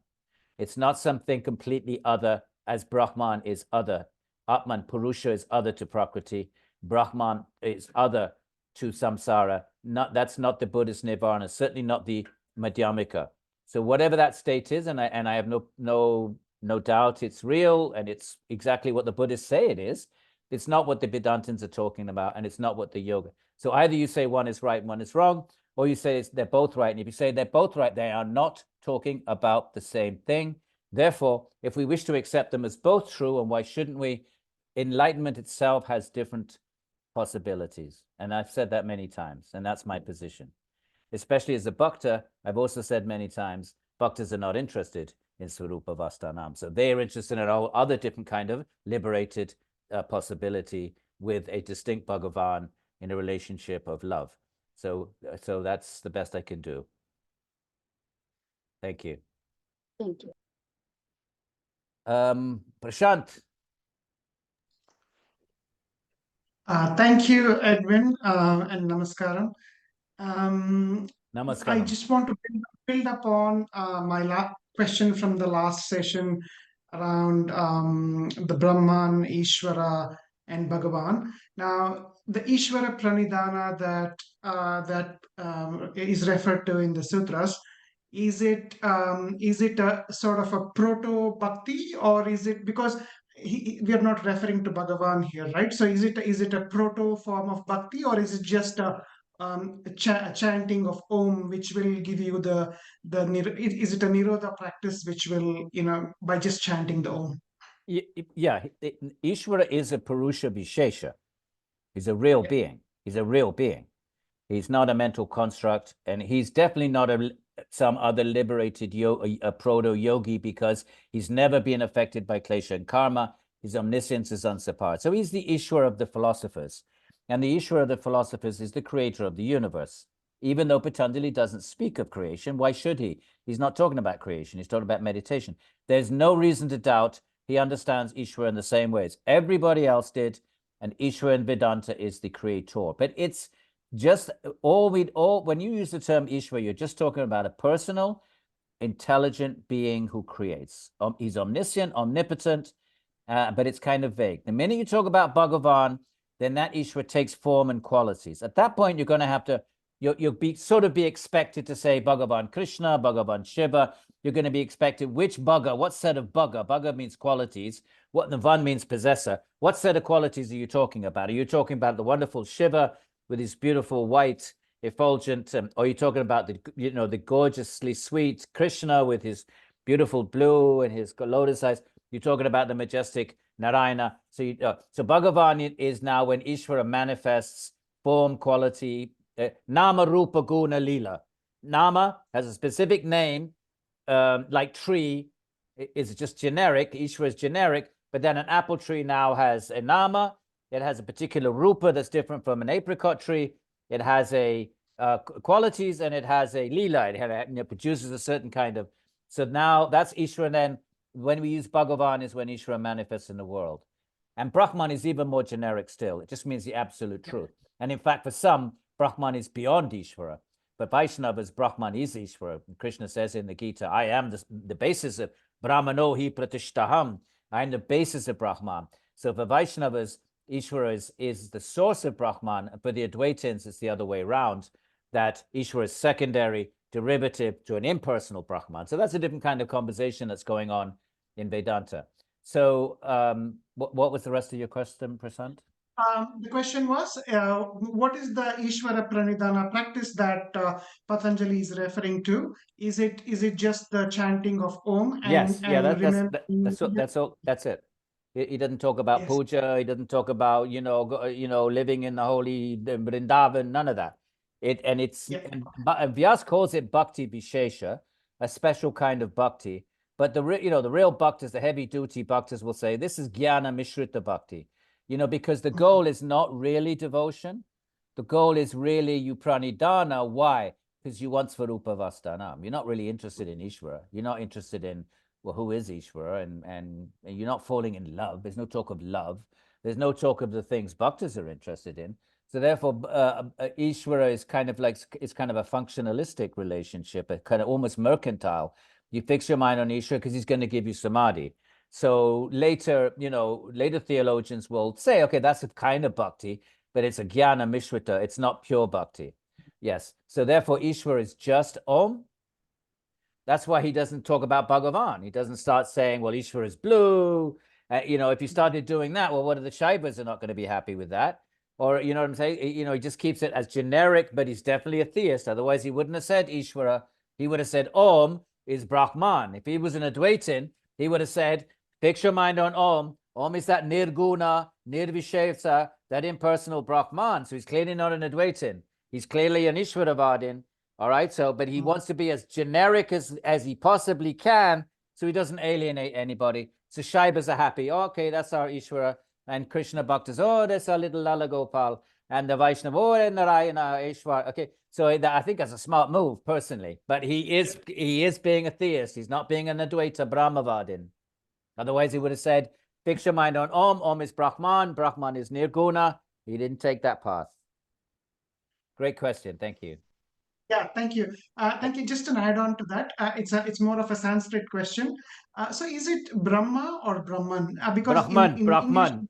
It's not something completely other, as Brahman is other. Atman, Purusha, is other to Prakriti. Brahman is other to samsara. That's not the Buddhist nirvana, certainly not the Madhyamika. So whatever that state is, and I have no doubt it's real, and it's exactly what the Buddhists say it is. It's not what the Vedantins are talking about, and it's not what the yoga. So either you say one is right and one is wrong, or you say they're both right. And if you say they're both right, they are not talking about the same thing. Therefore, if we wish to accept them as both true, and why shouldn't we? Enlightenment itself has different possibilities. And I've said that many times, and that's my position. Especially as a bhakta, I've also said many times, bhaktas are not interested in Swarupa Vastanam. So they're interested in a whole other different kind of liberated possibility with a distinct Bhagavan in a relationship of love. So that's the best I can do. Thank you. Thank you. Prashant. Thank you, Edwin, and Namaskaram. I Namaskaram. just want to build upon my question from the last session around the Brahman, Ishvara, and Bhagavan. Now, the Ishvara Pranidhana that is referred to in the sutras, is it a sort of a proto bhakti, or is it because we are not referring to Bhagavan here, right? So is it a proto form of bhakti, or is it just a chanting of Om, which will give you is it a Nirodha practice, which will, by just chanting the Om? Yeah, Ishvara is a Purusha Vishesha. He's a real being. He's a real being. He's not a mental construct, and he's definitely not some other liberated a proto-yogi, because he's never been affected by klesha and karma. His omniscience is unsurpassed. So he's the Ishvara of the philosophers. And the Ishvara of the philosophers is the creator of the universe. Even though Patanjali doesn't speak of creation, why should he? He's not talking about creation. He's talking about meditation. There's no reason to doubt he understands Ishvara in the same ways everybody else did, and Ishvara in Vedanta is the creator. But it's just when you use the term Ishvara, you're just talking about a personal, intelligent being who creates. He's omniscient, omnipotent, but it's kind of vague. The minute you talk about Bhagavan, then that Ishvara takes form and qualities. At that point, you're going to have to, you'll be expected to say Bhagavan Krishna, Bhagavan Shiva. You're going to be expected which Bhaga, what set of Bhaga? Bhaga means qualities. What the Van means possessor. What set of qualities are you talking about? Are you talking about the wonderful Shiva with his beautiful white effulgent, or are you talking about the gorgeously sweet Krishna with his beautiful blue and his lotus eyes? You're talking about the majestic Narayana. So Bhagavan is now when Ishvara manifests form, quality, Nama, Rupa, Guna, Lila. Nama has a specific name, like tree is just generic. Ishvara is generic, but then an apple tree now has a Nama. It has a particular rupa that's different from an apricot tree. It has a qualities, and it has a lila. It produces a certain kind of. So now that's Ishvara. And then when we use Bhagavan is when Ishvara manifests in the world. And Brahman is even more generic still. It just means the absolute truth. And in fact, for some, Brahman is beyond Ishvara. But Vaishnavas, Brahman is Ishvara. Krishna says in the Gita, I am the basis of Brahmano hi pratishtaham. I am the basis of Brahman. So for Vaishnavas, Ishvara is the source of Brahman. For the Advaitins, it's the other way around, that Ishvara is secondary, derivative to an impersonal Brahman. So that's a different kind of conversation that's going on in Vedanta. So what was the rest of your question, Prasant? The question was, what is the Ishvara Pranidhana practice that Patanjali is referring to? Is it just the chanting of Om? Yes, that's all. That's it. He doesn't talk about puja. He doesn't talk about living in the holy Vrindavan. None of that. And Vyas calls it bhakti vishesha, a special kind of bhakti. But the real bhaktas, the heavy duty bhaktas, will say this is jnana mishrita bhakti. Because the goal is not really devotion. The goal is really you pranidhana. Why? Because you want Svarupa Vastanam. You're not really interested in Ishvara. You're not interested in, well, who is Ishvara? And you're not falling in love. There's no talk of love. There's no talk of the things bhaktas are interested in. So therefore, Ishvara is kind of like, it's kind of a functionalistic relationship, a kind of almost mercantile. You fix your mind on Ishvara because he's going to give you samadhi. So later, later theologians will say, okay, that's a kind of bhakti, but it's a jnana mishrita. It's not pure bhakti. Yes. So therefore, Ishvara is just Om. That's why he doesn't talk about Bhagavan. He doesn't start saying, well, Ishvara is blue. If you started doing that, well, what are the Shaivas are not going to be happy with that? Or, you know what I'm saying? He just keeps it as generic, but he's definitely a theist. Otherwise, he wouldn't have said Ishvara. He would have said Om is Brahman. If he was an Advaitin, he would have said, fix your mind on Om. Om is that nirguna, nirvishesa, that impersonal Brahman. So he's clearly not an Advaitin. He's clearly an Ishvaravadin. All right. So, but he wants to be as generic as he possibly can, so he doesn't alienate anybody. So Shaivas are happy. Okay, that's our Ishvara. And Krishna Bhaktas, oh, that's our little Lala Gopal. And the Vaishnava, oh, Narayana, Ishvara. Okay. So I think that's a smart move, personally. But he is being a theist. He's not being an Advaita Brahmavadin. Otherwise, he would have said, fix your mind on Om. Om is Brahman. Brahman is Nirguna. He didn't take that path. Great question. Thank you. Yeah, thank you. Thank you. Just an add-on to that, it's more of a Sanskrit question. So is it Brahma or Brahman? Because Brahman, in Brahman, English,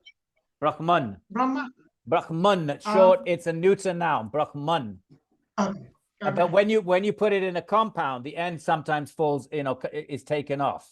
Brahman, Brahma. Brahman. Short, it's a neuter noun. Brahman. Okay. But when you put it in a compound, the end sometimes falls, is taken off.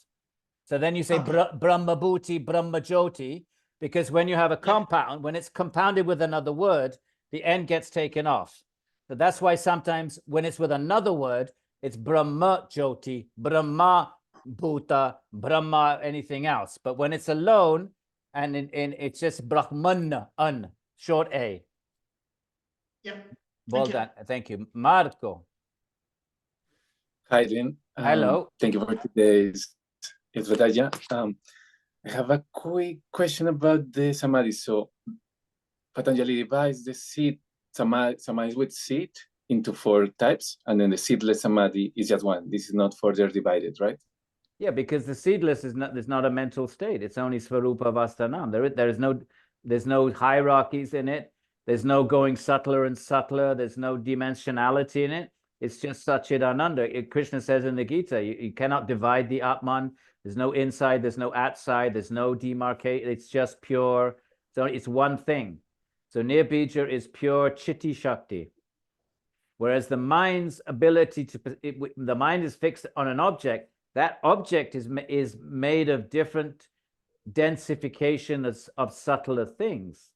So then you say Brahmabhuti, Brahmajoti, because when you have a compound, when it's compounded with another word, the end gets taken off. So that's why sometimes when it's with another word, it's Brahma Jyoti, Brahma Bhuta, Brahma anything else. But when it's alone, and it's just Brahman, short A. Yeah. Well done. Thank you. Marco. Hi, Edwin. Hello. Thank you for today's Advaita. I have a quick question about the Samadhi. So Patanjali divides the seed Samadhi with seed into 4 types, and then the seedless Samadhi is just one. This is not further divided, right? Yeah, because the seedless there's not a mental state. It's only Svarupa Vastanam. There's no hierarchies in it. There's no going subtler and subtler. There's no dimensionality in it. It's just Satchidananda. Krishna says in the Gita, you cannot divide the Atman. There's no inside, there's no outside, there's no demarcate. It's just pure. So it's one thing. So Nirbija is pure Chitti Shakti. Whereas the mind's ability the mind is fixed on an object. That object is made of different densification of subtler things.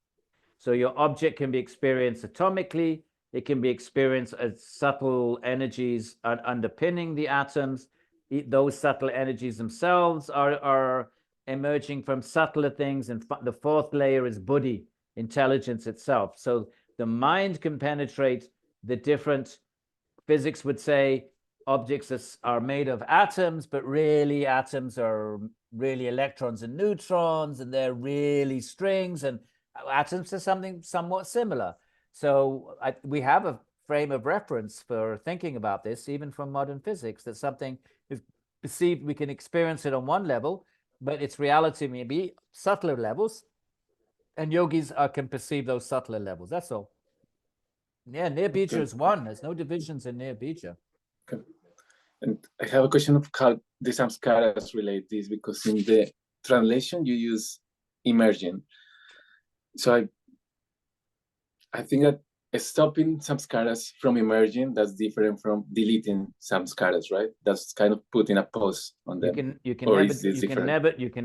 So your object can be experienced atomically. It can be experienced as subtle energies underpinning the atoms. Those subtle energies themselves are emerging from subtler things. And the 4th layer is buddhi, intelligence itself. So the mind can penetrate the different, physics would say, objects are made of atoms, but really atoms are really electrons and neutrons, and they're really strings, and atoms are something somewhat similar. So we have a frame of reference for thinking about this, even from modern physics, that something is perceived, we can experience it on one level, but its reality may be subtler levels, and yogis can perceive those subtler levels. That's all. Yeah, Nirbija is one. There's no divisions in Nirbija. Okay. And I have a question of how the samskaras relate this, because in the translation you use emerging. So I think that stopping samskaras from emerging, that's different from deleting samskaras, right? That's kind of putting a pause on them. You can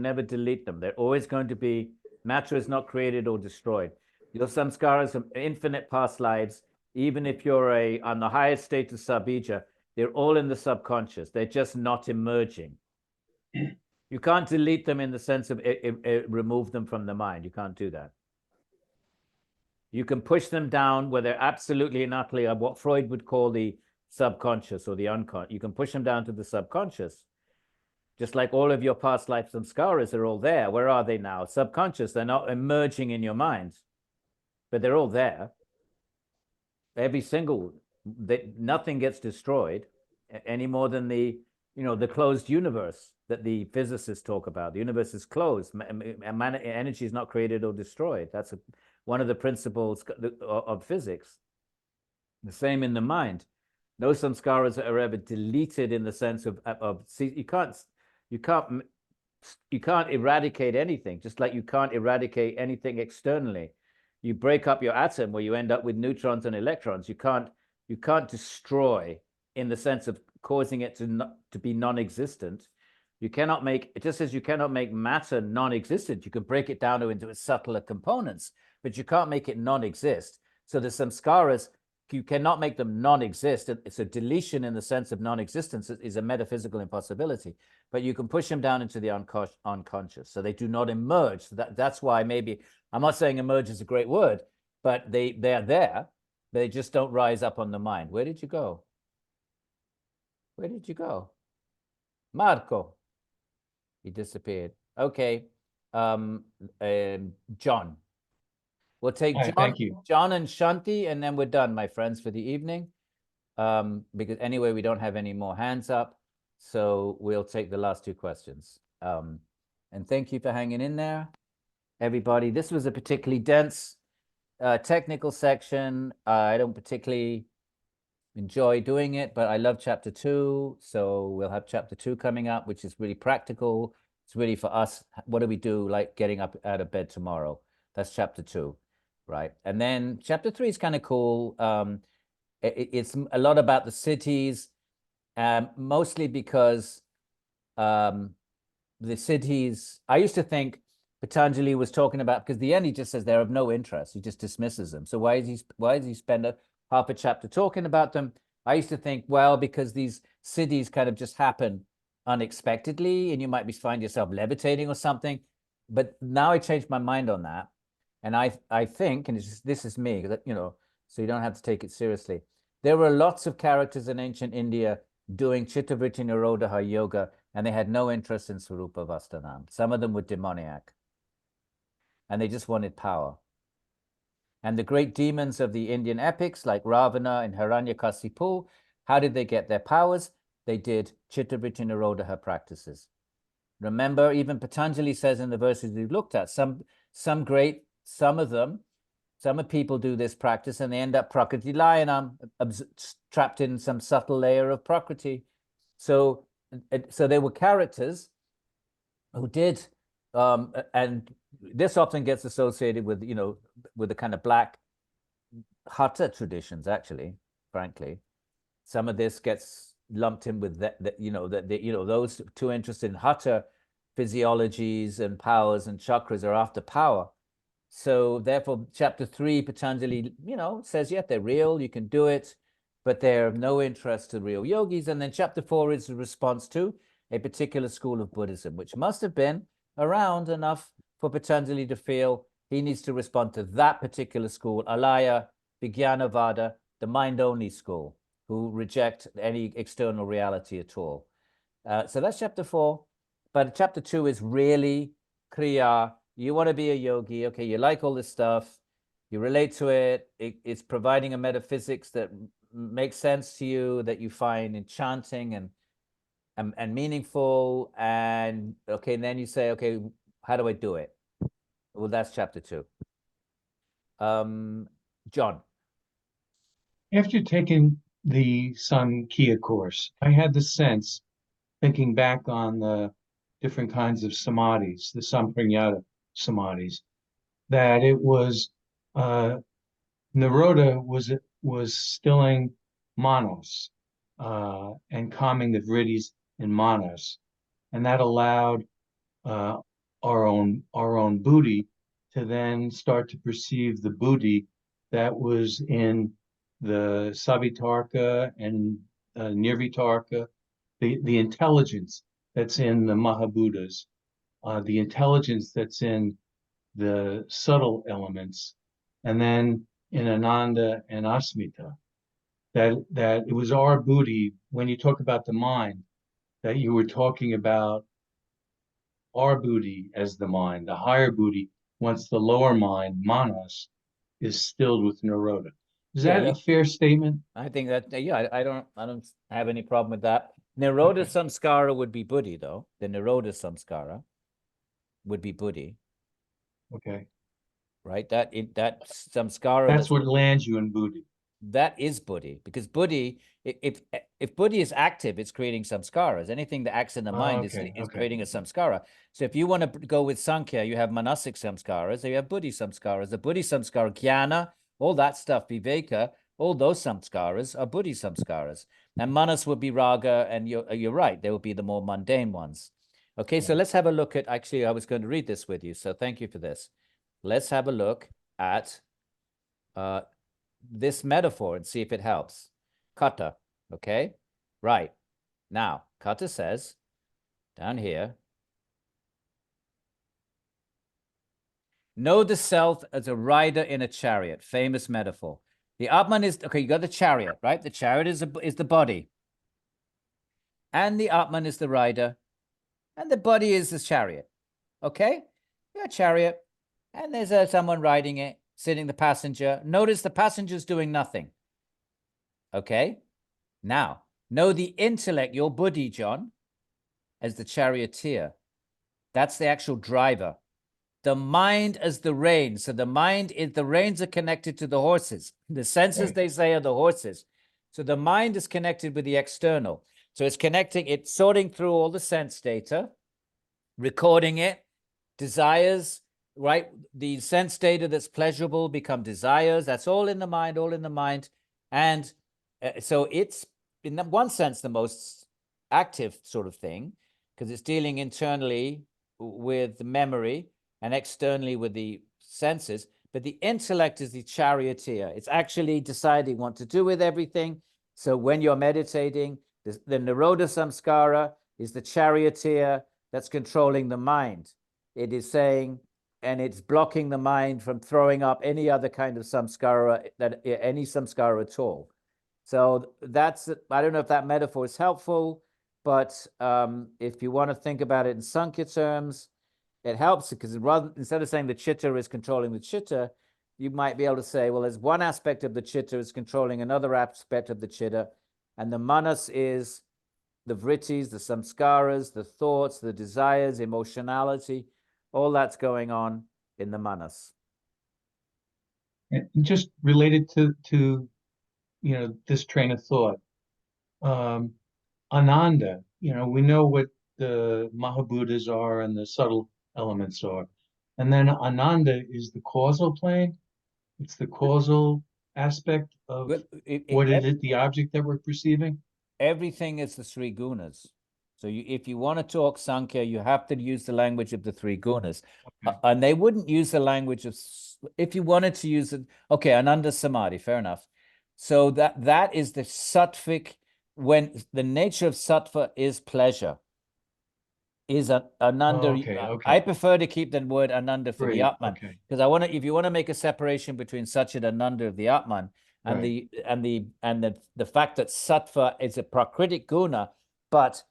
never delete them. They're always going to be, matter is not created or destroyed. Your samskaras of infinite past lives, even if you're on the highest state of sabija, they're all in the subconscious. They're just not emerging. You can't delete them in the sense of remove them from the mind. You can't do that. You can push them down where they're absolutely and utterly what Freud would call the subconscious or the unconscious. You can push them down to the subconscious. Just like all of your past life samskaras are all there. Where are they now? Subconscious. They're not emerging in your mind, but they're all there. Every single, nothing gets destroyed any more than the closed universe that the physicists talk about. The universe is closed. Energy is not created or destroyed. That's one of the principles of physics. The same in the mind. No samskaras are ever deleted in the sense of see, you can't eradicate anything, just like you can't eradicate anything externally. You break up your atom where you end up with neutrons and electrons. You can't destroy in the sense of causing it to be non-existent. You cannot make, just as you cannot make matter non-existent, you can break it down into its subtler components, but you can't make it non-exist. So the samskaras, you cannot make them non-exist. It's a deletion in the sense of non-existence is a metaphysical impossibility, but you can push them down into the unconscious. So they do not emerge. So that's why maybe, I'm not saying emerge is a great word, but they're there. They just don't rise up on the mind. Where did you go? Where did you go? Marco. He disappeared. Okay. John. We'll take Hi, John, thank you. John and Shanti, and then we're done, my friends, for the evening. Because anyway, we don't have any more hands up. So we'll take the last two questions. And thank you for hanging in there, everybody. This was a particularly dense technical section. I don't particularly enjoy doing it, but I love chapter 2. So we'll have chapter 2 coming up, which is really practical. It's really for us. What do we do, like getting up out of bed tomorrow? That's chapter 2, right? And then chapter 3 is kind of cool. It's a lot about the cities, mostly because the cities, I used to think Patanjali was talking about, because the end he just says they're of no interest. He just dismisses them. So why does he spend half a chapter talking about them? I used to think, well, because these cities kind of just happen unexpectedly, and you might find yourself levitating or something. But now I changed my mind on that. And I think, and this is me, so you don't have to take it seriously. There were lots of characters in ancient India doing Chittavritti Nirodha yoga, and they had no interest in Swarupa Vastanam. Some of them were demoniac, and they just wanted power. And the great demons of the Indian epics, like Ravana and Hiranyakasipu, how did they get their powers? They did Chittavritti Nirodha practices. Remember, even Patanjali says in the verses we've looked at, some people do this practice and they end up prakriti layanam, trapped in some subtle layer of prakriti. So there were characters who did, and this often gets associated with, with the kind of black hatha traditions, actually, frankly. Some of this gets lumped in with those too interested in hatha physiologies and powers and chakras are after power. So therefore, chapter 3, Patanjali, says, yeah, they're real, you can do it, but they're of no interest to real yogis. And then chapter 4 is a response to a particular school of Buddhism, which must have been around enough for Patanjali to feel he needs to respond to that particular school, Alaya, Vijnanavada, the mind-only school, who reject any external reality at all. So that's chapter 4. But chapter 2 is really Kriya. You want to be a yogi. Okay, you like all this stuff. You relate to it. It's providing a metaphysics that makes sense to you, that you find enchanting and meaningful. And okay, and then you say, okay, how do I do it? Well, that's chapter 2. John. After taking the Sankhya course, I had the sense, thinking back on the different kinds of samadhis, the Sampranyata samadhis, that it was Nirodha was stilling manos and calming the vriddhis in manos, and that allowed our own buddhi to then start to perceive the buddhi that was in the Savitarka and Nirvitarka, the intelligence that's in the Mahabuddhas, the intelligence that's in the subtle elements, and then in Ananda and Asmita, that it was our buddhi. When you talk about the mind, that you were talking about our buddhi as the mind, the higher buddhi, once the lower mind, manas, is stilled with Nirodha. Is Yeah, that yeah. a fair statement? I think that, yeah, I don't have any problem with that. Nirodha Samskara would be buddhi, though. The Nirodha Samskara would be buddhi, Okay. right? That samskara That's what lands you in buddhi. that is buddhi, because buddhi, if buddhi is active, it's creating samskaras. Anything that acts in the mind is creating a samskara. So if you want to go with Sankhya, you have manasic samskaras, you have buddhi samskaras. The buddhi samskara, jnana, all that stuff, viveka, all those samskaras are buddhi samskaras. And manas would be raga, and you're right, they will be the more mundane ones. Okay, so let's have a look at, actually, I was going to read this with you, so thank you for this. Let's have a look at this metaphor and see if it helps. Kata, okay? Right. Now, Kata says, down here, know the self as a rider in a chariot, famous metaphor. The Atman is, okay, you got the chariot, right? The chariot is the body. And the Atman is the rider. And the body is the chariot, okay? You got a chariot, and there's someone riding it, sitting the passenger. Notice the passenger's doing nothing, okay? Now, know the intellect, your buddhi, John, as the charioteer. That's the actual driver. The mind as the reins. So the mind is, the reins are connected to the horses. The senses, they say, are the horses. So the mind is connected with the external. So it's connecting, it's sorting through all the sense data, recording it, desires, right? The sense data that's pleasurable become desires. That's all in the mind, all in the mind. And so it's, in one sense, the most active sort of thing, because it's dealing internally with the memory and externally with the senses. But the intellect is the charioteer. It's actually deciding what to do with everything. So when you're meditating, the Nirodha Samskara is the charioteer that's controlling the mind. It is saying, and it's blocking the mind from throwing up any other kind of samskara, any samskara at all. So that's, I don't know if that metaphor is helpful, but if you want to think about it in Sankhya terms, it helps, because instead of saying the chitta is controlling the chitta, you might be able to say, well, there's one aspect of the chitta is controlling another aspect of the chitta, and the manas is the vrittis, the samskaras, the thoughts, the desires, emotionality, all that's going on in the manas. And just related to this train of thought, Ananda, we know what the Mahabuddhas are and the subtle elements are. And then Ananda is the causal plane. It's the causal aspect of what is it, the object that we're perceiving? Everything is the three gunas. So if you want to talk Sankhya, you have to use the language of the three gunas. Okay. And they wouldn't use the language of, if you wanted to use it, okay, Ananda Samadhi, fair enough. So that is the sattvic, when the nature of sattva is pleasure, is Ananda. Okay. I prefer to keep the word Ananda for the Great, Atman, okay. because if you want to make a separation between Satchit Ananda of the Atman and the fact that sattva is a prakritic guna, but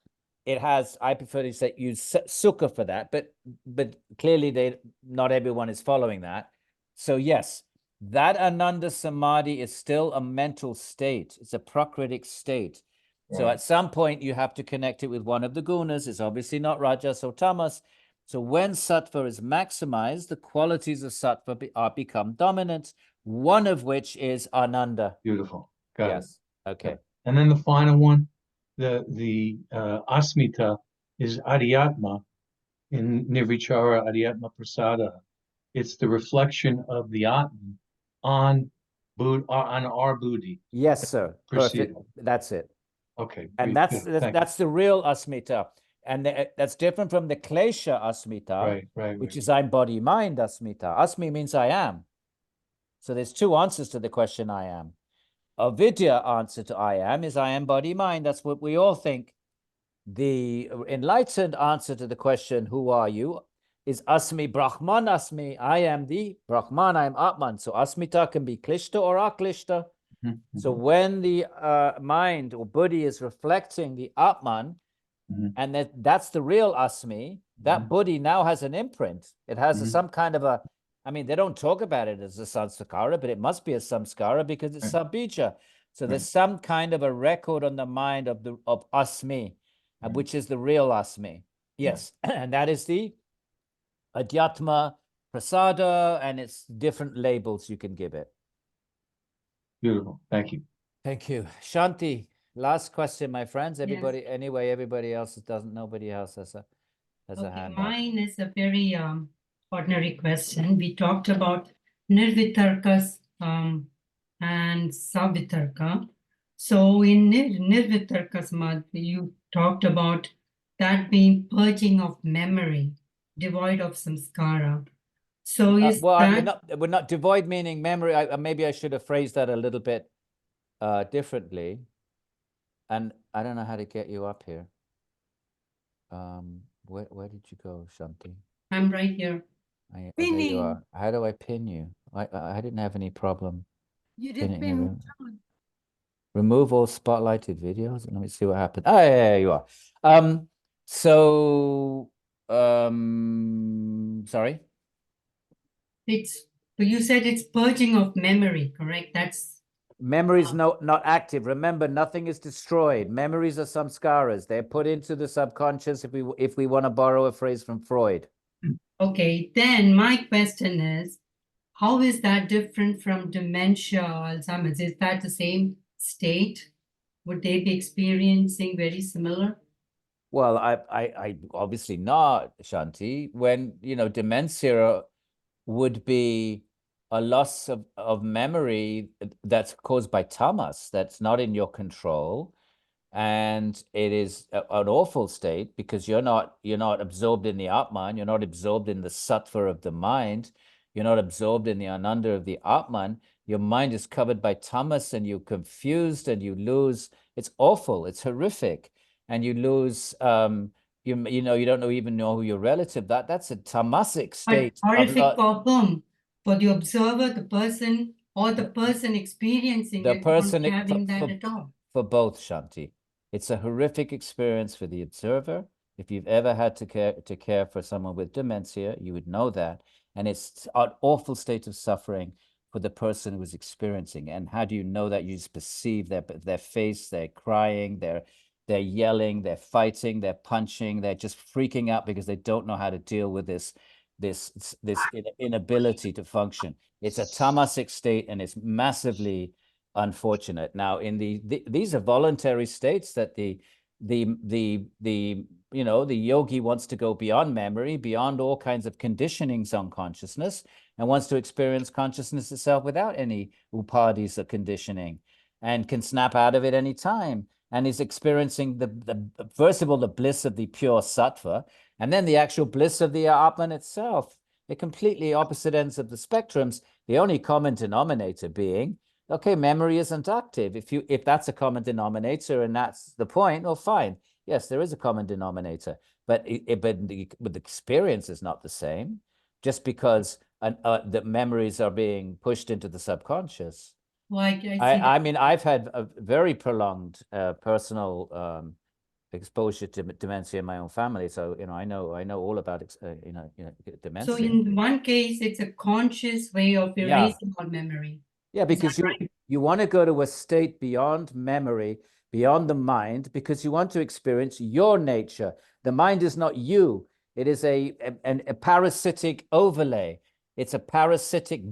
it has, I prefer to use sukha for that, but clearly not everyone is following that. So yes, that Ananda Samadhi is still a mental state. It's a prakritic state. So at some point you have to connect it with one of the gunas. It's obviously not rajas or tamas. So when sattva is maximized, the qualities of sattva become dominant, one of which is Ananda. Beautiful. Got it. Okay. And then the final one, the asmita is adhyatma in Nirvichara Adhyatma Prasada. It's the reflection of the Atman on our buddhi. Yes, sir. Perfect. That's it. Okay. And that's the real asmita. And that's different from the klesha asmita, which is I'm body mind asmita. Asmi means I am. So there's two answers to the question I am. Avidya answer to I am is I am body mind. That's what we all think. The enlightened answer to the question, who are you, is Asmi Brahman Asmi. I am the Brahman, I am Atman. So Asmita can be Klishta or Aklishta. So when the mind or buddhi is reflecting the Atman, and that's the real Asmi, that buddhi now has an imprint. It has some kind of I mean, they don't talk about it as a samskara, but it must be a samskara because it's sabija. So there's some kind of a record on the mind of asmi, which is the real asmi. Yes, and that is the adhyatma prasada, and it's different labels you can give it. Beautiful. Thank you. Thank you. Shanti, last question, my friends. Everybody, anyway, everybody else doesn't, nobody else has a hand up. Mine is a very ordinary question. We talked about nirvitarkas and savitarka. So in nirvitarkas mad, you talked about that being purging of memory, devoid of samskara. So is Well, that we're not devoid meaning memory. Maybe I should have phrased that a little bit differently. And I don't know how to get you up here. Where did you go, Shanti? I'm right here. There you Pinning. are. How do I pin you? I didn't have any problem. You did pinning pin. you. Remove all spotlighted videos and let me see what happened. Oh, yeah, there you are. Sorry. You said it's purging of memory, correct? That's Memory is not active. Remember, nothing is destroyed. Memories are samskaras. They're put into the subconscious, if we want to borrow a phrase from Freud. okay. Then my question is, how is that different from dementia, Alzheimer's? Is that the same state? Would they be experiencing very similar? Well, I obviously not, Shanti. When, dementia would be a loss of memory that's caused by tamas, that's not in your control. And it is an awful state because you're not absorbed in the Atman, you're not absorbed in the sattva of the mind, you're not absorbed in the ananda of the Atman. Your mind is covered by tamas and you're confused and you lose. It's awful, it's horrific. And you lose you don't even know who your relative. That's a tamasic state. But horrific for whom? For the observer, the person, or the person experiencing the it, person not having that at all? For both, Shanti. It's a horrific experience for the observer. If you've ever had to care for someone with dementia, you would know that. And it's an awful state of suffering for the person who is experiencing. And how do you know that? You just perceive their face, they're crying, they're yelling, they're fighting, they're punching, they're just freaking out because they don't know how to deal with this inability to function. It's a tamasic state and it's massively unfortunate. Now, in these are voluntary states that the yogi wants to go beyond memory, beyond all kinds of conditionings on consciousness, and wants to experience consciousness itself without any upadhis or conditioning, and can snap out of it any time. And is experiencing first of all the bliss of the pure sattva, and then the actual bliss of the Atman itself. They're completely opposite ends of the spectrums. The only common denominator being, okay, memory isn't active. If that's a common denominator and that's the point, well, fine. Yes, there is a common denominator, but the experience is not the same, just because the memories are being pushed into the subconscious. Well, I mean, I've had a very prolonged personal exposure to dementia in my own family, so I know all about dementia. So in one case, it's a conscious way of erasing all memory. Yeah, because you want to go to a state beyond memory, beyond the mind, because you want to experience your nature. The mind is not you. It is a parasitic overlay. It's a parasitic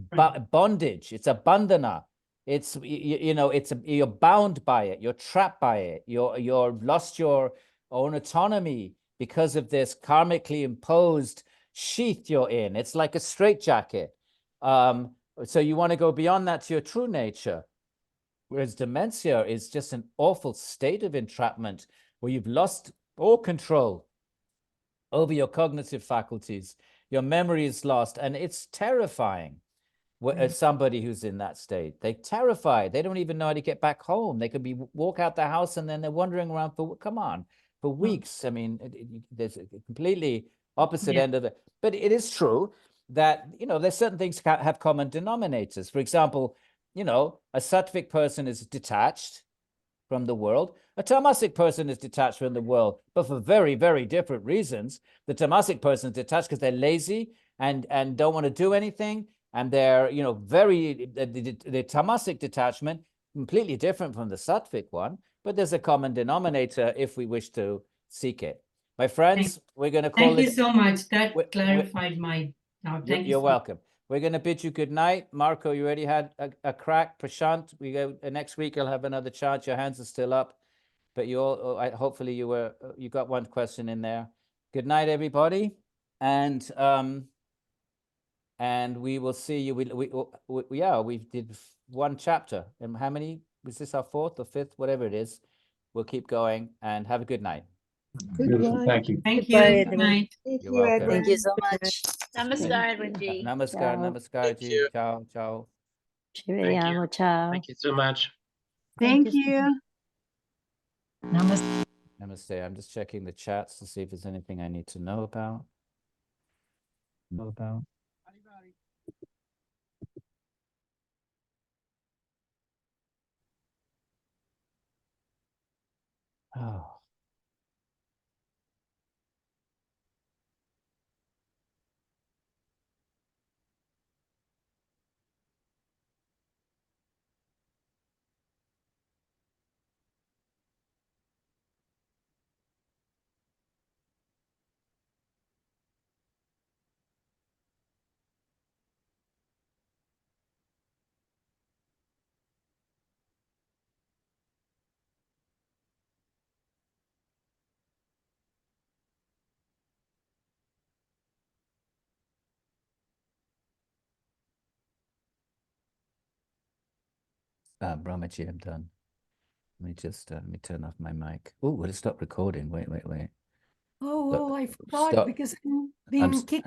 bondage. It's a bandhana. It's you're bound by it. You're trapped by it. You're lost your own autonomy because of this karmically imposed sheath you're in. It's like a straitjacket. So you want to go beyond that to your true nature. Whereas dementia is just an awful state of entrapment where you've lost all control over your cognitive faculties. Your memory is lost, and it's terrifying. As somebody who's in that state, they're terrified. They don't even know how to get back home. They could walk out the house and then they're wandering around for weeks. I mean, there's a completely opposite end of it. But it is true that there's certain things have common denominators. For example, a sattvic person is detached from the world. A tamasic person is detached from the world, but for very, very different reasons. The tamasic person is detached because they're lazy, and don't want to do anything, and they're, you know, very the tamasic detachment, completely different from the sattvic one, but there's a common denominator if we wish to seek it. My friends, we're going to call Thank you it. so much. That we- clarified my doubt. Thank you. You're so welcome. We're going to bid you good night. Marco, you already had a crack. Prashant, we go next week. You'll have another chance. Your hands are still up, but you all, hopefully you got one question in there. Good night, everybody, and we will see you. We did one chapter, and how many was this? Our fourth or fifth, whatever it is. We'll keep going, and have a good night. Beautiful. Thank you. Thank you. Goodbye, Good Edwin. night. You're welcome. Thank you so much. Namaskar, Edwin ji. Namaskar, Ciao. namaskar Thank ji. you. Ciao, ciao. Ci vediamo, ciao. Thank you so much. Thank you. Namaste. Namaste. I'm just checking the chats to see if there's anything I need to know about. Oh. Brahmaji, I'm done. Let me just let me turn off my mic. Oh, will it stop recording? Wait. Oh, Stop- I forgot stop. because I'm I'm being kicked